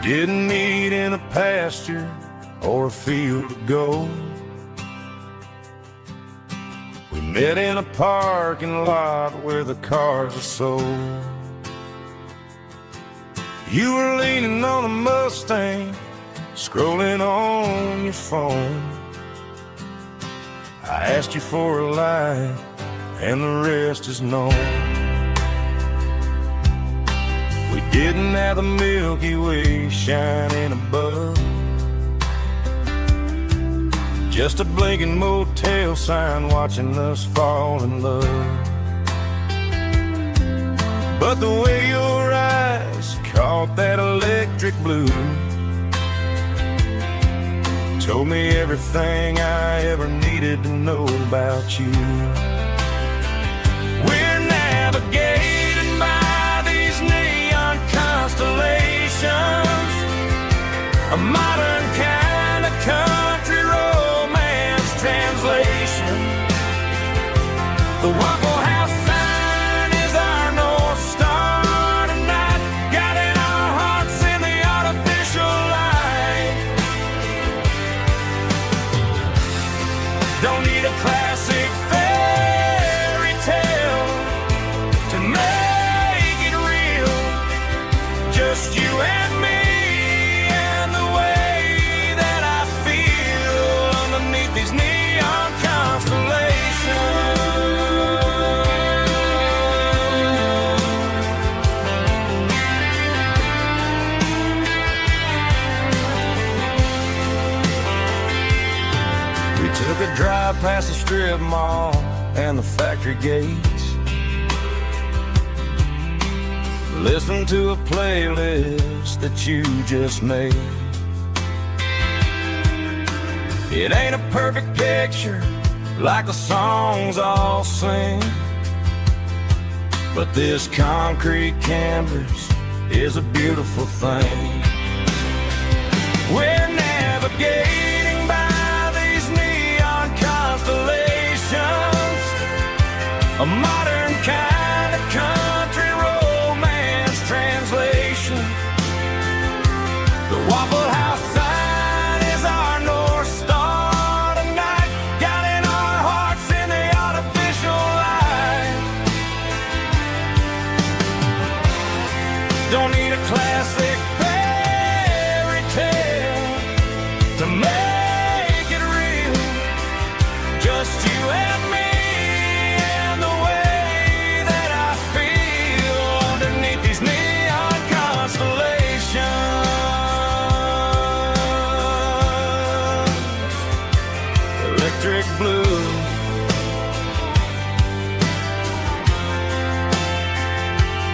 Didn't meet in a pasture or a field of gold. We met in a parking lot where the cars are sold. You were leaning on a Mustang, scrolling on your phone. I asked you for a light, and the rest is known. We didn't have the Milky Way shining above, just a blinking motel sign watching us fall in love. But the way your eyes caught that electric blue told me everything I ever needed to know about you. We're navigating by these neon constellations, a modern kind of country romance translation. The Waffle House sign is our North Star tonight, guiding our hearts in the artificial light. Don't need a classic fairy tale to make it real, just you and me. past the strip mall and the factory gates. Listen to a playlist that you just made. It ain't a perfect picture like the songs all sing, but this concrete canvas is a beautiful thing. We're navigating by these neon constellations, a modern kind of country romance translation. The Waffle House sign is our North Star tonight, guiding our hearts in the artificial light. Don't need a classic fairy tale to make it real, just you and me and the way that I feel underneath these neon constellations. Electric blue,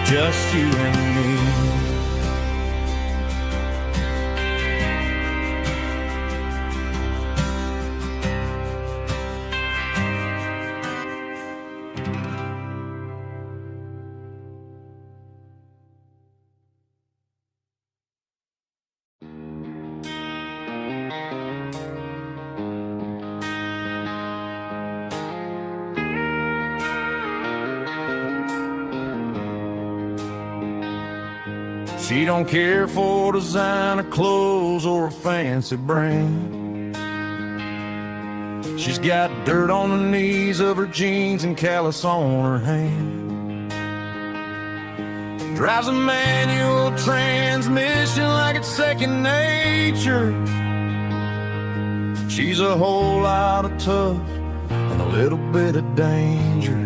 just you and me. She don't care for designer clothes or a fancy brand. She's got dirt on the knees of her jeans and callus on her hand. Drives a manual transmission like it's second nature. She's a whole lot of tough and a little bit of danger.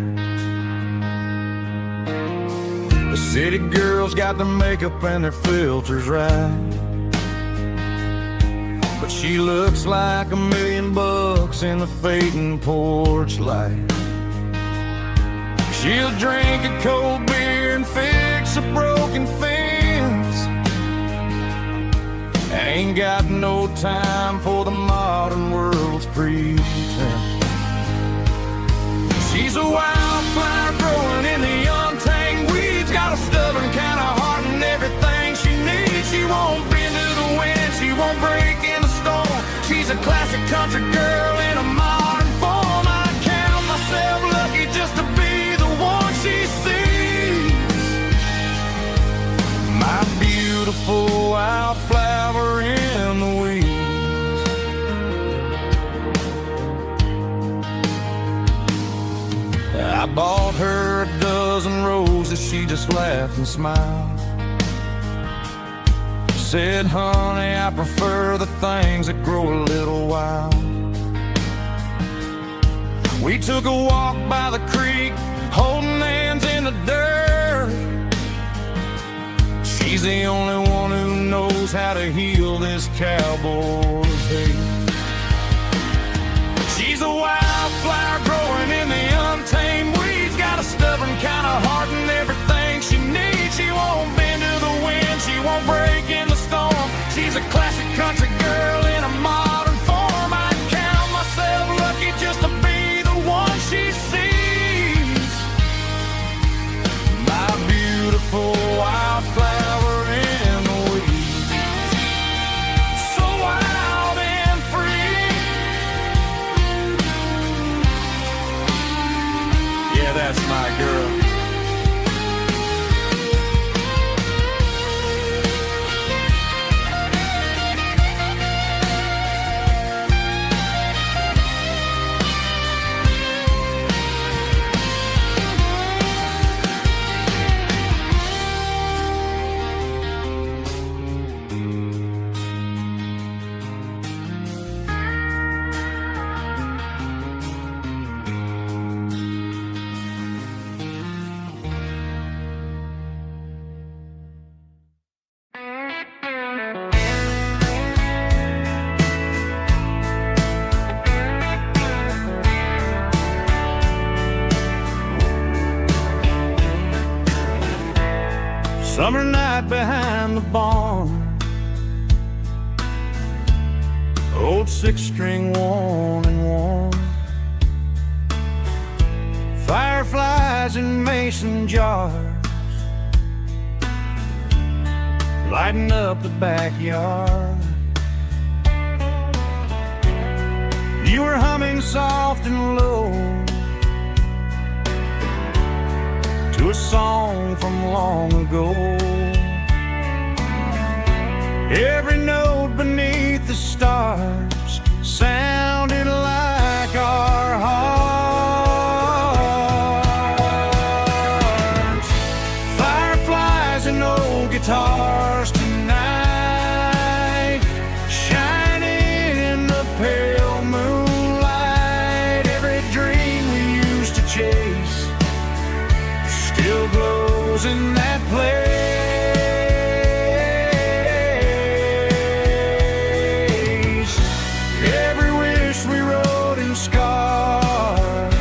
The city girls got their makeup and their filters right, but she looks like $1,000,000 in the fading porch light. She'll drink a cold beer and fix a broken fence. Ain't got no time for the modern world's pretense. She's a wildflower growing in the untamed weeds, got a stubborn kind of heart and everything she needs. She won't bend to the wind, she won't break in the storm. She's a classic country girl in a modern form. I count myself lucky just to be the one she sees. My beautiful wildflower in the weeds. I bought her a dozen roses, she just laughed and smiled. Said, honey, I prefer the things that grow a little wild. We took a walk by the creek, holding hands in the dirt. She's the only one who knows how to heal this cowboy's hate. She's a wildflower growing in the untamed weeds, got a stubborn kind of heart and everything she needs. She won't bend to the wind, she won't break in the storm. She's a classic country girl in a modern form. I count myself lucky just to be the one she sees. My beautiful wildflower in the weeds, so wild and free. Yeah, that's my girl. Summer night behind the barn, old 6-string worn and worn. Fireflies in mason jars, lighting up the backyard. You were humming soft and low to a song from long ago. Every note beneath the stars sounded like our hearts. Fireflies and old guitars tonight, shining in the pale moonlight. Every dream we used to chase still glows in that place. Every wish we wrote in scars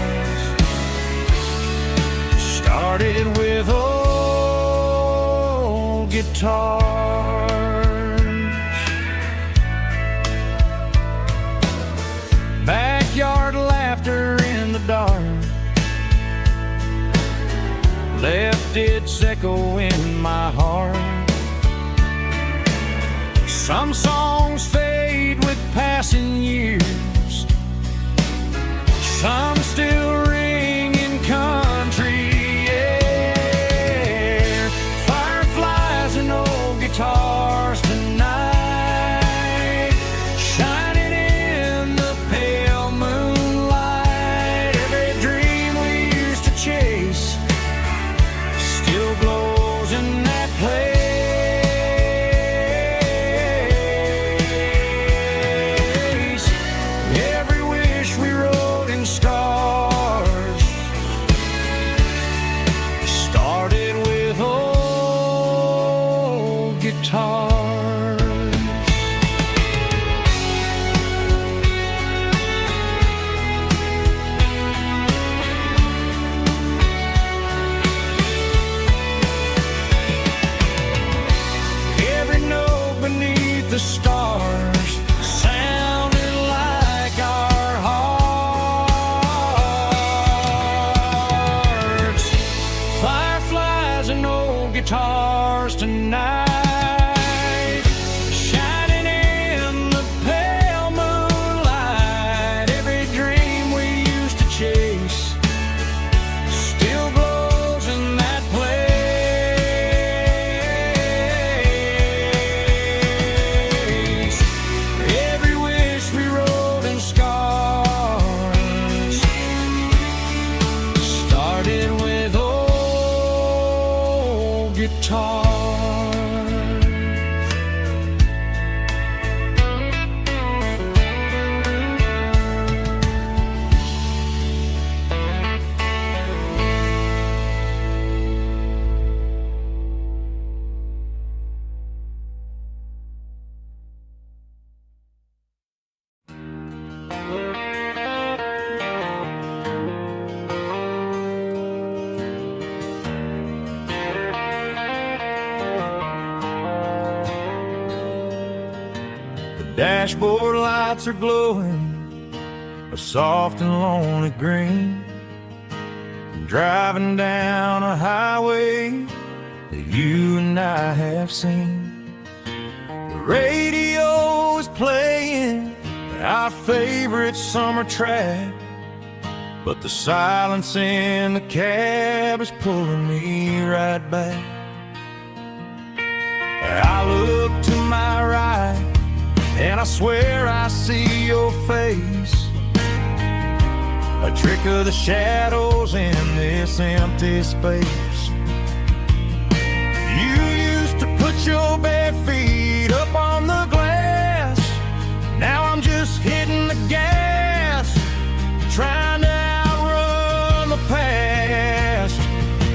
started with old guitars. Backyard laughter in the dark left its echo in my heart. Some songs fade with passing years, some still ring in country air. Fireflies and old guitars tonight, shining in the pale moonlight. Every dream we used to chase still glows in that place. Every wish we wrote in stars started with old guitars. Every note beneath the stars sounded like our hearts. Fireflies and old guitars tonight, shining in the pale moonlight. Every dream we used to chase still glows in that place. Every wish we wrote in scars started with old guitars. Dashboard lights are glowing a soft and lonely green. Driving down a highway that you and I have seen. The radio is playing our favorite summer track, but the silence in the cab is pulling me right back. I look to my right and I swear I see your face, a trick of the shadows in this empty space. You used to put your bare feet up on the glass. Now I'm just hitting the gas, trying to outrun the past.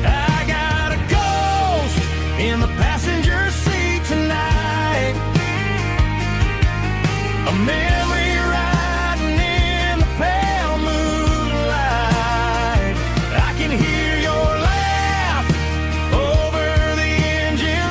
I got a ghost in the passenger seat tonight, a memory riding in the pale moonlight. I can hear your laugh over the engine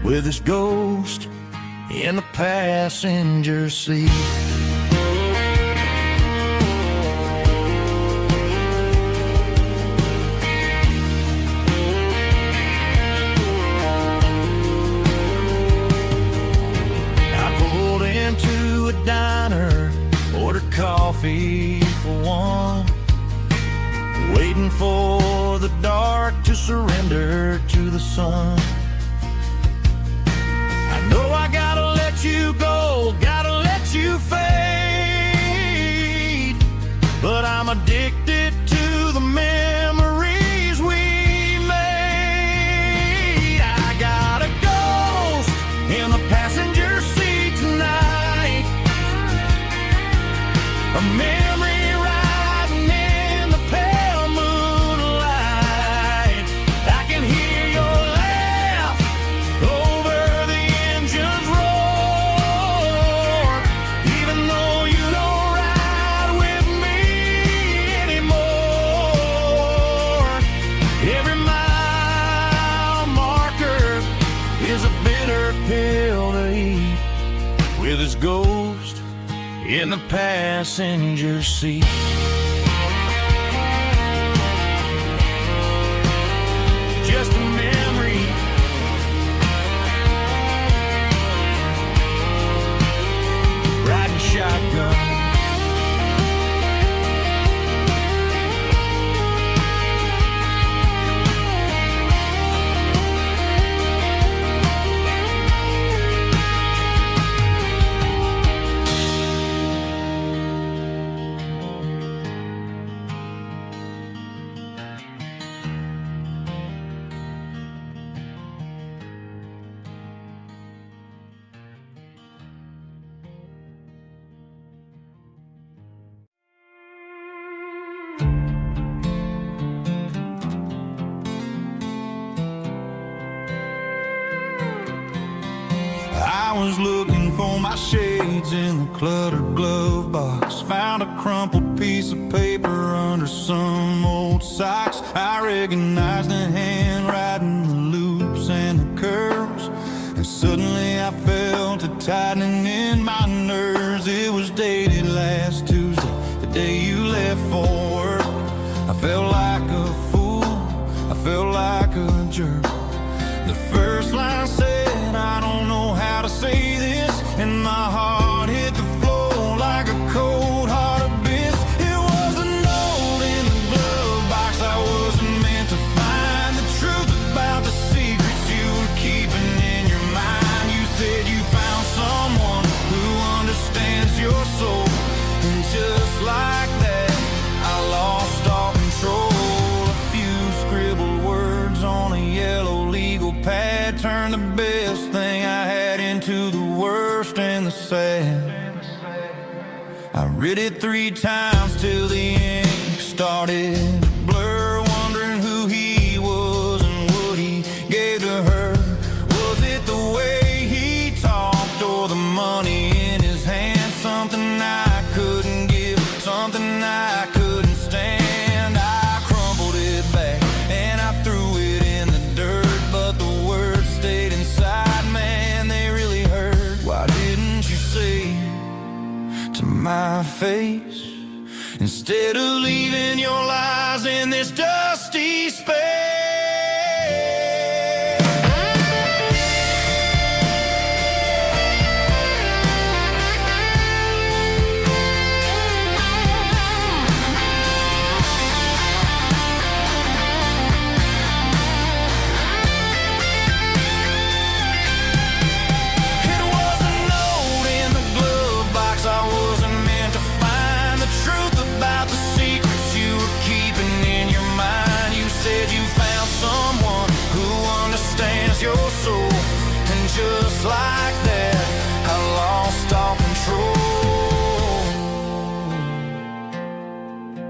with his ghost in the passenger seat. Into a diner, ordered coffee for one, waiting for the dark to surrender to the sun. I know I gotta let you go, gotta let you fade, but I'm addicted to the memories we made. I got a ghost in the passenger seat tonight, a memory riding in the pale moonlight. I can hear your laugh over the engine's roar, even though you don't ride with me anymore. Every mile marker is a bitter pill to eat, with his ghost in the passenger seat. Just a memory, riding shotgun. I was looking for my shades in the cluttered glove box, found a crumpled piece of paper under some old socks. I recognized the handwriting, the loops and the curves, and suddenly I felt a tightening in my nerves. It was dated last Tuesday, the day you left for work. I felt like a fool, I felt like a jerk. The first line said, I don't know how to say this, and my heart hit the floor like a cold heart abyss. It was a note in the glove box I wasn't meant to find, the truth about the secrets you were keeping in your mind. You said you found someone who understands your soul, and just like that I lost all control. A few scribbled words on a yellow legal pad turned the best thing I had into the worst and the sad. I read it 3 times till the ink started to blur, wondering who he was and what he gave to her. Was it the way he talked or the money in his hand? Something I couldn't give, something I couldn't stand. I crumpled it back and I threw it in the dirt, but the words stayed inside, man, they really hurt. Why didn't you say to my face, instead of leaving your lies in this dusty space? It was a note in the glove box I wasn't meant to find, the truth about the secrets you were keeping in your mind. You said you found someone who understands your soul, and just like that I lost all control.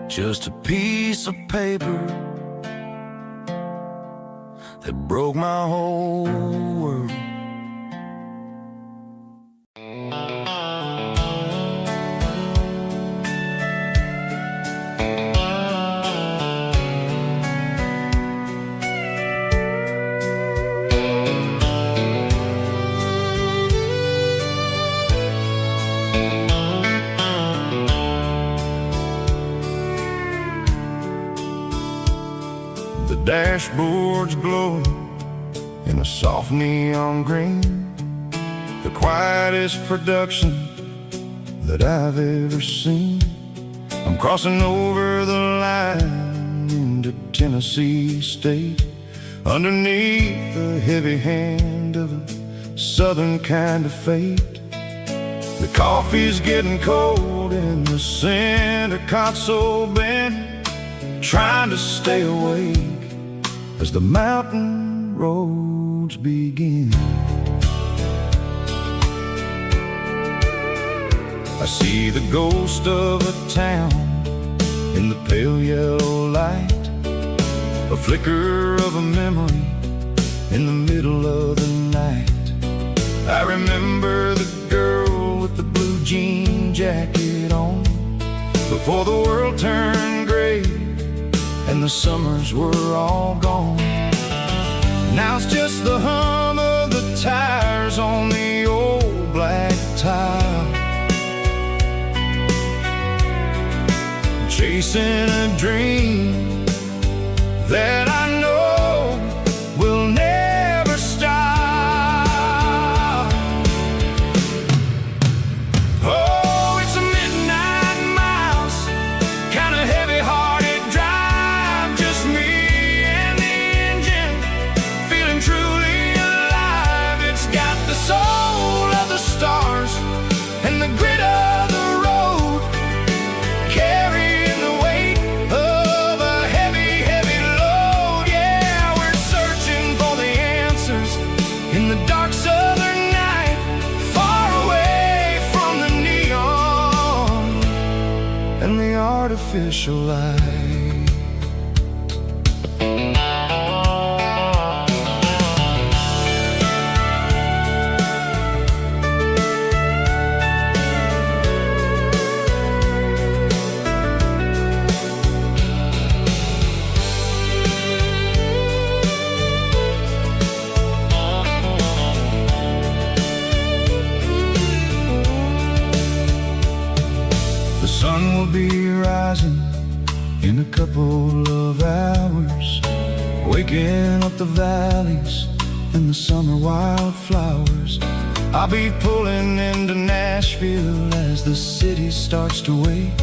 Just a piece of paper that broke my whole world. dashboard's glowing in a soft neon green, the quietest production that I've ever seen. I'm crossing over the line into Tennessee State, underneath the heavy hand of a southern kind of fate. The coffee's getting cold in the center console bin, trying to stay awake as the mountain roads begin. I see the ghost of a town in the pale yellow light, a flicker of a memory in the middle of the night. I remember the girl with the blue jean jacket on, before the world turned gray and the summers were all gone. Now it's just the hum of the tires on the old black tile, chasing a dream that I know will never stop. Oh, it's a midnight miles, kind of heavy-hearted drive, just me and the engine, feeling truly alive. It's got the soul of the stars and the grit of the road, carrying the weight of a heavy, heavy load. Yeah, we're searching for the answers in the dark southern night, far away from the neon and the artificial light. The sun will be rising in a couple of hours, waking up the valleys and the summer wildflowers. I'll be pulling into Nashville as the city starts to wake,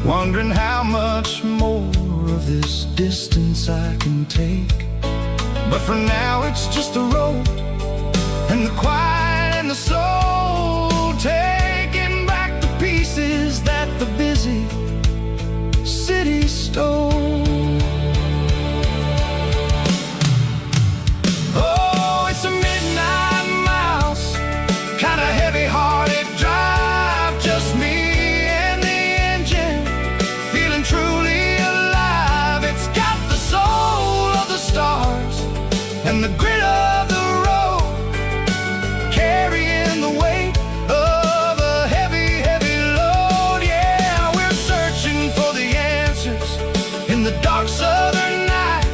wondering how much more of this distance I can take. But for now it's just the road and the quiet and the soul, taking back the pieces that the busy city stole. Oh, it's a midnight miles, kind of heavy-hearted drive, just me and the engine, feeling truly alive. It's got the soul of the stars and the grit of the road, carrying the weight of a heavy, heavy load. Yeah, we're searching for the answers in the dark southern night,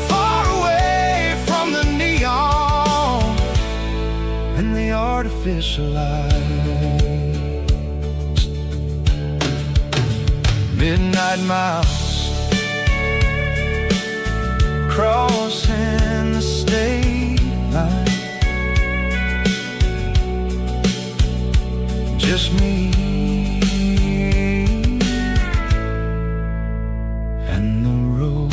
far away from the neon and the artificial lights. Midnight miles, crossing the state line, just me and the road.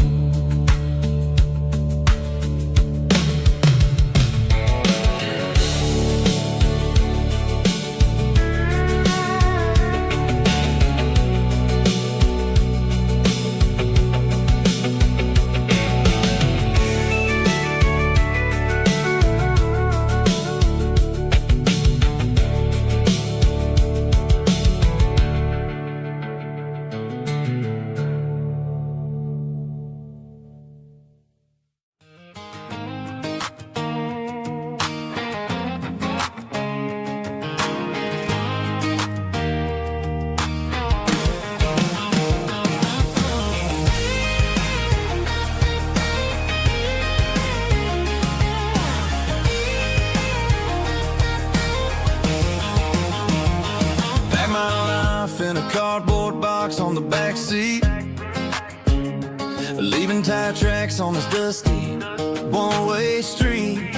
In a cardboard box on the back seat, leaving tired tracks on this dusty one-way street.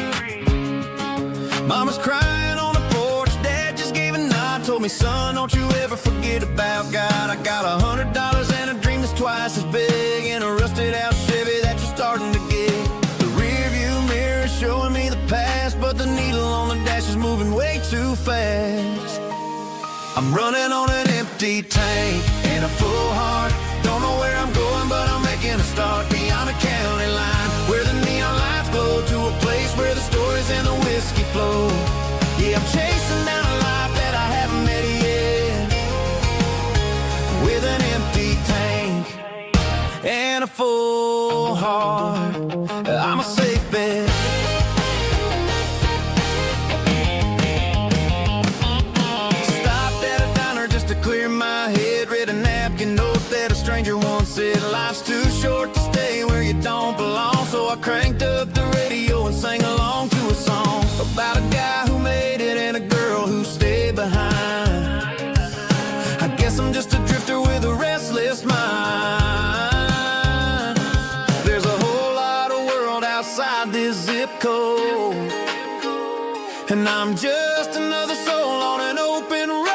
Mama's crying on the porch, Dad just gave a nod, told me, son, don't you ever forget about God. I got $100 and a dream that's twice as big, and a rusted out Chevy that you're starting to get. The rear view mirror is showing me the past, but the needle on the dash is moving way too fast. I'm running on an empty tank and a full heart. Don't know where I'm going, but I'm making a start beyond the county line, where the neon lights glow, to a place where the stories and the whiskey flow. Yeah, I'm chasing down a life that I haven't met yet, with an empty tank and a full heart. I'm a safe bet. Clear my head, read a napkin note that a stranger once said, life's too short to stay where you don't belong. So I cranked up the radio and sang along to a song about a guy who made it and a girl who stayed behind. I guess I'm just a drifter with a restless mind. There's a whole lot of world outside this zip code, and I'm just another soul on an open road.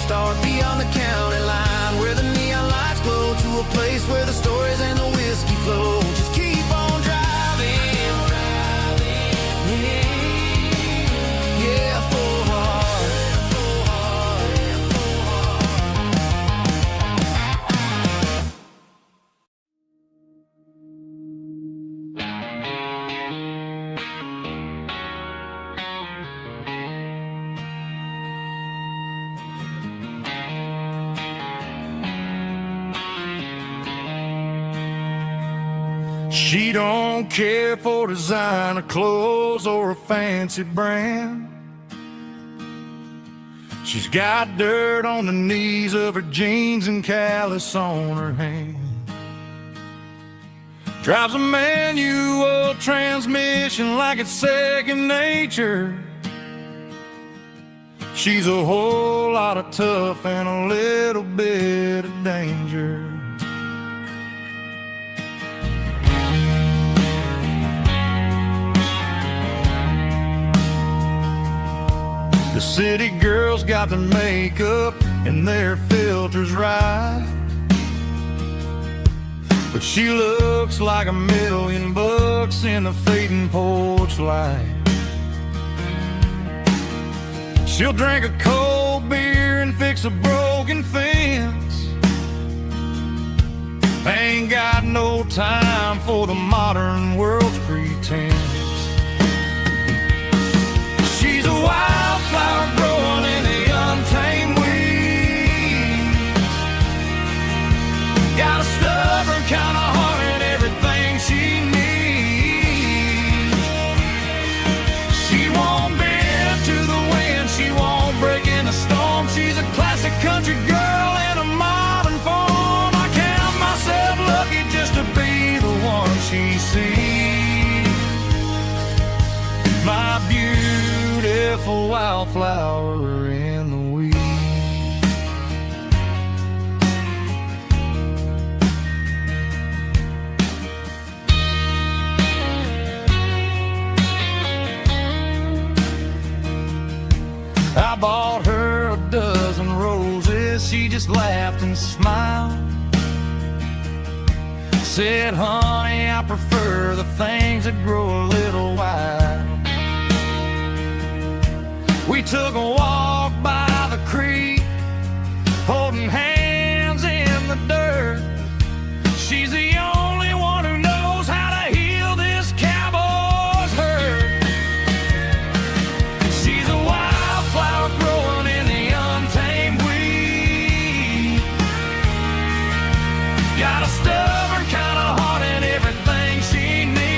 Start beyond the county line, where the neon lights glow, to a place where the stories and the whiskey flow. Just keep on driving, yeah, full heart, full heart, full She don't care for designer clothes or a fancy brand. She's got dirt on the knees of her jeans and callus on her hand. Drives a manual transmission like it's second nature. She's a whole lot of tough and a little bit of danger. The city girls got their makeup and their filters right, but she looks like $1,000,000 in the fading porch light. She'll drink a cold beer and fix a broken fence. Ain't got no time for the modern world's pretense. She's a wildflower growing in the untamed weeds. Got a stubborn kind of heart and everything she needs. She won't bend to the wind, she won't break in a storm. She's a classic country girl in a modern form. I count myself lucky just to be the one she sees. My beautiful wildflower in the weeds. I bought her a dozen roses, she just laughed and smiled. Said, honey, I prefer the things that grow a little wild. We took a walk by the creek, holding hands in the dirt. She's the only one who knows how to heal this cowboy's hurt. She's a wildflower growing in the untamed weed. Got a stubborn kind of heart and everything she needs.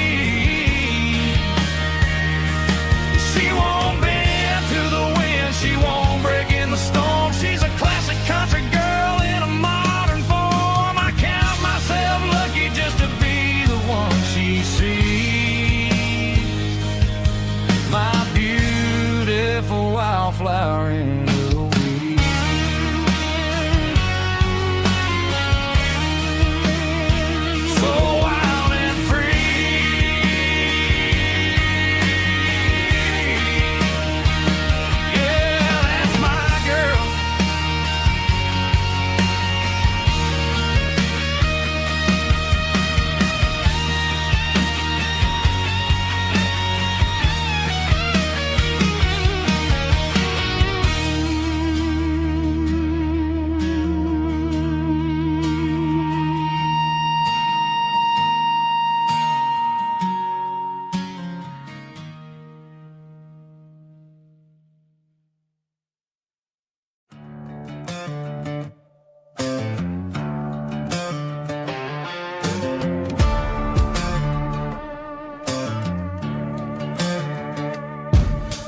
She won't bend to the wind, she won't break in the storm. She's a classic country girl in a modern form. I count myself lucky just to be the one she sees. My beautiful wildflower in the weed. So wild and free. Yeah, that's my girl.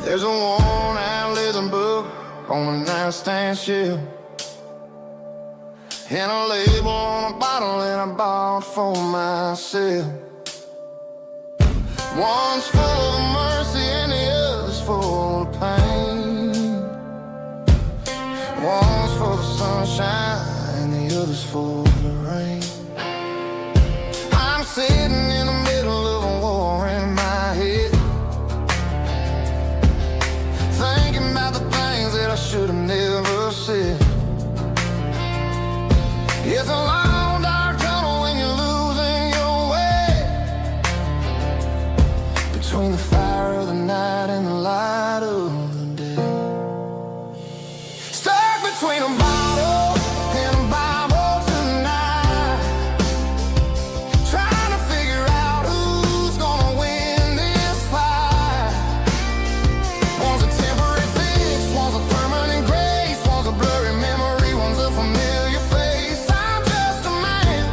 There's a worn-out leather book on the nightstand shelf, and a label on a bottle that I bought for myself. One's full of mercy and the other's full of pain. One's full of sunshine and the other's full of rain. I'm sitting in the middle of a war in my head, thinking about the things that I should have never said. It's a long dark tunnel when you're losing your way, between the fire of the night and the light of the day. Stuck between a bottle and a Bible tonight, trying to figure out who's gonna win this fight. One's a temporary fix, one's a permanent grace, one's a blurry memory, one's a familiar face. I'm just a man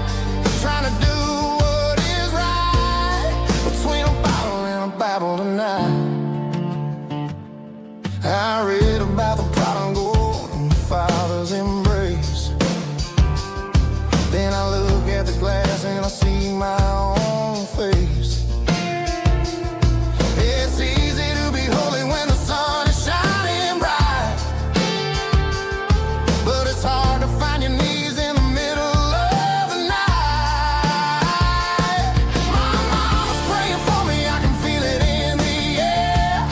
trying to do what is right, between a bottle and a Bible tonight. I read about the prodigal and the father's embrace. Then I look at the glass and I see my own face. It's easy to be holy when the sun is shining bright, but it's hard to find your knees in the middle of the night. My mama's praying for me, I can feel it in the air,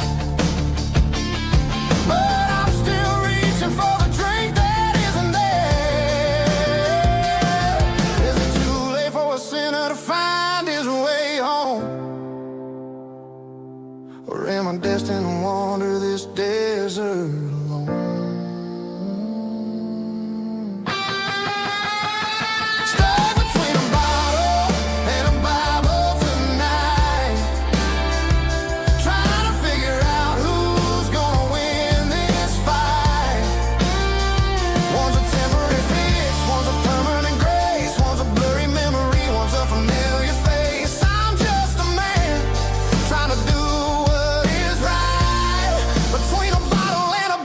but I'm still reaching for the drink that isn't there. Is it too late for a sinner to find his way home? Or am I destined to wander this desert alone? Stuck between a bottle and a Bible tonight, trying to figure out who's gonna win this fight. One's a temporary fix, one's a permanent grace, one's a blurry memory, one's a familiar face. I'm just a man trying to do what is right, between a bottle and a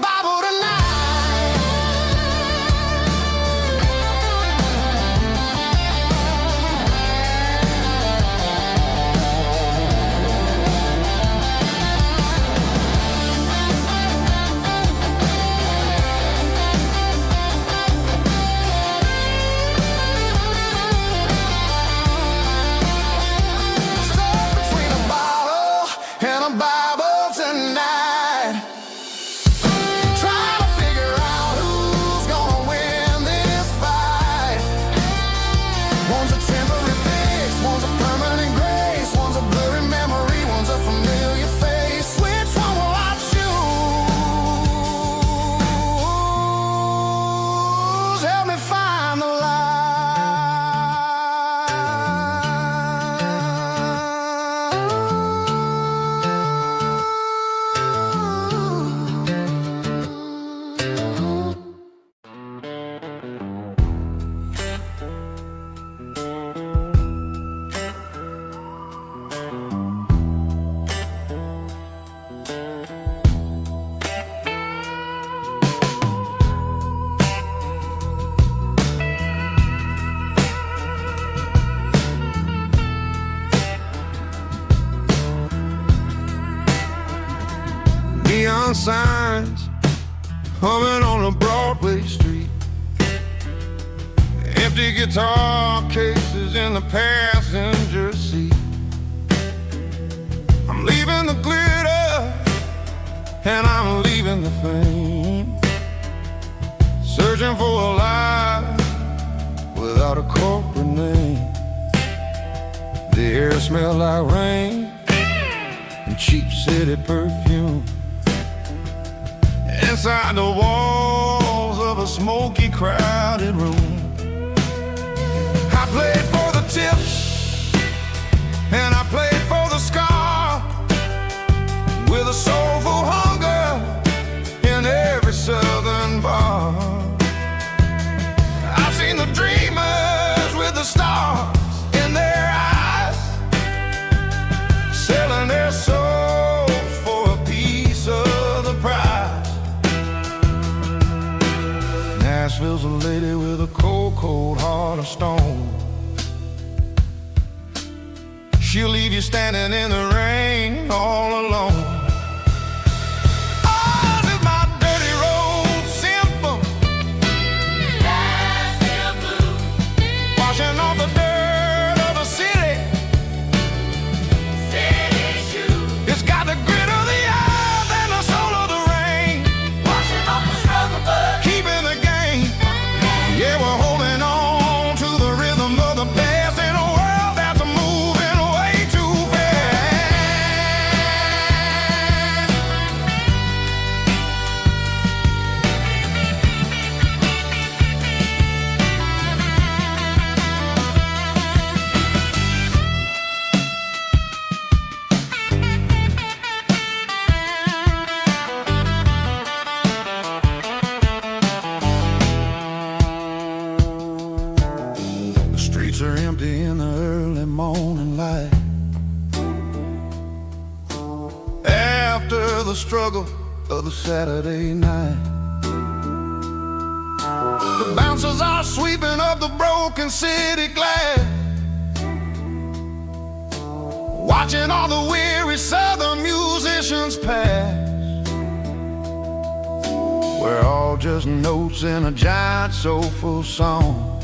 neon signs humming on a Broadway street. Empty guitar cases in the passenger seat. I'm leaving the glitter and I'm leaving the fame, searching for a life without a corporate name. The air smells like rain and cheap city perfume. Inside the walls of a smoky, crowded room, I played for the tips and I played for the scar, with a soulful hunger in every southern bar. I've seen the dreamers with the stars in their eyes, selling their souls for a piece of the prize. Nashville's a lady with a cold, cold heart of stone. She'll leave you standing in the rain all alone. Oh, this is my dirty road symphony, Nashville blues, washing off the dirt of the city, city shoes. It's got the grit of the earth and the soul of the rain, washing off the struggle but keeping the game. Yeah, we're holding on to the rhythm of the past in a world that's moving way too fast. The streets are empty in the early morning light, after the struggle of the Saturday night. The bouncers are sweeping up the broken city glass, watching all the weary southern musicians pass. We're all just notes in a giant soulful song,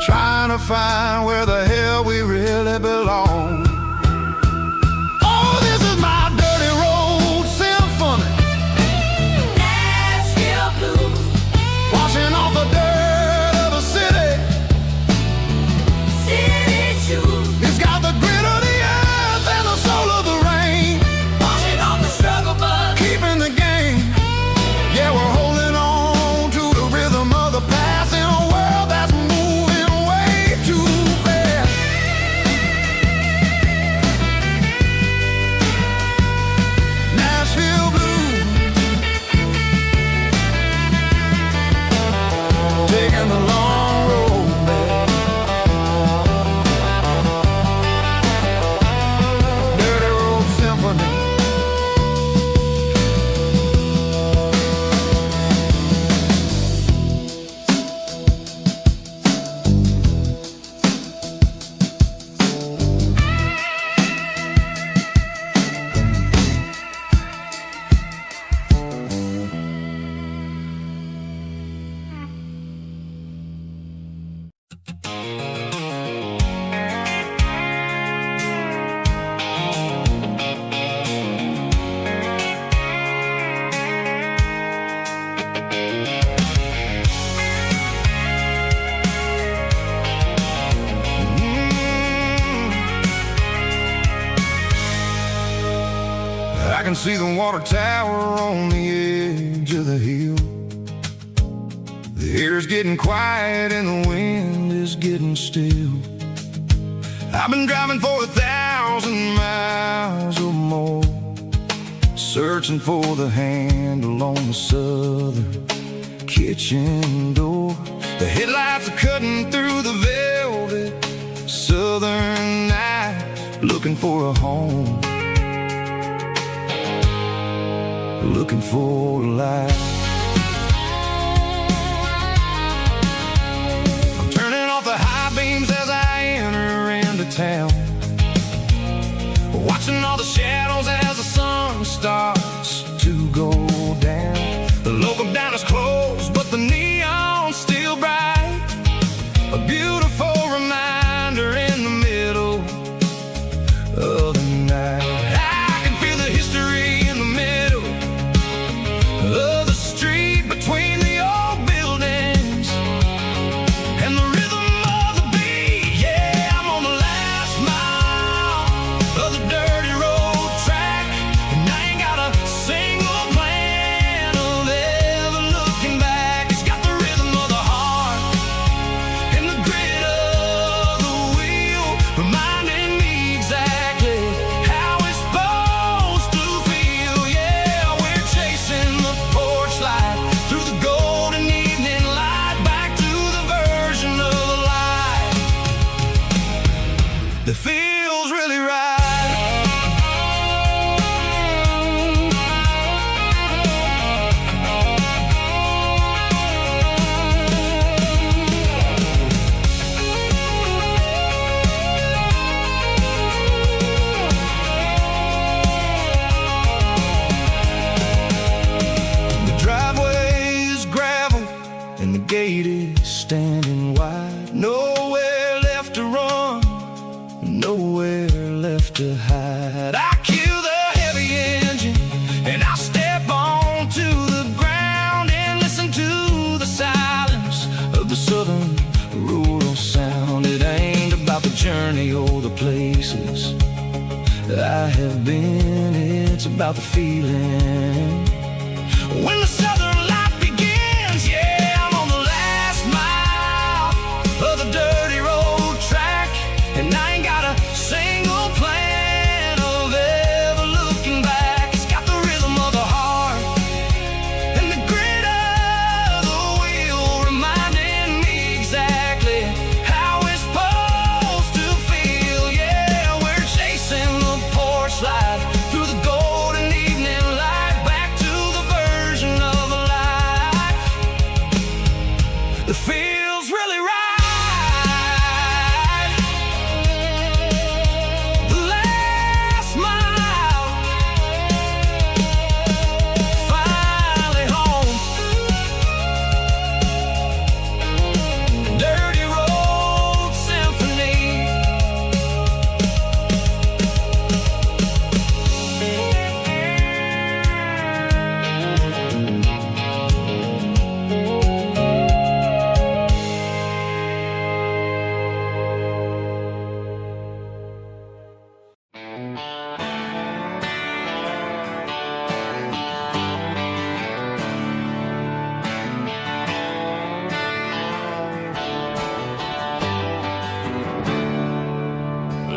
trying to find where the hell we really belong. Oh, this is my dirty road symphony, Nashville blues, washing off the dirt of the city, city shoes. It's got the grit of the earth and the soul of the rain, washing off the struggle but keeping the game. Yeah, we're holding on to the rhythm of the past in a world that's moving way too fast. Nashville blues, taking the long road back. Dirty road symphony. I can see the water tower on the edge of the hill. The air's getting quiet and the wind is getting still. I've been driving for 1,000 miles or more, searching for the handle on the southern kitchen door. The headlights are cutting through the velvet southern night, looking for a home, looking for a life. I'm turning off the high beams as I enter into town, watching all the shadows as the sun gate is standing wide. Nowhere left to run, nowhere left to hide. I kill the heavy engine and I step onto the ground and listen to the silence of the southern rural sound. It ain't about the journey or the places I have been, it's about the feeling when the southern life begins. Yeah, I'm on the last mile of the dirty road track, and I ain't got a single plan of ever looking back. It's got the rhythm of the heart and the grit of the wheel, reminding me exactly how it's supposed to feel. Yeah, we're chasing the porch light through the golden evening light, back to the version of a life that feels really right. The last mile, finally home. Dirty road symphony.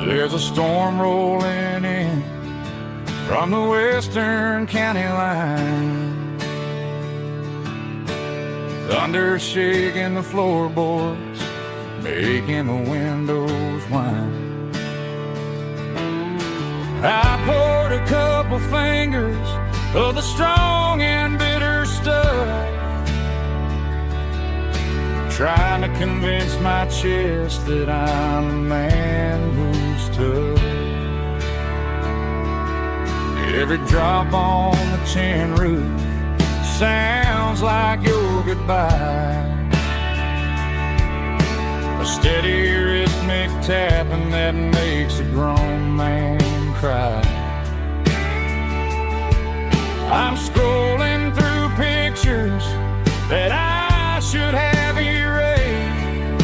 There's a storm rolling in from the western county line. Thunder shaking the floorboards, making the windows whine. I poured a couple fingers of the strong and bitter stuff, trying to convince my chest that I'm a man who's tough. Every drop on the tin roof sounds like your goodbye, a steady rhythmic tapping that makes a grown man cry. I'm scrolling through pictures that I should have erased,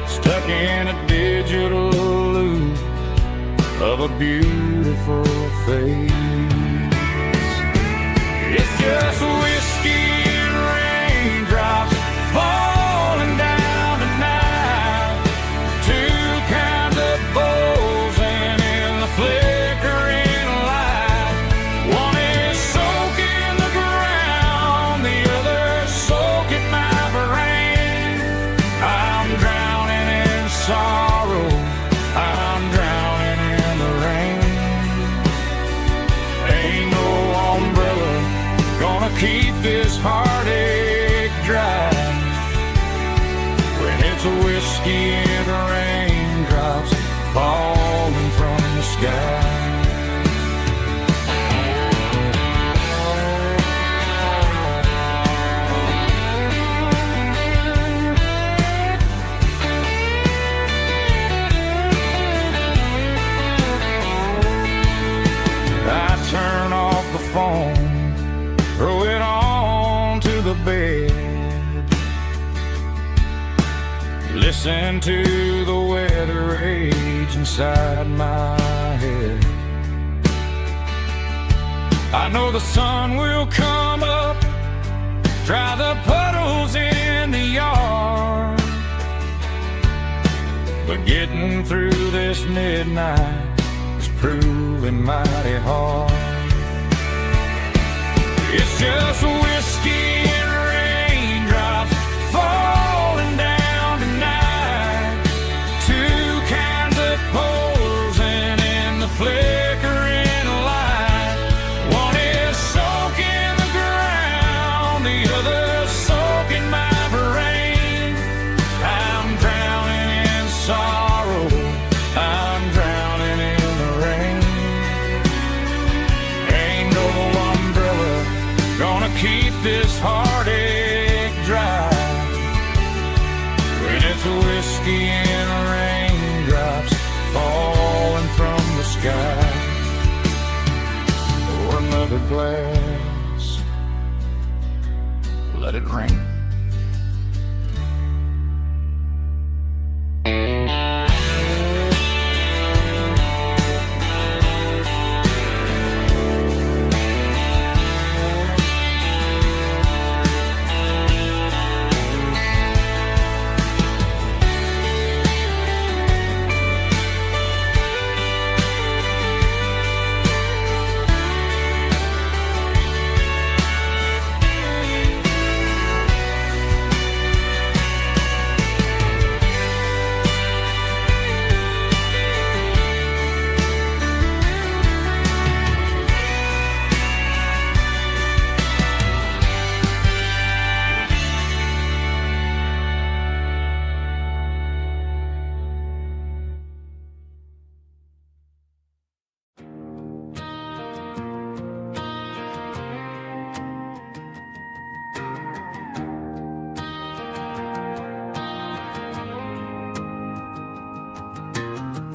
stuck in a digital loop of a beautiful face. It's just whiskey and raindrops falling down tonight, two kinds of bowls and in the flickering light. One is soaking the ground, the other soaking my brain. I'm drowning in sorrow, I'm drowning in the rain. Ain't no umbrella gonna keep this heartache dry when it's a whiskey and raindrops falling from the sky. I turn off the phone, throw it on to the bed, listen to the weather rage inside my head. I know the sun will come up, dry the puddles in the yard, but getting through this midnight is proving mighty hard. It's just whiskey and raindrops falling down tonight, two kinds of poles and in the flickering light. One is soaking the ground, the other soaking my brain. I'm drowning in sorrow, I'm drowning in the rain. Ain't no umbrella gonna keep this heartache dry whiskey and raindrops falling from the sky. Pour another glass, let it rain.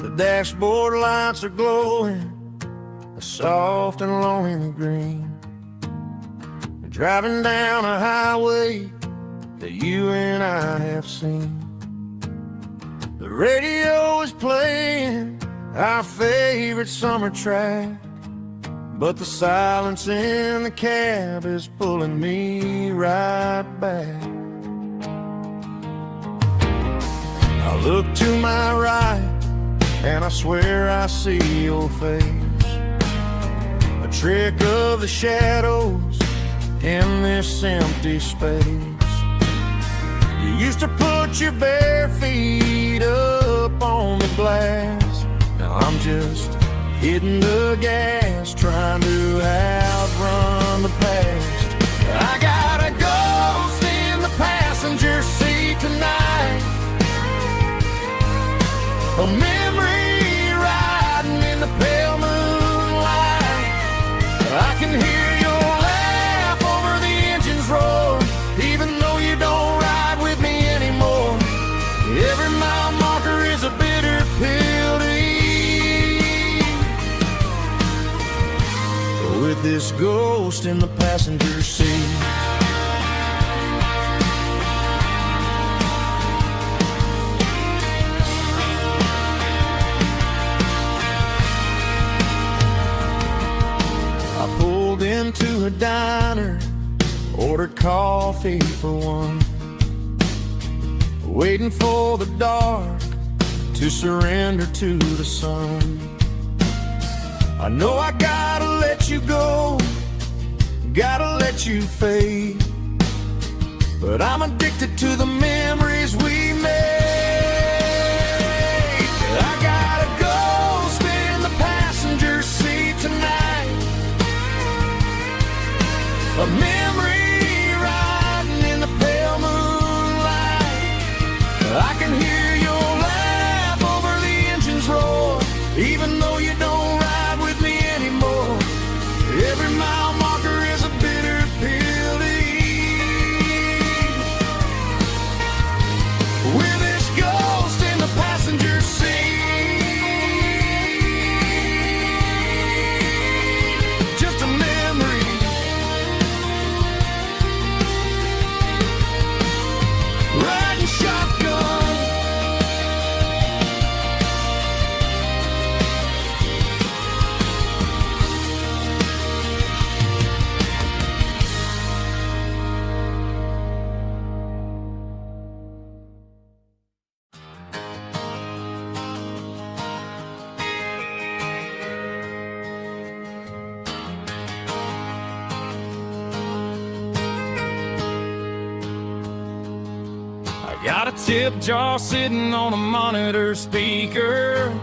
The dashboard lights are glowing, a soft and lonely green. You're driving down a highway that you and I have seen. The radio is playing our favorite summer track, but the silence in the cab is pulling me right back. I look to my right and I swear I see your face, a trick of the shadows in this empty space. You used to put your bare feet up on the glass. Now I'm just hitting the gas, trying to outrun the past. I got a ghost in the passenger seat tonight, a memory riding in the pale moonlight. I can hear your laugh over the engine's roar, even though you don't ride with me anymore. Every mile marker is a bitter pill to eat, with this ghost in the passenger seat. Into a diner, ordered coffee for one, waiting for the dark to surrender to the sun. I know I gotta let you go, gotta let you fade, but I'm addicted to the memories we made. I got a ghost in the passenger seat tonight, a memory riding in the pale moonlight. I can hear your laugh over the engine's roar, even though you don't ride with me anymore. Every mile marker is a bitter pill to eat, with this ghost in the passenger seat. Just a memory, riding shotgun. Got a tip jar sitting on a monitor speaker,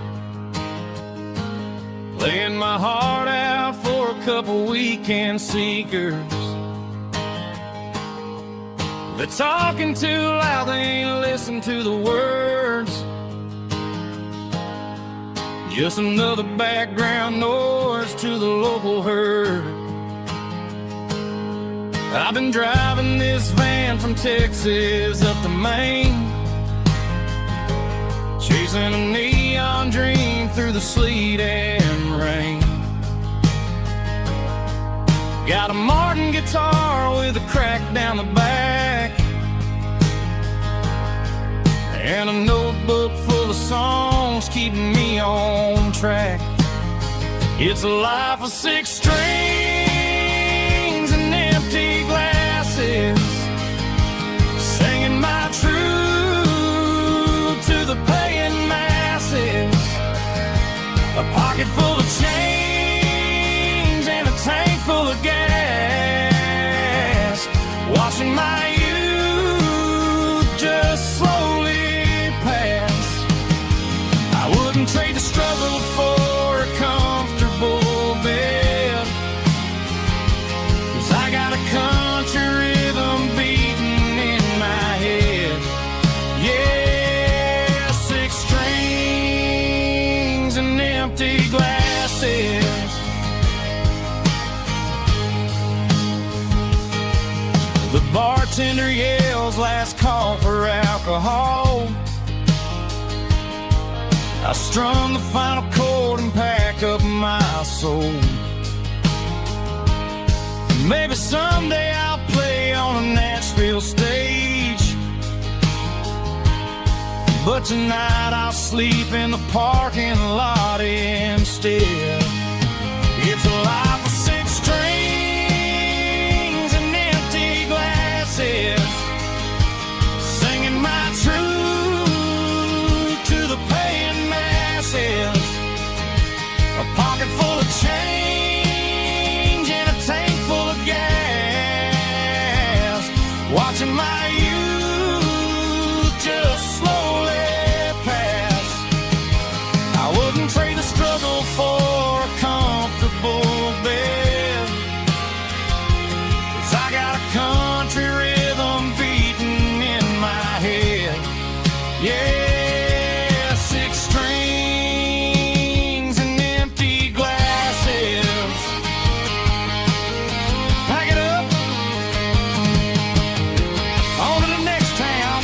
playing my heart out for a couple weekend seekers. They're talking too loud, they ain't listen to the words. Just another background noise to the local herd. I've been driving this van from Texas up to Maine, chasing a neon dream through the sleet and rain. Got a Martin guitar with a crack down the back, and a notebook full of songs keeping me on track. It's a life of 6 strings and empty glasses, singing my truth to the paying masses. A pocket full of change and a tank full of gas, watching my youth just slowly pass. I wouldn't trade the struggle for a comfortable bed, 'cause I got a country rhythm beating in my head. Yeah, 6 strings and empty glasses. The bartender yells last call for alcohol. I strum the final chord and pack up my soul. Maybe someday I'll play on a Nashville stage, but tonight I'll sleep in the parking lot instead. It's a life of 6 strings and empty glasses, singing my truth to the paying masses. A pocket full of change and a tank full of gas, watching my youth just slowly pass. I wouldn't trade the struggle for a comfortable bed, 'cause I got a country rhythm beating in my head. Yeah, 6 strings and empty glasses. Pack it up, on to the next town.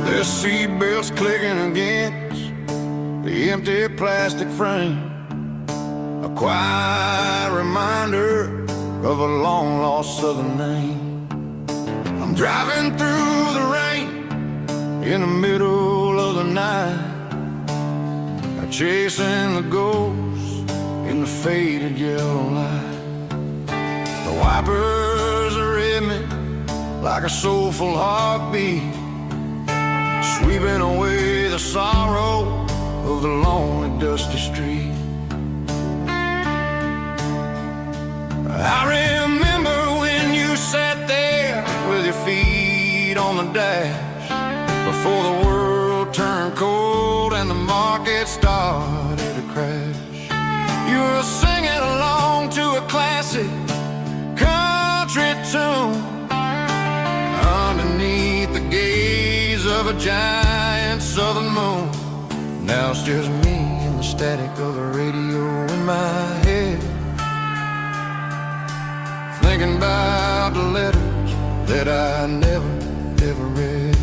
The seatbelts clicking against the empty plastic frame, a quiet reminder of a long-lost southern name. I'm driving through the rain in the middle of the night, chasing the ghosts in the faded yellow light. The wipers are in me like a soulful heartbeat, sweeping away the sorrow of the lonely, dusty street. I remember when you sat there with your feet on the dash, before the world turned cold and the market started to crash. You were singing along to a classic country tune underneath the gaze of a giant southern moon. Now it's just me and the static of the radio in my head, thinking about the letters that I never, ever read.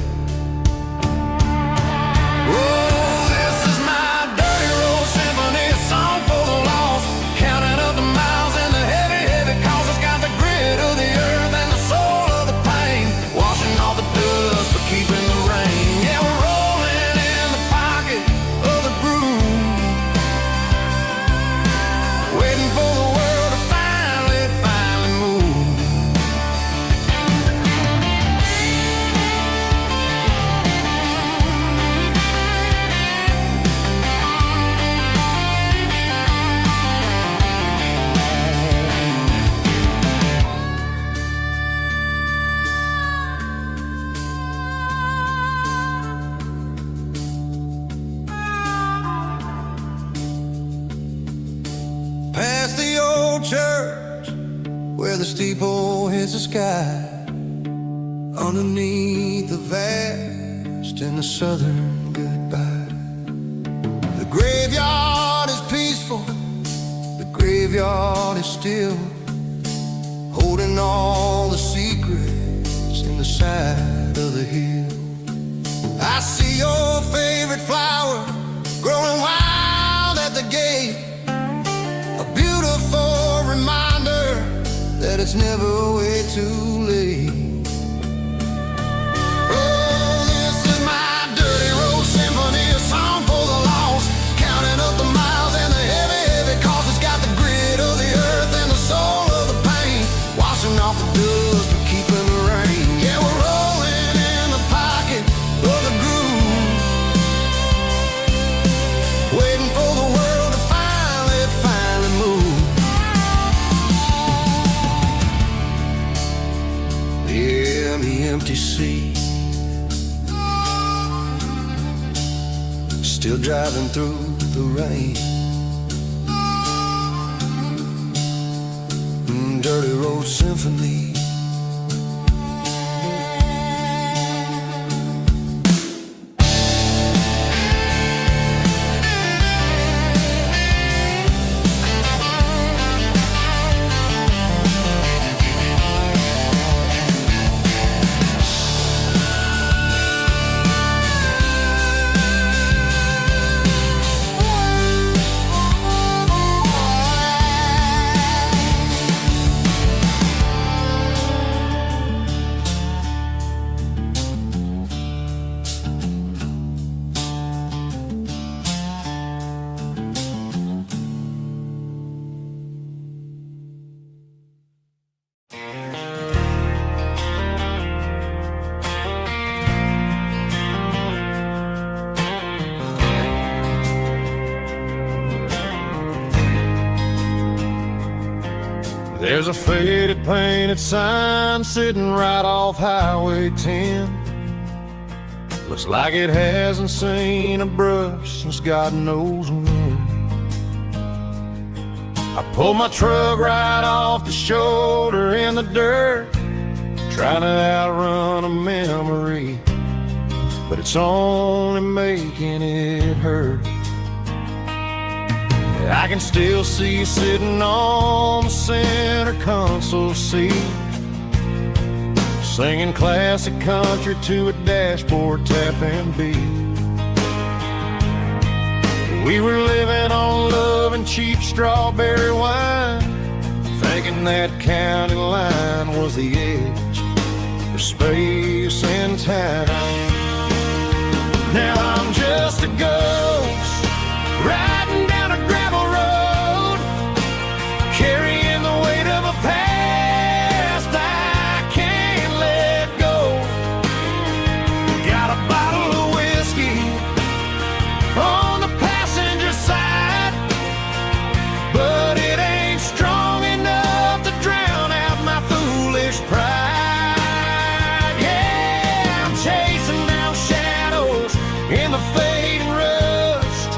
Oh, this is my dirty road symphony, a song for the lost, counting up the miles and the heavy, heavy calls. It's got the grit of the earth and the soul of the pain, washing off the dust but keeping the rain. Yeah, we're rolling in the pocket of the groove, waiting for the world to finally move. where the steeple hits the sky, underneath the vast and the southern goodbye. The graveyard is peaceful, the graveyard is still, holding all the secrets in the side of the hill. I see your favorite flower growing wild at the gate, a beautiful reminder that it's never way too late. Oh, this is my dirty road symphony, a song for the lost, counting up the miles and the heavy, heavy cost. It's got the grit of the earth and the soul of the pain, washing off the dust but keeping the rain. Yeah, we're rolling in the pocket of the groove, waiting for the world to finally move. Yeah, the empty sea, still driving through the rain. Dirty road symphony. There's a faded painted sign sitting right off Highway 10. Looks like it hasn't seen a brush since God knows when. I pulled my truck right off the shoulder in the dirt, trying to outrun a memory, but it's only making it hurt. I can still see you sitting on the center console seat, singing classic country to a dashboard tapping beat. We were living on love and cheap strawberry wine, thinking that county line was the edge of space and time. Now I'm just a ghost riding down a gravel road, carrying the weight of a past I can't let go. Got a bottle of whiskey on the passenger side, but it ain't strong enough to drown out my foolish pride. Yeah, I'm chasing down shadows in the fading rust,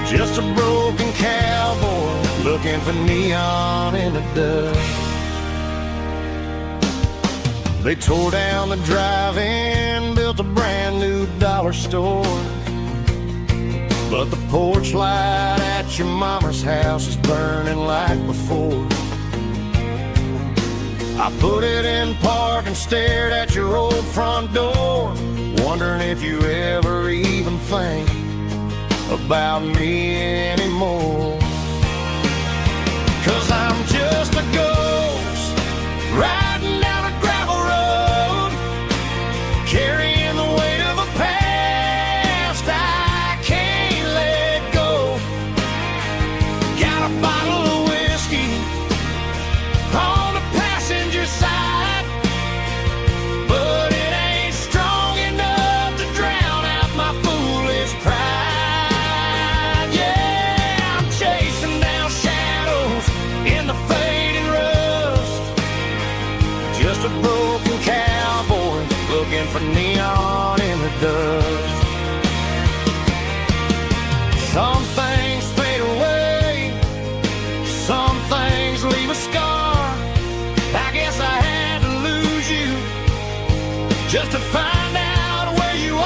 just a broken cowboy looking for neon in the dust. They tore down the drive-in, built a brand new dollar store, but the porch light at your mama's house is burning like before. I put it in park and stared at your old front door, wondering if you ever even think about me anymore. 'Cause I'm just a ghost riding down a gravel road, carrying the weight of a past I can't let go. Got a bottle of whiskey on the passenger side, but it ain't strong enough to drown out my foolish pride. Yeah, I'm chasing down shadows in the fading rust, just a broken cowboy looking for neon in the dust. Some things fade away, some things leave a scar, just to find out where you are.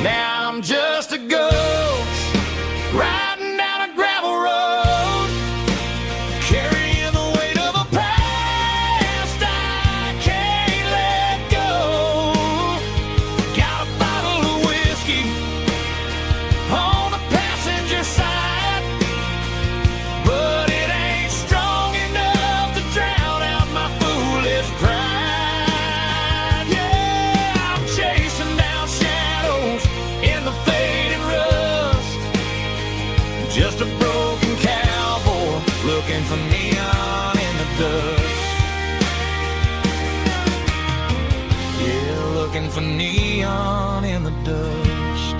Now I'm just a ghost riding down a gravel road, carrying the weight of a past I can't let go. Got a bottle of whiskey on the passenger side, but it ain't strong enough to drown out my foolish pride. Yeah, I'm chasing down shadows in the fading rust, just a broken cowboy looking for neon in the dust. Yeah, looking for neon in the dust.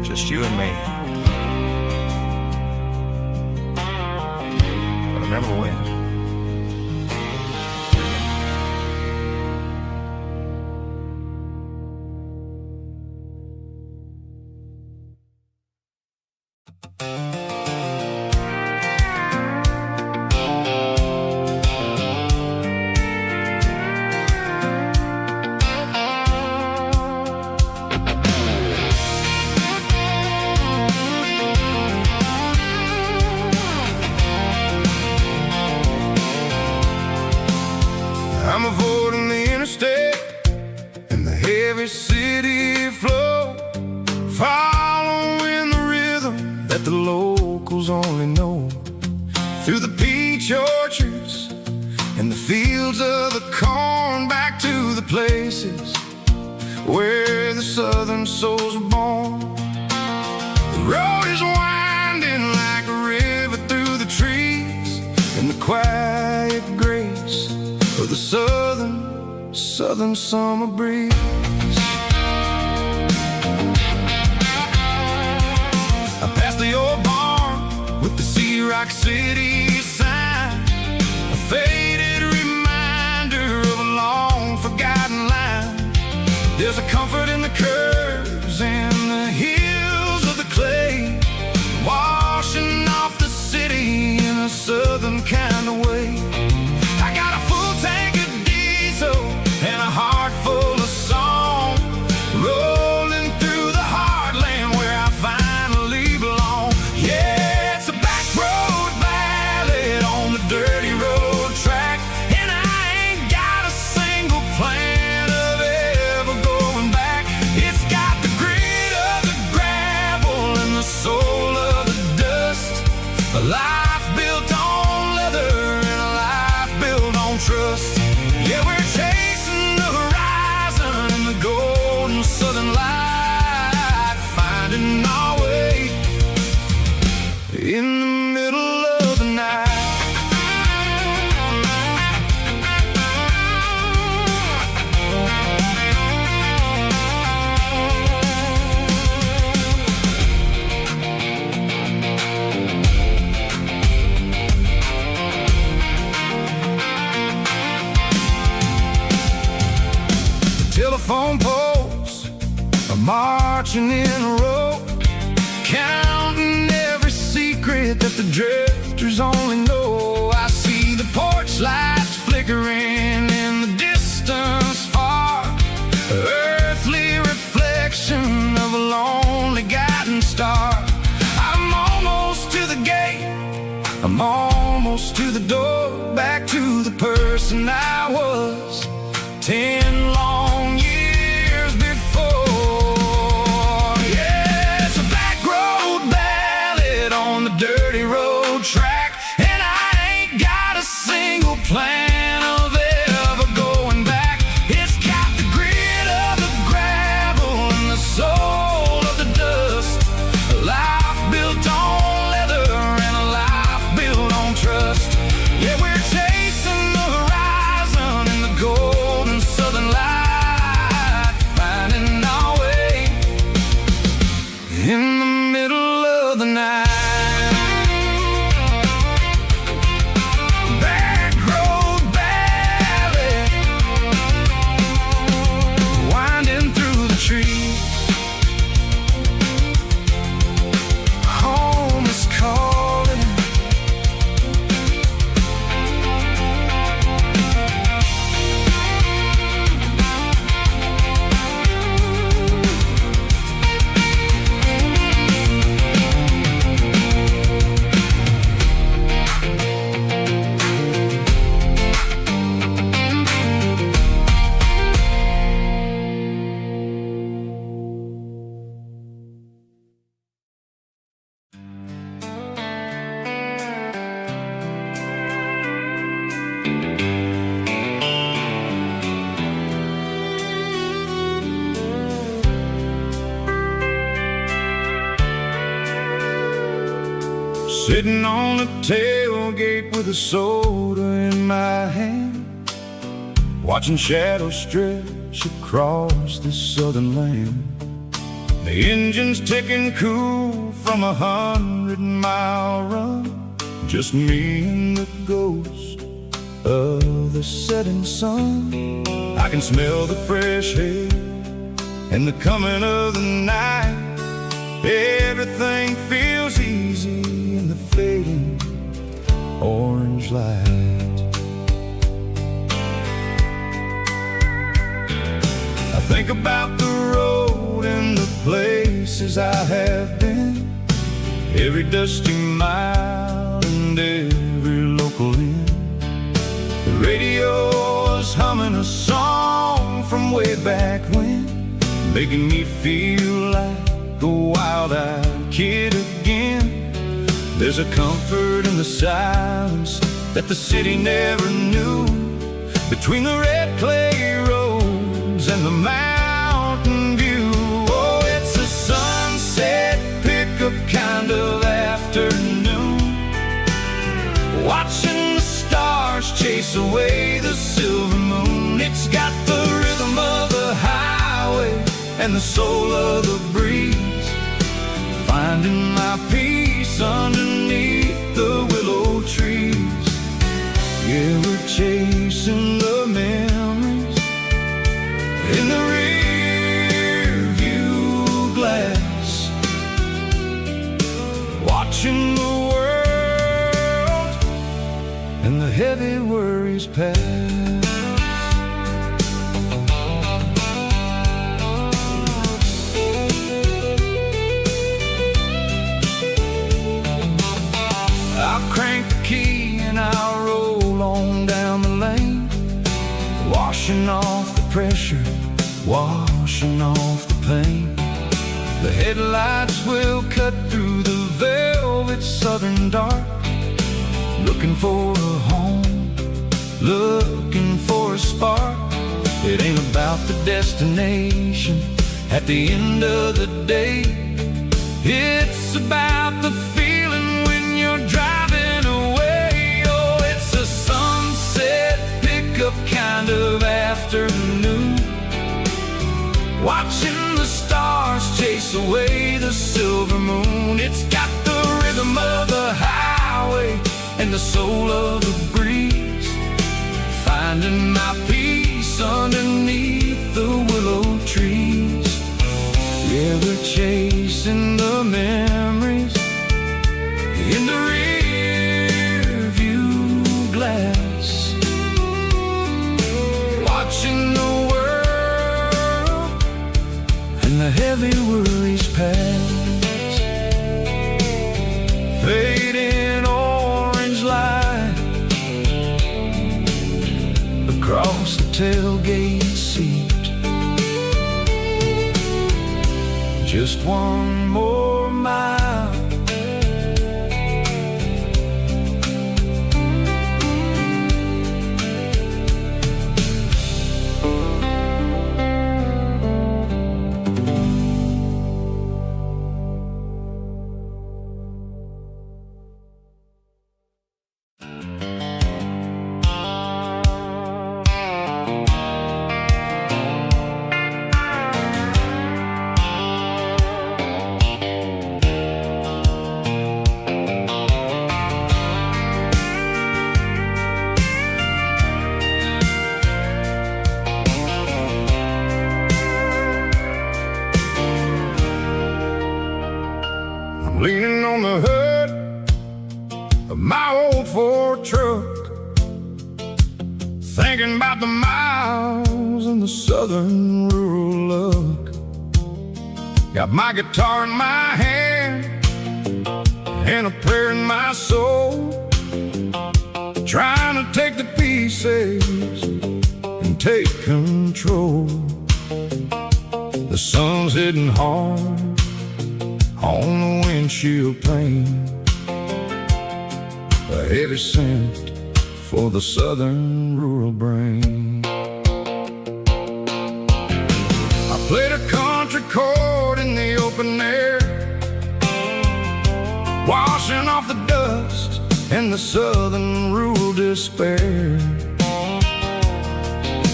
Just you and me. But remember when? I'm avoiding the interstate and the heavy city flow, following the rhythm that the locals only know. Through the peach orchards and the fields of the corn, back to the places where the southern souls were born. The road is winding like a river through the trees, and the quiet grace of the southern summer breeze. I passed the old barn with the Sea Rock City sign, a faded reminder of a long forgotten line. There's a comfort in the curves and the hills of the clay, washing off the city in a southern kind of way. I got a full tank of diesel and a heart full of song, rolling through the heartland where I finally belong. Yeah, it's a back road ballad on the dirty road track, and I ain't got a single plan of ever going back. It's got the grit of the gravel and the soul of the dust, a life built on leather and a life built on trust. Yeah, we're chasing the horizon in the golden southern light, finding our way in the middle of the night. Telephone poles are marching in a row, counting every secret that the drifters only know. I see the porch lights flickering in the distance far, earthly reflection of a lonely guiding star. I'm almost to the gate, I'm almost to the door, back to the person I was 10 long years before. Yeah, it's a back road ballad on the dirty road track, and I ain't got a single plan of ever going back. It's got the grit of the gravel and the soul of the dust, a life built on leather and a life built on trust. Yeah, we're chasing the horizon in the golden southern light, finding our way in the middle of the night. sitting on the tailgate with a soda in my hand, watching shadows stretch across this southern land. The engine's ticking cool from 100-mile run, just me and the ghost of the setting sun. I can smell the fresh air and the coming of the night. Everything feels easy in the fading orange light. I think about the road and the places I have been, every dusty mile and every local inn. The radio is humming a song from way back when, making me feel like a wild-eyed kid again. There's a comfort in the silence that the city never knew, between the red clay roads and the mountain view. Oh, it's a sunset pickup kind of afternoon, watching the stars chase away the silver moon. It's got the rhythm of the highway and the soul of the breeze, finding my peace underneath the willow trees. Yeah, we're chasing the memories in the rear view glass, watching the world and the heavy worries pass. I'll crank the key and I'll roll on down the lane, washing off the pressure, washing off the pain. The headlights will cut through the velvet southern dark, looking for a home, looking for a spark. It ain't about the destination at the end of the day, it's about the feeling when you're driving away. Oh, it's a sunset pickup kind of afternoon, watching the stars chase away the silver moon. It's got the rhythm of the highway and the soul of the breeze, finding my peace underneath the willow trees. Yeah, we're chasing the memories in the rear view glass, watching the world and the heavy worries pass. Fading orange light across the tailgate seat, just one more mile. Leaning on the hood of my old Ford truck, thinking about the miles and the southern rural look. Got my guitar in my hand and a prayer in my soul, trying to take the pieces and take control. The sun's hitting hard on the windshield pane, a heavy scent for the southern rural brain. I played a country chord in the open air, washing off the dust and the southern rural despair.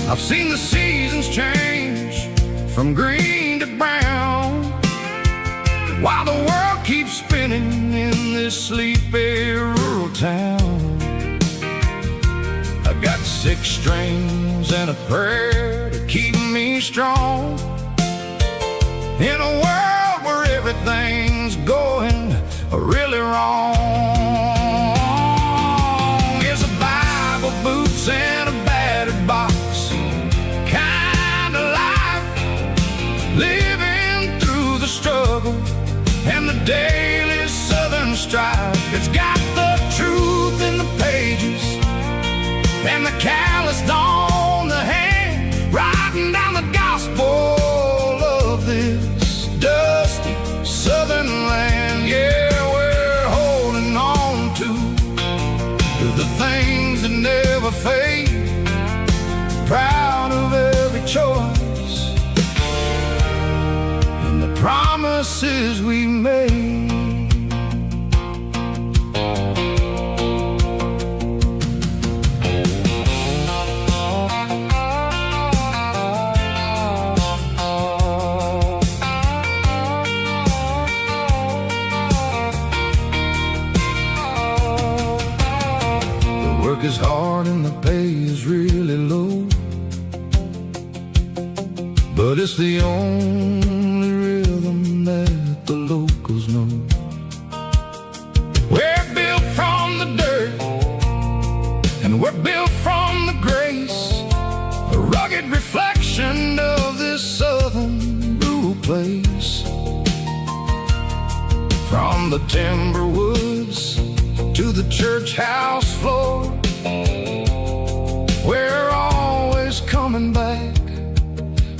I've seen the seasons change from green to brown, while the world keeps spinning in this sleepy rural town. I got 6 strings and a prayer to keep me strong in a world where everything's going really wrong. Is a Bible, boots, and a battered box kind of life, living through the struggle and the daily southern strife. It's got the truth in the pages and the calloused on the hand, writing down the gospel of this dusty southern land. Yeah, we're holding on to the things that never fade, proud of every choice and the promises we made. Work is hard and the pay is really low, but it's the only rhythm that the locals know. We're built from the dirt and we're built from the grace, a rugged reflection of this southern rural place. From the timber woods to the church house floor, we're always coming back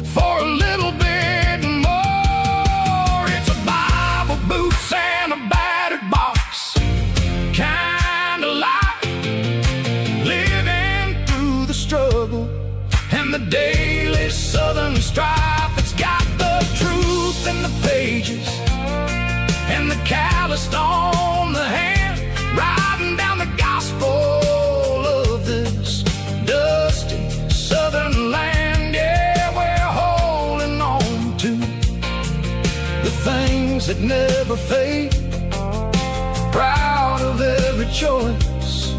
for a little bit more. It's a Bible, boots, and a battered box kind of life, living through the struggle and the daily southern strife. It's got the truth in the pages and the calloused on the hand, writing down the gospel of this dusty southern land. Yeah, we're holding on to the things that never fade, proud of every choice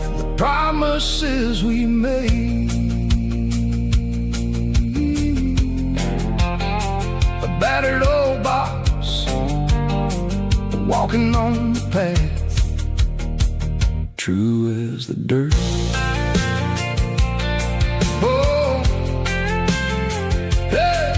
and the promises we made. A battered old box, walking on the path, true as the dirt. Oh, hey.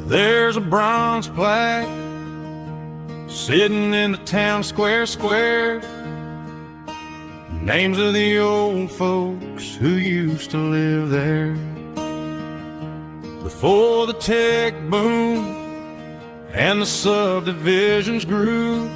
There's a bronze plaque sitting in the town square. Names of the old folks who used to live there before the tech boom and the subdivisions grew.